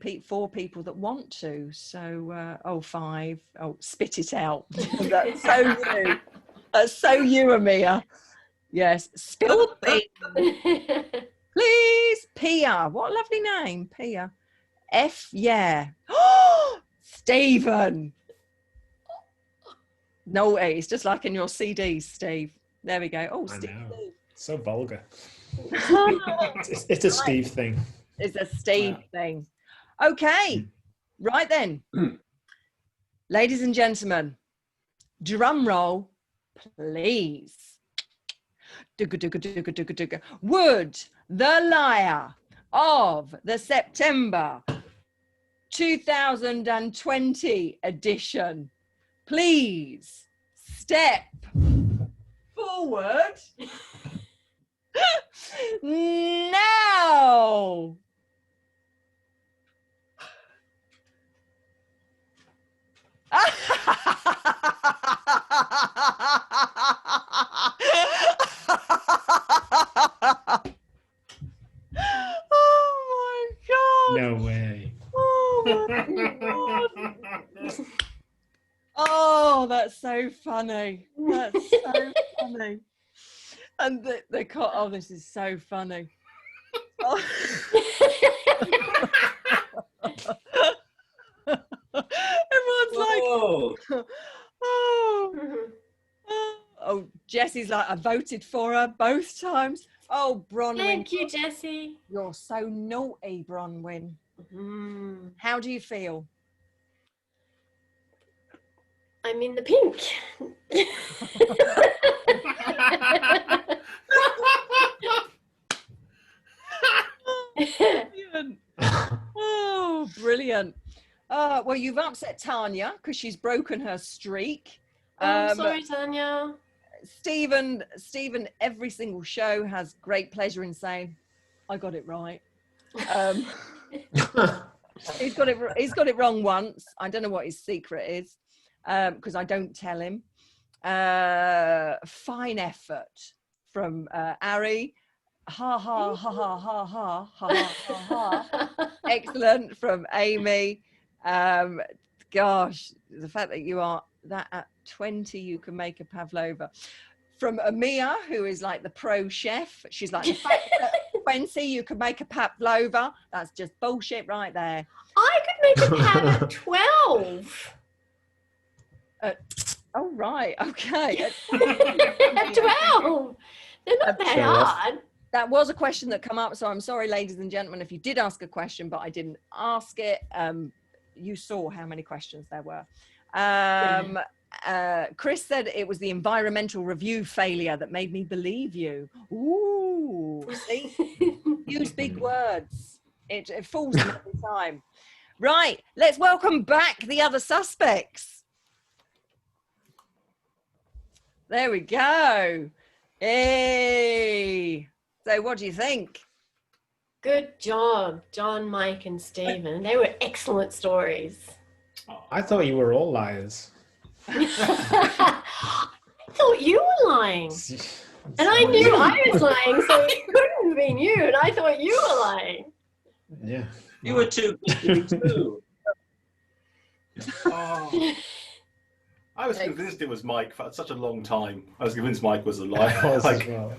people that want to. So, 5. Oh, spit it out. That's so you. That's so you, Amia. Yes. Spill the beans. Please. Pia. What a lovely name. Pia. Yeah. Stephen. No, it's just like in your CDs, Steve. There we go. Oh, Steve. So vulgar. It's a Steve thing. It's a Steve thing. Okay. Right then. Ladies and gentlemen, drum roll, please. Would the liar of the September 2020 edition please step forward now? Oh my God. No way. Oh my God. Oh, that's so funny. That's so funny. And oh, this is so funny. Oh. Oh. Oh, Jessie's like, I voted for her both times. Oh, Bronwyn. Thank you, Jessie. You're so naughty, Bronwyn. How do you feel? I'm in the pink. Brilliant. Oh, brilliant. Well, you've upset Tanya because she's broken her streak. Sorry, Tanya. Stephen, every single show has great pleasure in saying, I got it right. He's got it wrong once. I don't know what his secret is, because I don't tell him. Fine effort from Ari. Ha ha ha ha ha ha ha ha ha. Excellent from Amy. Gosh, the fact that you are that at 20 you can make a pavlova. From Amia, who is like the pro chef, she's like, the fact that at 20 you can make a pavlova, that's just bullshit right there. I could make a pav at 12. Oh right, okay. At 12. They're not that hard. That was a question that come up, so I'm sorry, ladies and gentlemen, if you did ask a question, but I didn't ask it. You saw how many questions there were. Chris said it was the environmental review failure that made me believe you. Ooh, see? Use big words. It fools them every time. Right, let's welcome back the other suspects. There we go. Hey. So what do you think? Good job, John, Mike, and Stephen. They were excellent stories. I thought you were all liars. I thought you were lying. And I knew I was lying, so it couldn't have been you. And I thought you were lying. Yeah. You were too good to be true. I was convinced it was Mike for such a long time. I was convinced Mike was a liar. Like, Oh,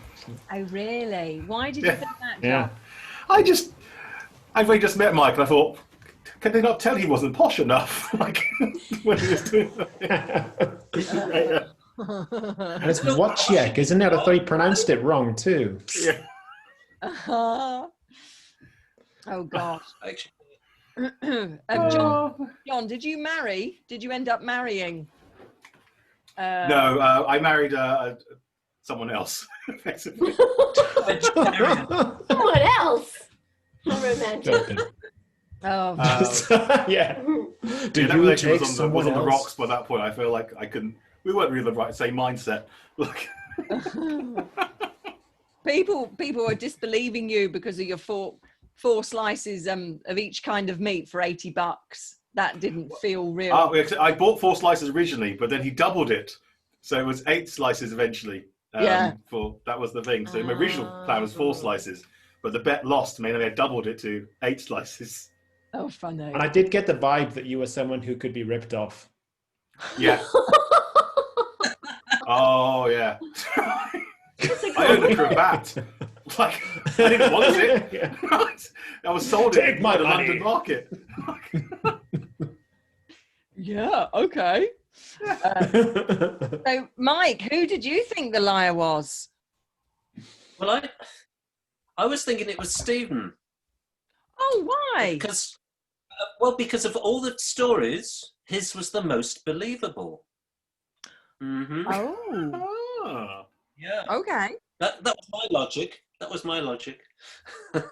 really? Why did you think that, John? yeah. I've only just met Mike and I thought, can they not tell he wasn't posh enough? Like, when he was doing that. And it's Wojciech, isn't it? I thought he pronounced it wrong too. Yeah. Oh gosh. Actually, John, did you marry? Did you end up marrying? No, I married someone else, effectively. Someone else? How romantic. Oh, yeah. That relationship was on the rocks by that point. I feel like I couldn't. We weren't really the same mindset. Like, people are disbelieving you because of your four slices of each kind of meat for $80. That didn't feel real. I bought 4 slices originally, but then he doubled it, so it was 8 slices eventually. That was the thing. So my original plan was 4 slices, but the bet lost, meaning I doubled it to 8 slices. Oh, funny. And I did get the vibe that you were someone who could be ripped off. Yeah. Oh yeah. I owned a cravat. Like, I didn't want it. Yeah. I was sold Take it my by the money. London market. Yeah. Okay. So, Mike, who did you think the liar was? well, I was thinking it was Stephen. Oh, why? Because of all the stories, his was the most believable. Mm-hmm. Oh. Yeah. Okay. That was my logic. That was my logic. But,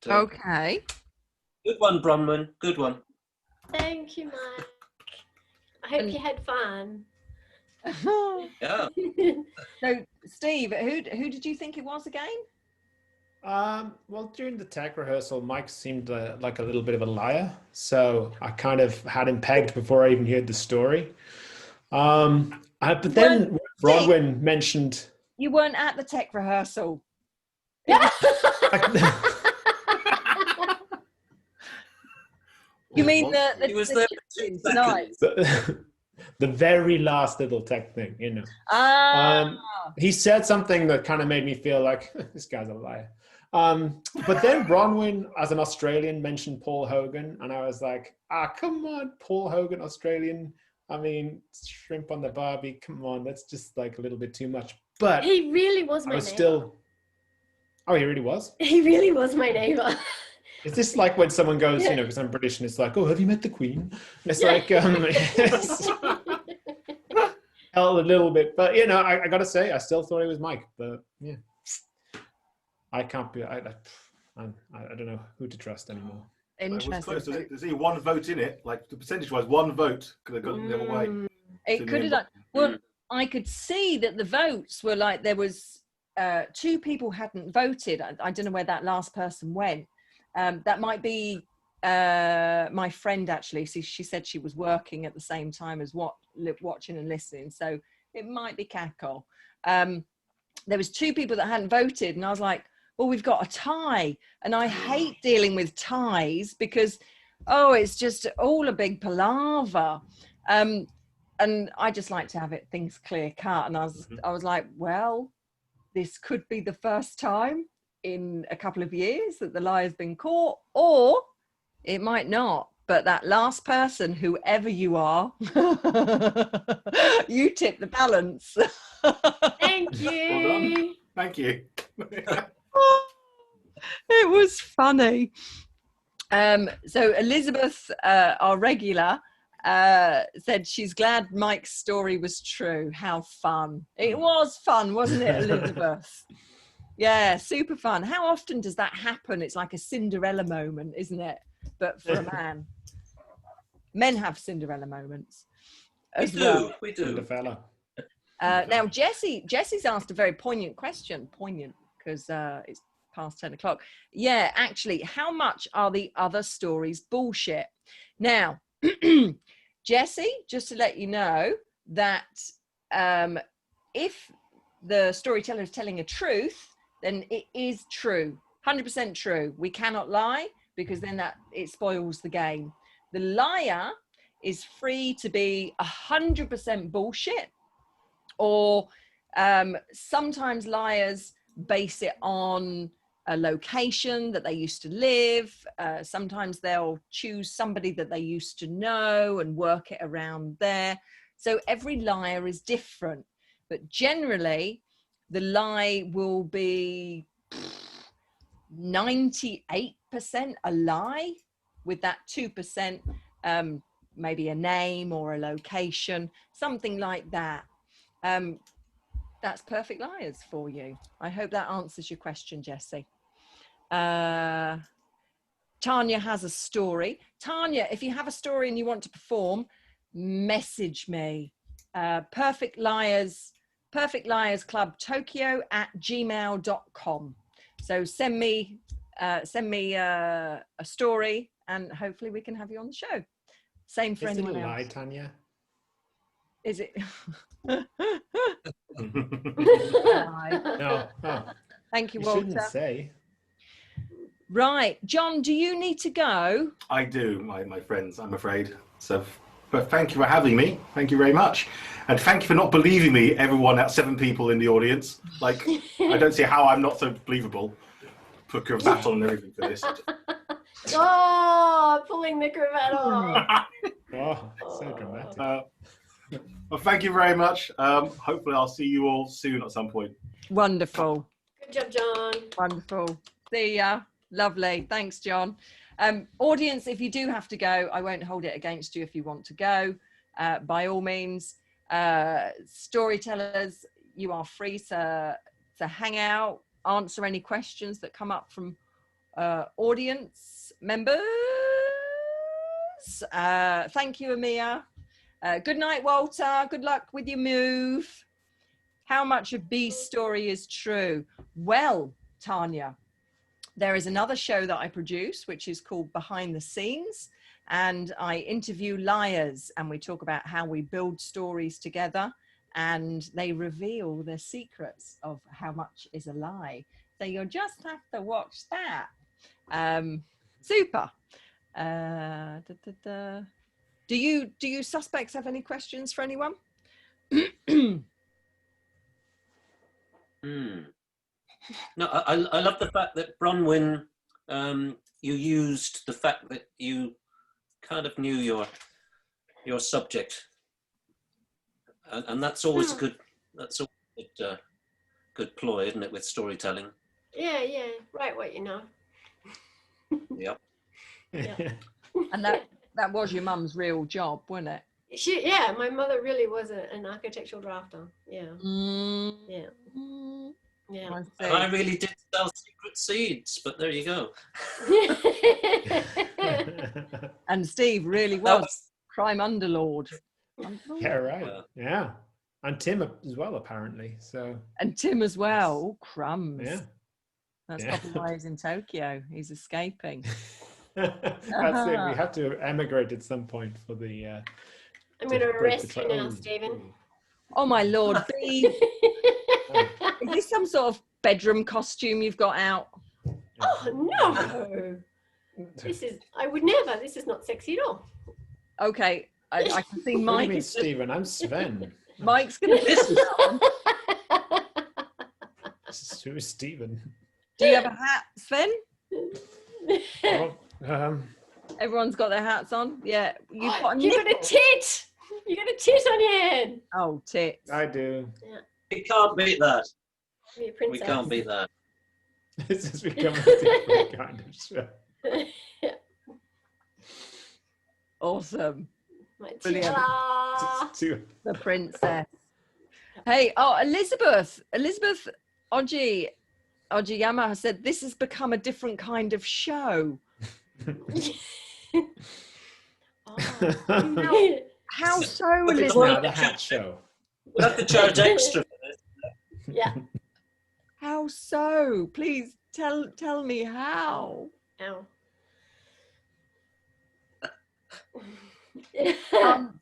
Okay. Good one, Bronwyn. Good one. Thank you, Mike. I hope you had fun. Yeah. So, Steve, who did you think it was again? Well, during the tech rehearsal, Mike seemed like a little bit of a liar. So I kind of had him pegged before I even heard the story. But then Bronwyn mentioned... You weren't at the tech rehearsal. You mean He was there tonight? The very last little tech thing, you know. Ah. He said something that kind of made me feel like this guy's a liar. But then Bronwyn, as an Australian, mentioned Paul Hogan, and I was like, come on, Paul Hogan, Australian. I mean, shrimp on the barbie. Come on, that's just like a little bit too much. But he really was my I was neighbor. still. Oh, he really was? He really was my neighbor. Is this like when someone goes, you know, because I'm British, and it's like, oh, have you met the Queen? And it's like, it's a little bit, but you know, I gotta say, I still thought it was Mike, but yeah, I can't be. I don't know who to trust anymore. It was close. There's only one vote in it. Like the percentage-wise, one vote could have gone the other way. It could have done. Well, I could see that the votes were like there was 2 people hadn't voted. I don't know where that last person went. That might be my friend actually. She said she was working at the same time as watching and listening, so it might be Cackle. There was 2 people that hadn't voted, and I was like, well, we've got a tie, and I hate dealing with ties because it's just all a big palaver, and I just like to have things clear cut. And I was like, well, this could be the first time in a couple of years that the lie's been caught, or it might not. But that last person, whoever you are, you tip the balance. Thank you. Well done. Thank you. It was funny. So Elizabeth, our regular, said she's glad Mike's story was true. How fun. It was fun, wasn't it, Elizabeth? Yeah, super fun. How often does that happen? It's like a Cinderella moment, isn't it? But for a man. Men have Cinderella moments as well. We do. Now, Jesse's asked a very poignant question. Poignant, because it's past 10 o'clock. Yeah, actually, how much are the other stories bullshit? Now, Jesse, just to let you know that if the storyteller is telling a truth, then it is true, 100% true. We cannot lie, because then it spoils the game. The liar is free to be 100% bullshit, or sometimes liars base it on a location that they used to live. Sometimes they'll choose somebody that they used to know and work it around there. So every liar is different, but generally the lie will be 98% a lie, with that 2% maybe a name or a location, something like that. That's perfect liars for you. I hope that answers your question, Jesse. Tanya has a story. Tanya, if you have a story and you want to perform, message me. Perfect Liars Club Tokyo @gmail.com. So send me a story, and hopefully we can have you on the show. Same for anyone else. Is it a lie, Tanya? Is it? No. Oh. Thank you, You Walter. shouldn't say. Right, John, do you need to go? I do, my friends, I'm afraid. So, but thank you for having me. Thank you very much. And thank you for not believing me, everyone, at 7 people in the audience. Like, I don't see how I'm not so believable. Put a cravat on and everything for this. Oh, pulling the cravat off. Oh, so dramatic. Well, thank you very much. Hopefully I'll see you all soon at some point. Wonderful. Good job, John. Wonderful. See ya. Lovely. Thanks, John. Audience, if you do have to go, I won't hold it against you if you want to go. By all means, storytellers, you are free to hang out, answer any questions that come up from audience members. Thank you, Amia. Good night, Walter. Good luck with your move. How much of B's story is true? Well, Tanya, there is another show that I produce, which is called Behind the Scenes, and I interview liars, and we talk about how we build stories together, and they reveal the secrets of how much is a lie. So you'll just have to watch that. Super. Do you suspects have any questions for anyone? No, I love the fact that Bronwyn, you used the fact that you kind of knew your subject, and that's always a good. That's a good ploy, isn't it, with storytelling? Yeah, write what you know. Yep. Yeah. And that was your mum's real job, wasn't it? Yeah, my mother really was an architectural drafter. Yeah. Yeah. Yeah. And I really did sell secret seeds, but there you go. And Steve really was crime underlord. Yeah, right. Yeah. And Tim as well, apparently. So. And Tim as well. Oh, crumbs. Yeah. That's probably why he's in Tokyo. He's escaping. That's it. We have to emigrate at some point for the. I'm going to arrest you now, Stephen. Oh my lord, Steve. Is this some sort of bedroom costume you've got out? Oh no! I would never. This is not sexy at all. Okay, I can see Mike. What do you mean, Stephen? I'm Sven. Mike's gonna miss that one. Who is Stephen? Do you have a hat, Sven? Well, Everyone's got their hats on. Yeah, you've got a You got a tit. You got a tit on your head. Oh, tits. I do. Yeah. We can't beat that. Be a princess. We can't beat that. This has become a different kind of show. Awesome. My Brilliant. tiara. The princess. Hey, Elizabeth Ojiyama has said this has become a different kind of show. How so, Elizabeth? The hat show. We'll have to charge extra for this. Yeah. How so? Please tell me how. Ow.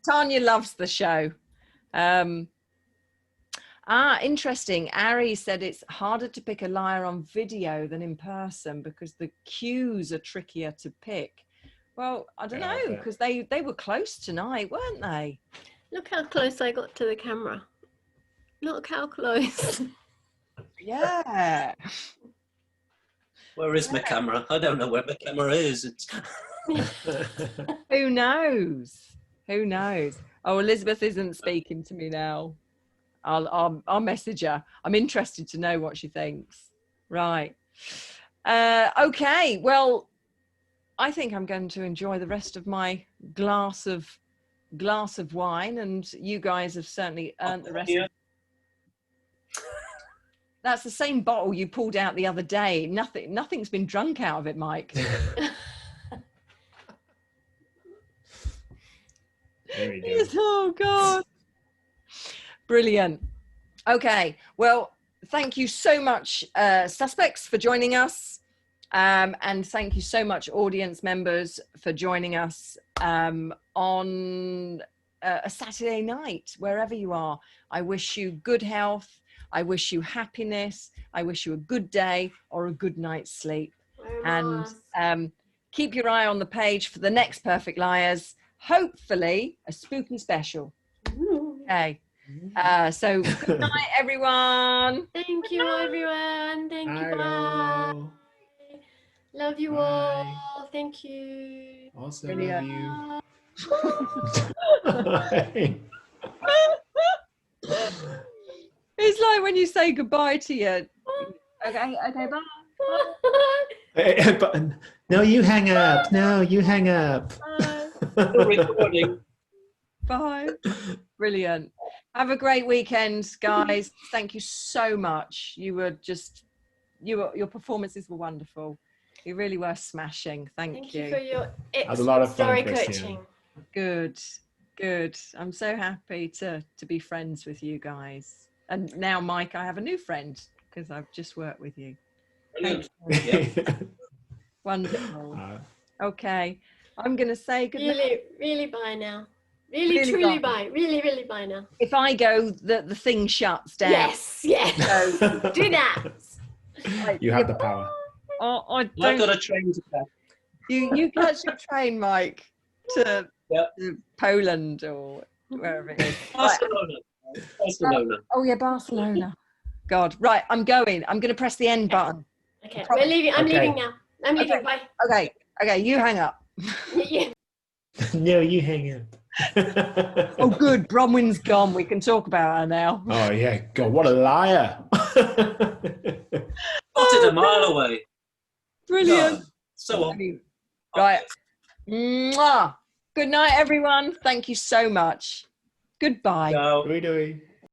Tanya loves the show. Interesting. Ari said it's harder to pick a liar on video than in person because the cues are trickier to pick. Well, I don't know, because they were close tonight, weren't they? Look how close I got to the camera. Look how close. Yeah. Where is my camera? I don't know where my camera is. It's Who knows? Who knows? Oh, Elizabeth isn't speaking to me now. I'll message her. I'm interested to know what she thinks. Right. Okay. Well, I think I'm going to enjoy the rest of my glass of wine, and you guys have certainly earned the rest. Yeah. That's the same bottle you pulled out the other day. Nothing's been drunk out of it, Mike. There you go. Yes, oh God. Brilliant. Okay. Well, thank you so much, suspects, for joining us. And thank you so much, audience members, for joining us on a Saturday night, wherever you are. I wish you good health. I wish you happiness. I wish you a good day or a good night's sleep. And keep your eye on the page for the next Perfect Liars. Hopefully a spooky special. Okay. So good night, everyone. Thank you, everyone. Thank you. Bye. Love you all. Thank you. Also Brilliant. love you. It's like when you say goodbye to your. Okay, bye. But, no, you hang up. No, you hang up. recording. Bye. Brilliant. Have a great weekend, guys. Thank you so much. Your performances were wonderful. You really were smashing. Thank you. For your Had a lot of fun, story Christiane. coaching. Good. I'm so happy to be friends with you guys. And now, Mike, I have a new friend because I've just worked with you. Brilliant. Wonderful. Okay. I'm going to say good night. Really bye now. Really truly bye. Really bye now. If I go, the thing shuts down. Yes. So, do that. You have the power. Oh, I've got a train to catch. You catch your train, Mike. To to Poland or wherever it is. Barcelona. Barcelona. Oh yeah, Barcelona. God, right, I'm going to press the end button. Okay, we're leaving. I'm Okay. leaving now. I'm leaving. Bye. Okay, you hang up. Yeah. No, you hang up. Oh good, Bronwyn's gone, we can talk about her now. Oh yeah, God, what a liar. Spotted a mile away. Brilliant. God. So on. Right. Mwah. Good night, everyone. Thank you so much. Goodbye. Ciao. Doei doei.